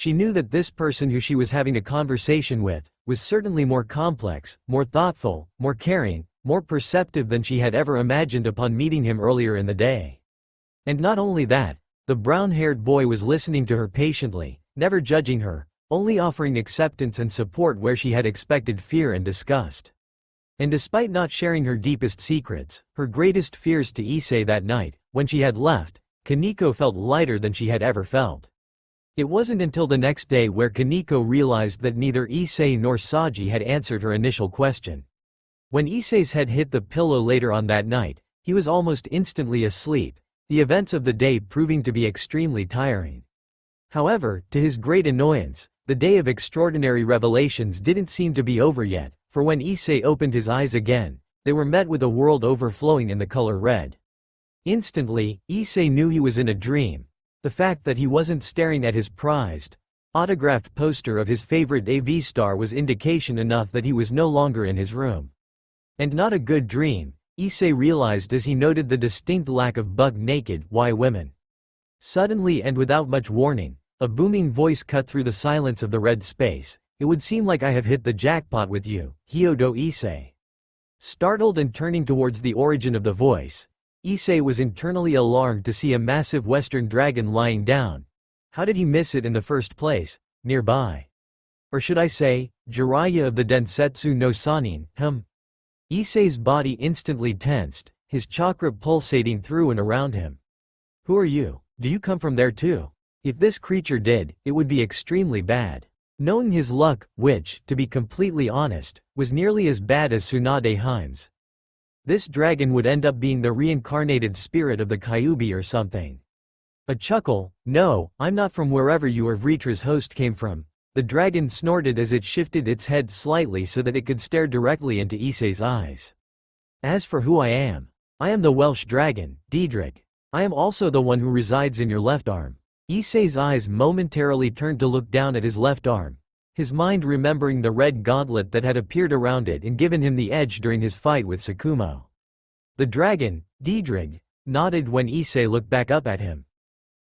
knew that this person who she was having a conversation with, was certainly more complex, more thoughtful, more caring, more perceptive than she had ever imagined upon meeting him earlier in the day. And not only that, the brown-haired boy was listening to her patiently, never judging her, only offering acceptance and support where she had expected fear and disgust. And despite not sharing her deepest secrets, her greatest fears to Issei that night, when she had left, Koneko felt lighter than she had ever felt. It wasn't until the next day where Koneko realized that neither Issei nor Saji had answered her initial question. When Issei's head hit the pillow later on that night, he was almost instantly asleep, the events of the day proving to be extremely tiring. However, to his great annoyance, the day of extraordinary revelations didn't seem to be over yet, for when Issei opened his eyes again, they were met with a world overflowing in the color red. Instantly, Issei knew he was in a dream. The fact that he wasn't staring at his prized, autographed poster of his favorite AV star was indication enough that he was no longer in his room. And not a good dream, Issei realized as he noted the distinct lack of buck-naked women. Suddenly and without much warning, a booming voice cut through the silence of the red space. It would seem like I have hit the jackpot with you, Hyodo Issei. Startled and turning towards the origin of the voice, Issei was internally alarmed to see a massive western dragon lying down. How did he miss it in the first place, nearby? Or should I say, Jiraiya of the Densetsu no Sanin, Issei's body instantly tensed, his chakra pulsating through and around him. Who are you? Do you come from there too? If this creature did, it would be extremely bad. Knowing his luck, which, to be completely honest, was nearly as bad as Tsunade Heims. This dragon would end up being the reincarnated spirit of the Kyuubi or something. A chuckle. No, I'm not from wherever you or Vritra's host came from. The dragon snorted as it shifted its head slightly so that it could stare directly into Issei's eyes. As for who I am the Welsh dragon, Ddraig. I am also the one who resides in your left arm. Issei's eyes momentarily turned to look down at his left arm, his mind remembering the red gauntlet that had appeared around it and given him the edge during his fight with Tsukumo. The dragon, Ddraig, nodded when Issei looked back up at him.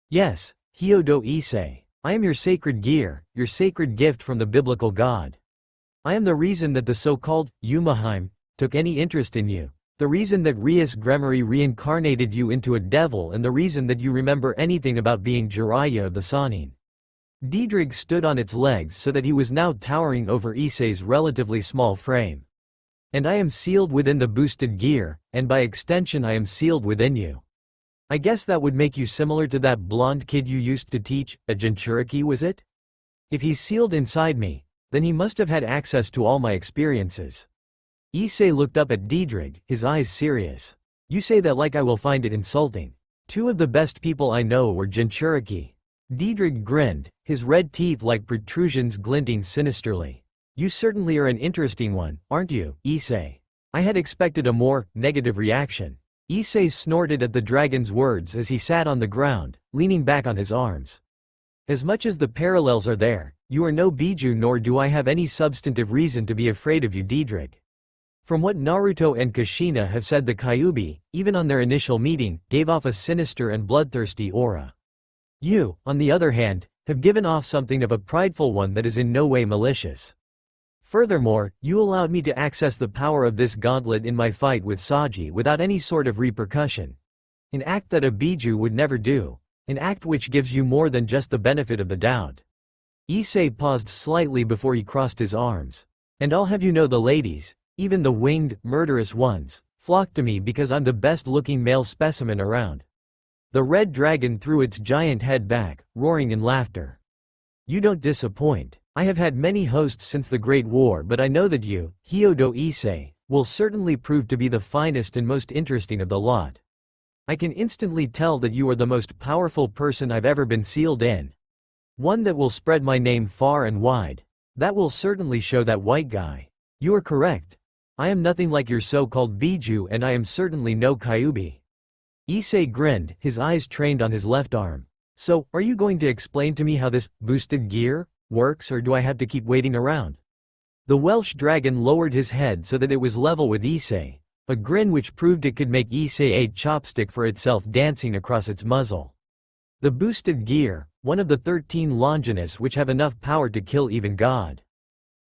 Yes, Hyodo Issei. I am your sacred gear, your sacred gift from the biblical god. I am the reason that the so-called Yuma took any interest in you. The reason that Rias Gremory reincarnated you into a devil, and the reason that you remember anything about being Jiraiya of the Sanin. Ddraig stood on its legs so that he was now towering over Issei's relatively small frame. And I am sealed within the boosted gear, and by extension I am sealed within you. I guess that would make you similar to that blonde kid you used to teach, a Jinchuriki was it? If he's sealed inside me, then he must have had access to all my experiences. Issei looked up at Ddraig, his eyes serious. You say that like I will find it insulting. Two of the best people I know were Jinchuriki. Ddraig grinned, his red teeth like protrusions glinting sinisterly. You certainly are an interesting one, aren't you, Issei? I had expected a more negative reaction. Issei snorted at the dragon's words as he sat on the ground, leaning back on his arms. As much as the parallels are there, you are no Biju, nor do I have any substantive reason to be afraid of you, Ddraig. From what Naruto and Kushina have said, the Kyuubi, even on their initial meeting, gave off a sinister and bloodthirsty aura. You, on the other hand, have given off something of a prideful one that is in no way malicious. Furthermore, you allowed me to access the power of this gauntlet in my fight with Saji without any sort of repercussion. An act that a Biju would never do. An act which gives you more than just the benefit of the doubt. Issei paused slightly before he crossed his arms. And I'll have you know the ladies, even the winged, murderous ones, flock to me because I'm the best-looking male specimen around. The red dragon threw its giant head back, roaring in laughter. You don't disappoint. I have had many hosts since the Great War, but I know that you, Hyodo Issei, will certainly prove to be the finest and most interesting of the lot. I can instantly tell that you are the most powerful person I've ever been sealed in. One that will spread my name far and wide. That will certainly show that white guy. You are correct. I am nothing like your so-called Biju, and I am certainly no Kyuubi. Issei grinned, his eyes trained on his left arm. So, are you going to explain to me how this boosted gear works, or do I have to keep waiting around? The Welsh dragon lowered his head so that it was level with Issei, a grin which proved it could make Issei a chopstick for itself dancing across its muzzle. The boosted gear, one of the 13 Longinus which have enough power to kill even God.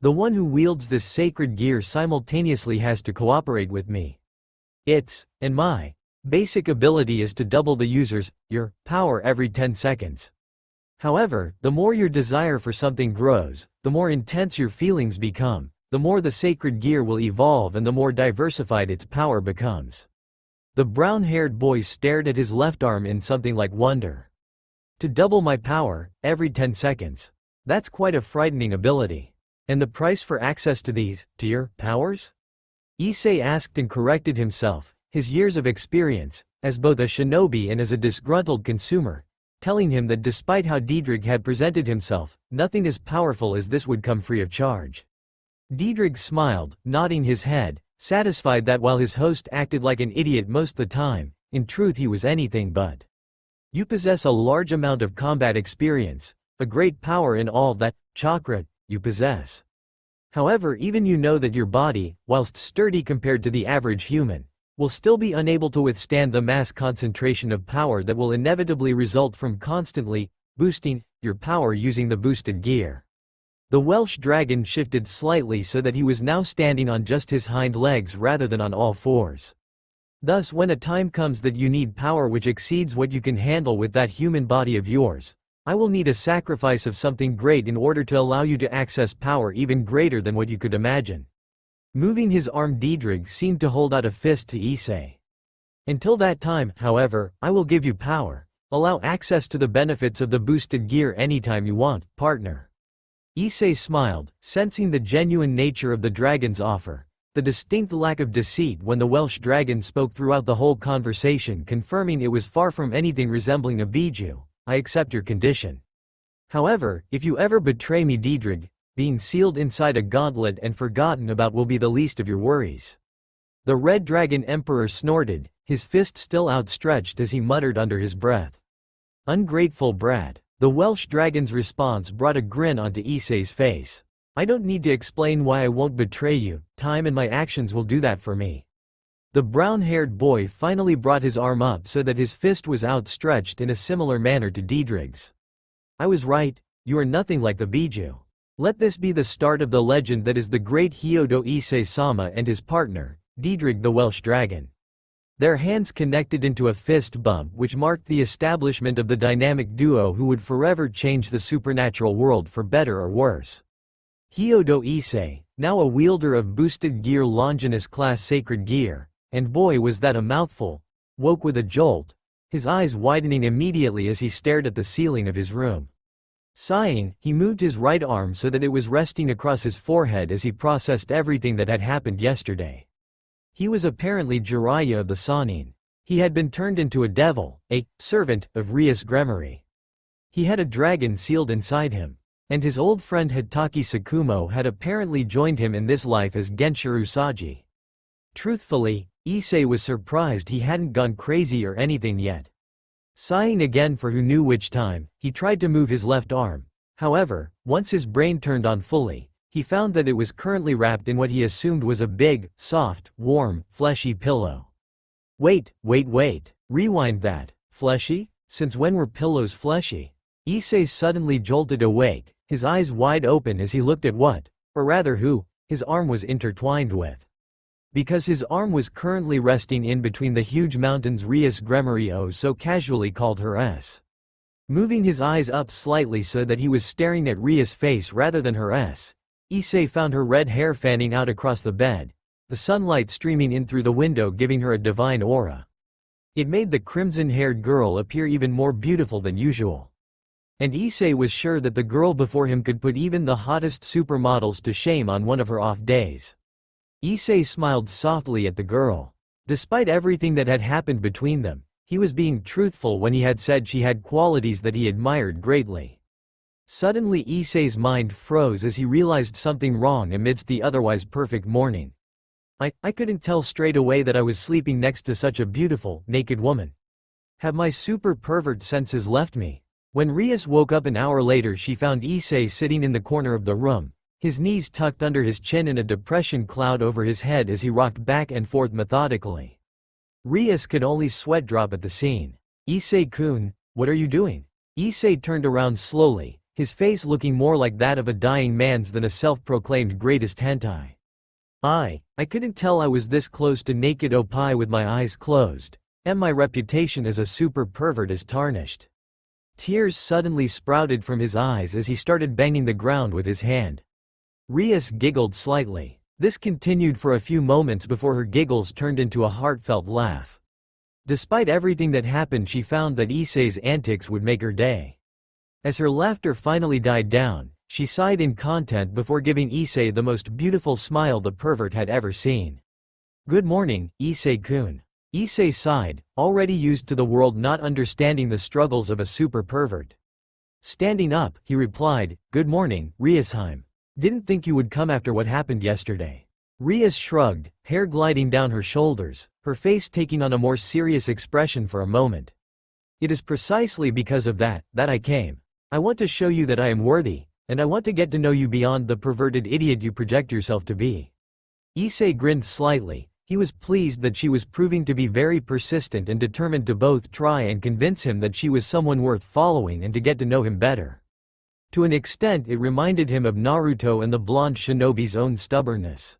The one who wields this sacred gear simultaneously has to cooperate with me. And my basic ability is to double the user's, your, power every 10 seconds. However, the more your desire for something grows, the more intense your feelings become, the more the sacred gear will evolve and the more diversified its power becomes. The brown-haired boy stared at his left arm in something like wonder. To double my power, every 10 seconds. That's quite a frightening ability. And the price for access to your powers? Issei asked and corrected himself, his years of experience, as both a shinobi and as a disgruntled consumer, telling him that despite how Ddraig had presented himself, nothing as powerful as this would come free of charge. Ddraig smiled, nodding his head, satisfied that while his host acted like an idiot most the time, in truth he was anything but. You possess a large amount of combat experience, a great power in all that chakra you possess. However, even you know that your body, whilst sturdy compared to the average human, will still be unable to withstand the mass concentration of power that will inevitably result from constantly boosting your power using the boosted gear. The Welsh dragon shifted slightly so that he was now standing on just his hind legs rather than on all fours. Thus, when a time comes that you need power which exceeds what you can handle with that human body of yours, I will need a sacrifice of something great in order to allow you to access power even greater than what you could imagine. Moving his arm, Ddraig seemed to hold out a fist to Issei. Until that time, however, I will give you power. Allow access to the benefits of the boosted gear anytime you want, partner. Issei smiled, sensing the genuine nature of the dragon's offer, the distinct lack of deceit when the Welsh dragon spoke throughout the whole conversation, confirming it was far from anything resembling a Biju. I accept your condition. However, if you ever betray me, Ddraig, being sealed inside a gauntlet and forgotten about will be the least of your worries. The Red Dragon Emperor snorted, his fist still outstretched as he muttered under his breath. Ungrateful brat. The Welsh dragon's response brought a grin onto Issei's face. I don't need to explain why I won't betray you, time and my actions will do that for me. The brown-haired boy finally brought his arm up so that his fist was outstretched in a similar manner to Ddraig's. I was right, you are nothing like the Biju. Let this be the start of the legend that is the great Hyodo Issei-sama and his partner, Ddraig the Welsh dragon. Their hands connected into a fist bump which marked the establishment of the dynamic duo who would forever change the supernatural world for better or worse. Hyodo Issei, now a wielder of boosted gear Longinus class sacred gear, and boy was that a mouthful, woke with a jolt, his eyes widening immediately as he stared at the ceiling of his room. Sighing, he moved his right arm so that it was resting across his forehead as he processed everything that had happened yesterday. He was apparently Jiraiya of the Sanin. He had been turned into a devil, a servant of Rias Gremory. He had a dragon sealed inside him. And his old friend Hitaki Sakumo had apparently joined him in this life as Genshiro Saji. Truthfully, Issei was surprised he hadn't gone crazy or anything yet. Sighing again for who knew which time, he tried to move his left arm. However, once his brain turned on fully, he found that it was currently wrapped in what he assumed was a big, soft, warm, fleshy pillow. Wait, rewind that. Fleshy? Since when were pillows fleshy? Issei suddenly jolted awake, his eyes wide open as he looked at what, or rather who, his arm was intertwined with. Because his arm was currently resting in between the huge mountains Rias Gremory so casually called her S. Moving his eyes up slightly so that he was staring at Rias' face rather than her S. Issei found her red hair fanning out across the bed, the sunlight streaming in through the window giving her a divine aura. It made the crimson-haired girl appear even more beautiful than usual. And Issei was sure that the girl before him could put even the hottest supermodels to shame on one of her off days. Issei smiled softly at the girl. Despite everything that had happened between them, he was being truthful when he had said she had qualities that he admired greatly. Suddenly Issei's mind froze as he realized something wrong amidst the otherwise perfect morning. I couldn't tell straight away that I was sleeping next to such a beautiful, naked woman. Have my super pervert senses left me? When Rias woke up an hour later she found Issei sitting in the corner of the room, his knees tucked under his chin and a depression cloud over his head as he rocked back and forth methodically. Rias could only sweat drop at the scene. Issei-kun, what are you doing? Issei turned around slowly, his face looking more like that of a dying man's than a self-proclaimed greatest hentai. I couldn't tell I was this close to naked opie with my eyes closed, and my reputation as a super pervert is tarnished. Tears suddenly sprouted from his eyes as he started banging the ground with his hand. Rias giggled slightly. This continued for a few moments before her giggles turned into a heartfelt laugh. Despite everything that happened she found that Issei's antics would make her day. As her laughter finally died down, she sighed in content before giving Issei the most beautiful smile the pervert had ever seen. Good morning, Issei-kun. Issei sighed, already used to the world not understanding the struggles of a super pervert. Standing up, he replied, Good morning, Riasheim. Didn't think you would come after what happened yesterday. Rias shrugged, hair gliding down her shoulders, her face taking on a more serious expression for a moment. It is precisely because of that I came. I want to show you that I am worthy, and I want to get to know you beyond the perverted idiot you project yourself to be. Issei grinned slightly. He was pleased that she was proving to be very persistent and determined to both try and convince him that she was someone worth following and to get to know him better. To an extent it reminded him of Naruto and the blonde shinobi's own stubbornness.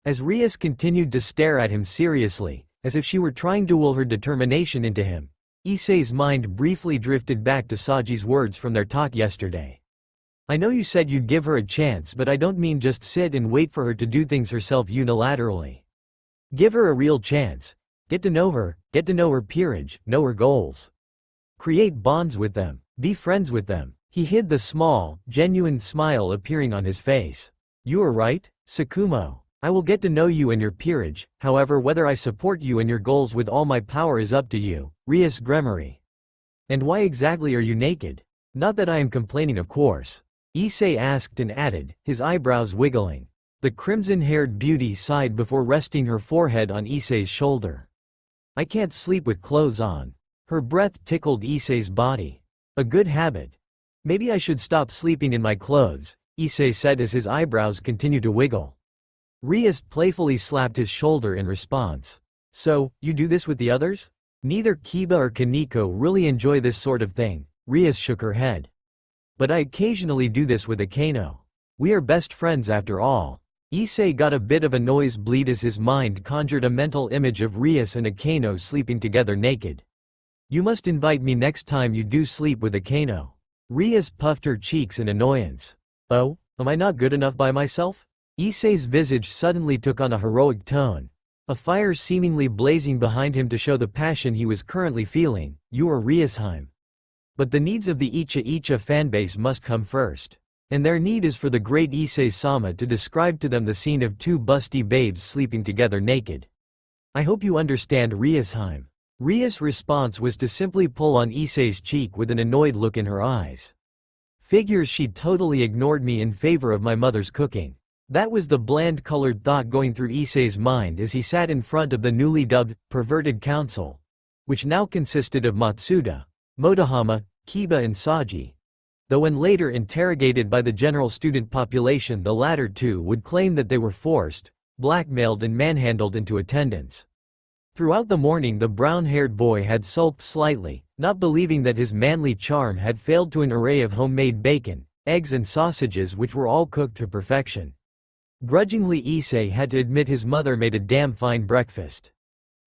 As Rias continued to stare at him seriously, as if she were trying to will her determination into him, Issei's mind briefly drifted back to Saji's words from their talk yesterday. I know you said you'd give her a chance, but I don't mean just sit and wait for her to do things herself unilaterally. Give her a real chance. Get to know her peerage, know her goals. Create bonds with them, be friends with them. He hid the small, genuine smile appearing on his face. You are right, Sakumo. I will get to know you and your peerage, however whether I support you and your goals with all my power is up to you, Rias Gremory. And why exactly are you naked? Not that I am complaining of course. Issei asked and added, his eyebrows wiggling. The crimson-haired beauty sighed before resting her forehead on Issei's shoulder. I can't sleep with clothes on. Her breath tickled Issei's body. A good habit. Maybe I should stop sleeping in my clothes, Issei said as his eyebrows continued to wiggle. Rias playfully slapped his shoulder in response. So, you do this with the others? Neither Kiba or Koneko really enjoy this sort of thing, Rias shook her head. But I occasionally do this with Akeno. We are best friends after all. Issei got a bit of a nosebleed as his mind conjured a mental image of Rias and Akeno sleeping together naked. You must invite me next time you do sleep with Akeno. Rias puffed her cheeks in annoyance. Oh, am I not good enough by myself? Issei's visage suddenly took on a heroic tone. A fire seemingly blazing behind him to show the passion he was currently feeling. You are Riasheim. But the needs of the Icha fanbase must come first. And their need is for the great Issei-sama to describe to them the scene of two busty babes sleeping together naked. I hope you understand Riasheim. Rias' response was to simply pull on Issei's cheek with an annoyed look in her eyes. Figures she totally ignored me in favor of my mother's cooking. That was the bland-colored thought going through Issei's mind as he sat in front of the newly dubbed, perverted council, which now consisted of Matsuda, Motohama, Kiba and Saji. Though when later interrogated by the general student population the latter two would claim that they were forced, blackmailed and manhandled into attendance. Throughout the morning the brown-haired boy had sulked slightly, not believing that his manly charm had failed to an array of homemade bacon, eggs and sausages which were all cooked to perfection. Grudgingly Issei had to admit his mother made a damn fine breakfast.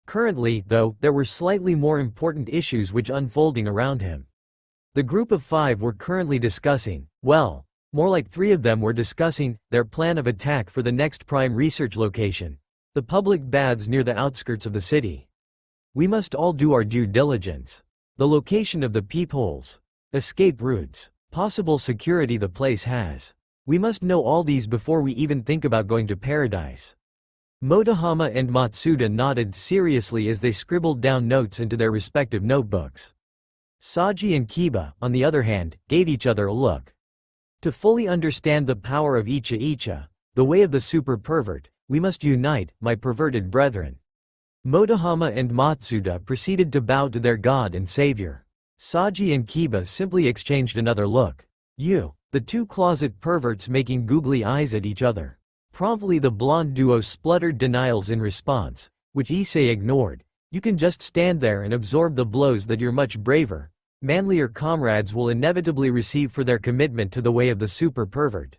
Currently, though, there were slightly more important issues which unfolding around him. The group of 5 were currently discussing, well, more like 3 of them were discussing, their plan of attack for the next prime research location, the public baths near the outskirts of the city. We must all do our due diligence. The location of the peepholes, escape routes, possible security the place has. We must know all these before we even think about going to paradise. Motohama and Matsuda nodded seriously as they scribbled down notes into their respective notebooks. Saji and Kiba, on the other hand, gave each other a look. To fully understand the power of Issei, the way of the super pervert, we must unite, my perverted brethren. Motohama and Matsuda proceeded to bow to their god and savior. Saji and Kiba simply exchanged another look. The 2 closet perverts making googly eyes at each other. Promptly the blonde duo spluttered denials in response, which Issei ignored. You can just stand there and absorb the blows that your much braver, manlier comrades will inevitably receive for their commitment to the way of the super pervert.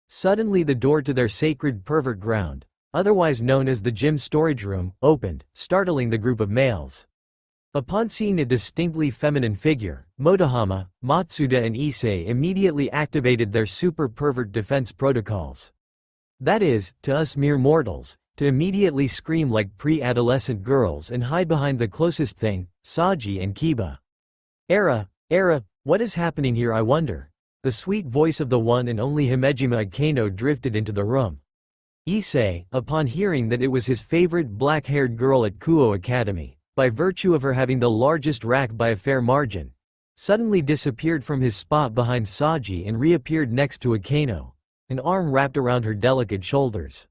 Suddenly the door to their sacred pervert ground, otherwise known as the gym storage room, opened, startling the group of males. Upon seeing a distinctly feminine figure, Motohama, Matsuda and Issei immediately activated their super pervert defense protocols. That is, to us mere mortals, to immediately scream like pre-adolescent girls and hide behind the closest thing, Saji and Kiba. Era, what is happening here I wonder? The sweet voice of the one and only Himejima Akeno drifted into the room. Issei, upon hearing that it was his favorite black-haired girl at Kuo Academy, by virtue of her having the largest rack by a fair margin, suddenly disappeared from his spot behind Saji and reappeared next to Akeno, an arm wrapped around her delicate shoulders.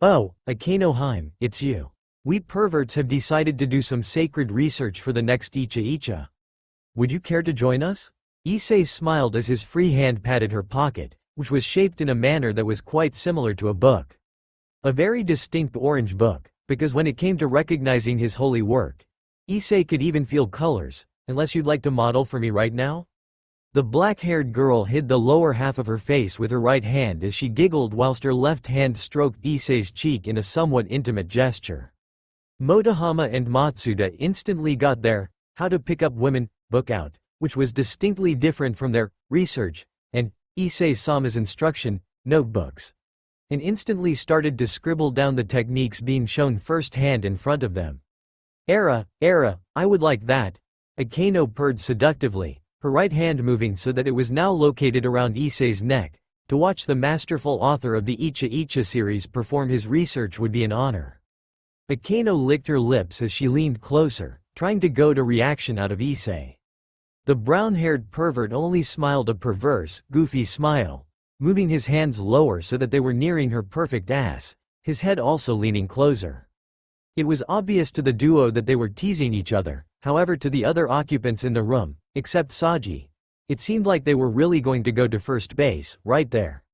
Oh, Akeno-hime, it's you. We perverts have decided to do some sacred research for the next Issei. Would you care to join us? Issei smiled as his free hand patted her pocket, which was shaped in a manner that was quite similar to a book. A very distinct orange book, because when it came to recognizing his holy work, Issei could even feel colors, unless you'd like to model for me right now? The black-haired girl hid the lower half of her face with her right hand as she giggled whilst her left hand stroked Issei's cheek in a somewhat intimate gesture. Motohama and Matsuda instantly got their How to Pick Up Women book out, which was distinctly different from their research and Issei-sama's instruction notebooks, and instantly started to scribble down the techniques being shown firsthand in front of them. Era, I would like that. Akeno purred seductively, her right hand moving so that it was now located around Issei's neck. To watch the masterful author of the Issei series perform his research would be an honor. Akeno licked her lips as she leaned closer, trying to goad a reaction out of Issei. The brown-haired pervert only smiled a perverse, goofy smile, moving his hands lower so that they were nearing her perfect ass, his head also leaning closer. It was obvious to the duo that they were teasing each other, however to the other occupants in the room, except Saji, it seemed like they were really going to go to first base, right there.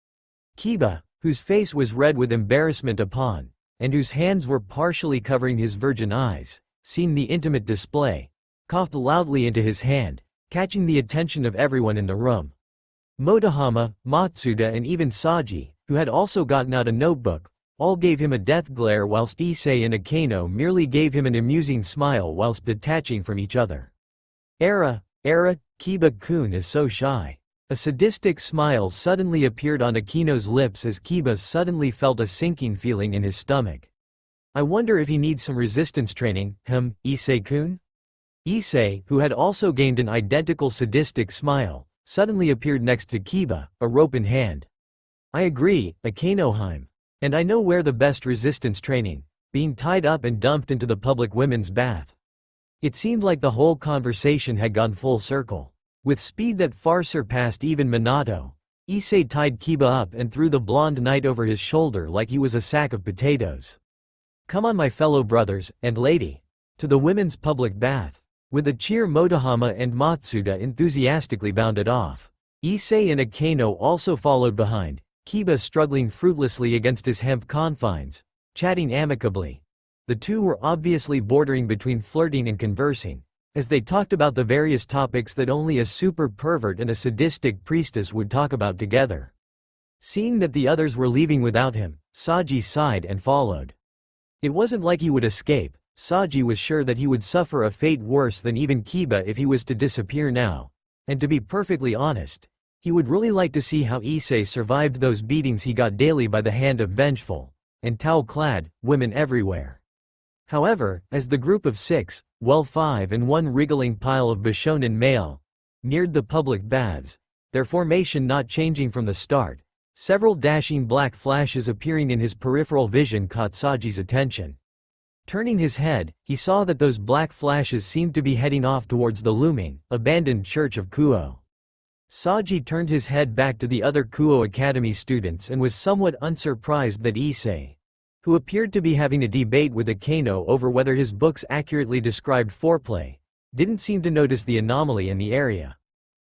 Kiba, whose face was red with embarrassment and whose hands were partially covering his virgin eyes, seeing the intimate display, coughed loudly into his hand, catching the attention of everyone in the room. Motohama, Matsuda and even Saji, who had also gotten out a notebook, all gave him a death glare whilst Issei and Akeno merely gave him an amusing smile whilst detaching from each other. Era, Kiba-kun is so shy. A sadistic smile suddenly appeared on Akeno's lips as Kiba suddenly felt a sinking feeling in his stomach. I wonder if he needs some resistance training, Issei-kun? Issei, who had also gained an identical sadistic smile, suddenly appeared next to Kiba, a rope in hand. I agree, Akeno-hime. And I know where the best resistance training, being tied up and dumped into the public women's bath. It seemed like the whole conversation had gone full circle. With speed that far surpassed even Minato, Issei tied Kiba up and threw the blonde knight over his shoulder like he was a sack of potatoes. Come on my fellow brothers, and lady. To the women's public bath. With a cheer Motohama and Matsuda enthusiastically bounded off. Issei and Akeno also followed behind, Kiba struggling fruitlessly against his hemp confines, chatting amicably. The two were obviously bordering between flirting and conversing, as they talked about the various topics that only a super pervert and a sadistic priestess would talk about together. Seeing that the others were leaving without him, Saji sighed and followed. It wasn't like he would escape. Saji was sure that he would suffer a fate worse than even Kiba if he was to disappear now. And to be perfectly honest, he would really like to see how Issei survived those beatings he got daily by the hand of vengeful and towel-clad women everywhere. However, as the group of 6, well 5 and 1 wriggling pile of Bishonen male, neared the public baths, their formation not changing from the start, several dashing black flashes appearing in his peripheral vision caught Saji's attention. Turning his head, he saw that those black flashes seemed to be heading off towards the looming, abandoned church of Kuo. Saji turned his head back to the other Kuo Academy students and was somewhat unsurprised that Issei, who appeared to be having a debate with Akano over whether his books accurately described foreplay, didn't seem to notice the anomaly in the area.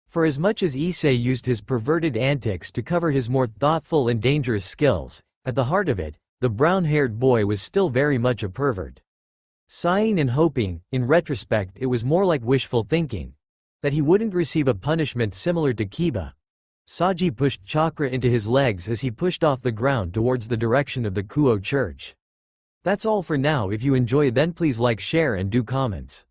For as much as Issei used his perverted antics to cover his more thoughtful and dangerous skills, at the heart of it, the brown-haired boy was still very much a pervert. Sighing and hoping, in retrospect it was more like wishful thinking, that he wouldn't receive a punishment similar to Kiba. Saji pushed chakra into his legs as he pushed off the ground towards the direction of the Kuo church. That's all for now. If you enjoy, then please like, share and do comments.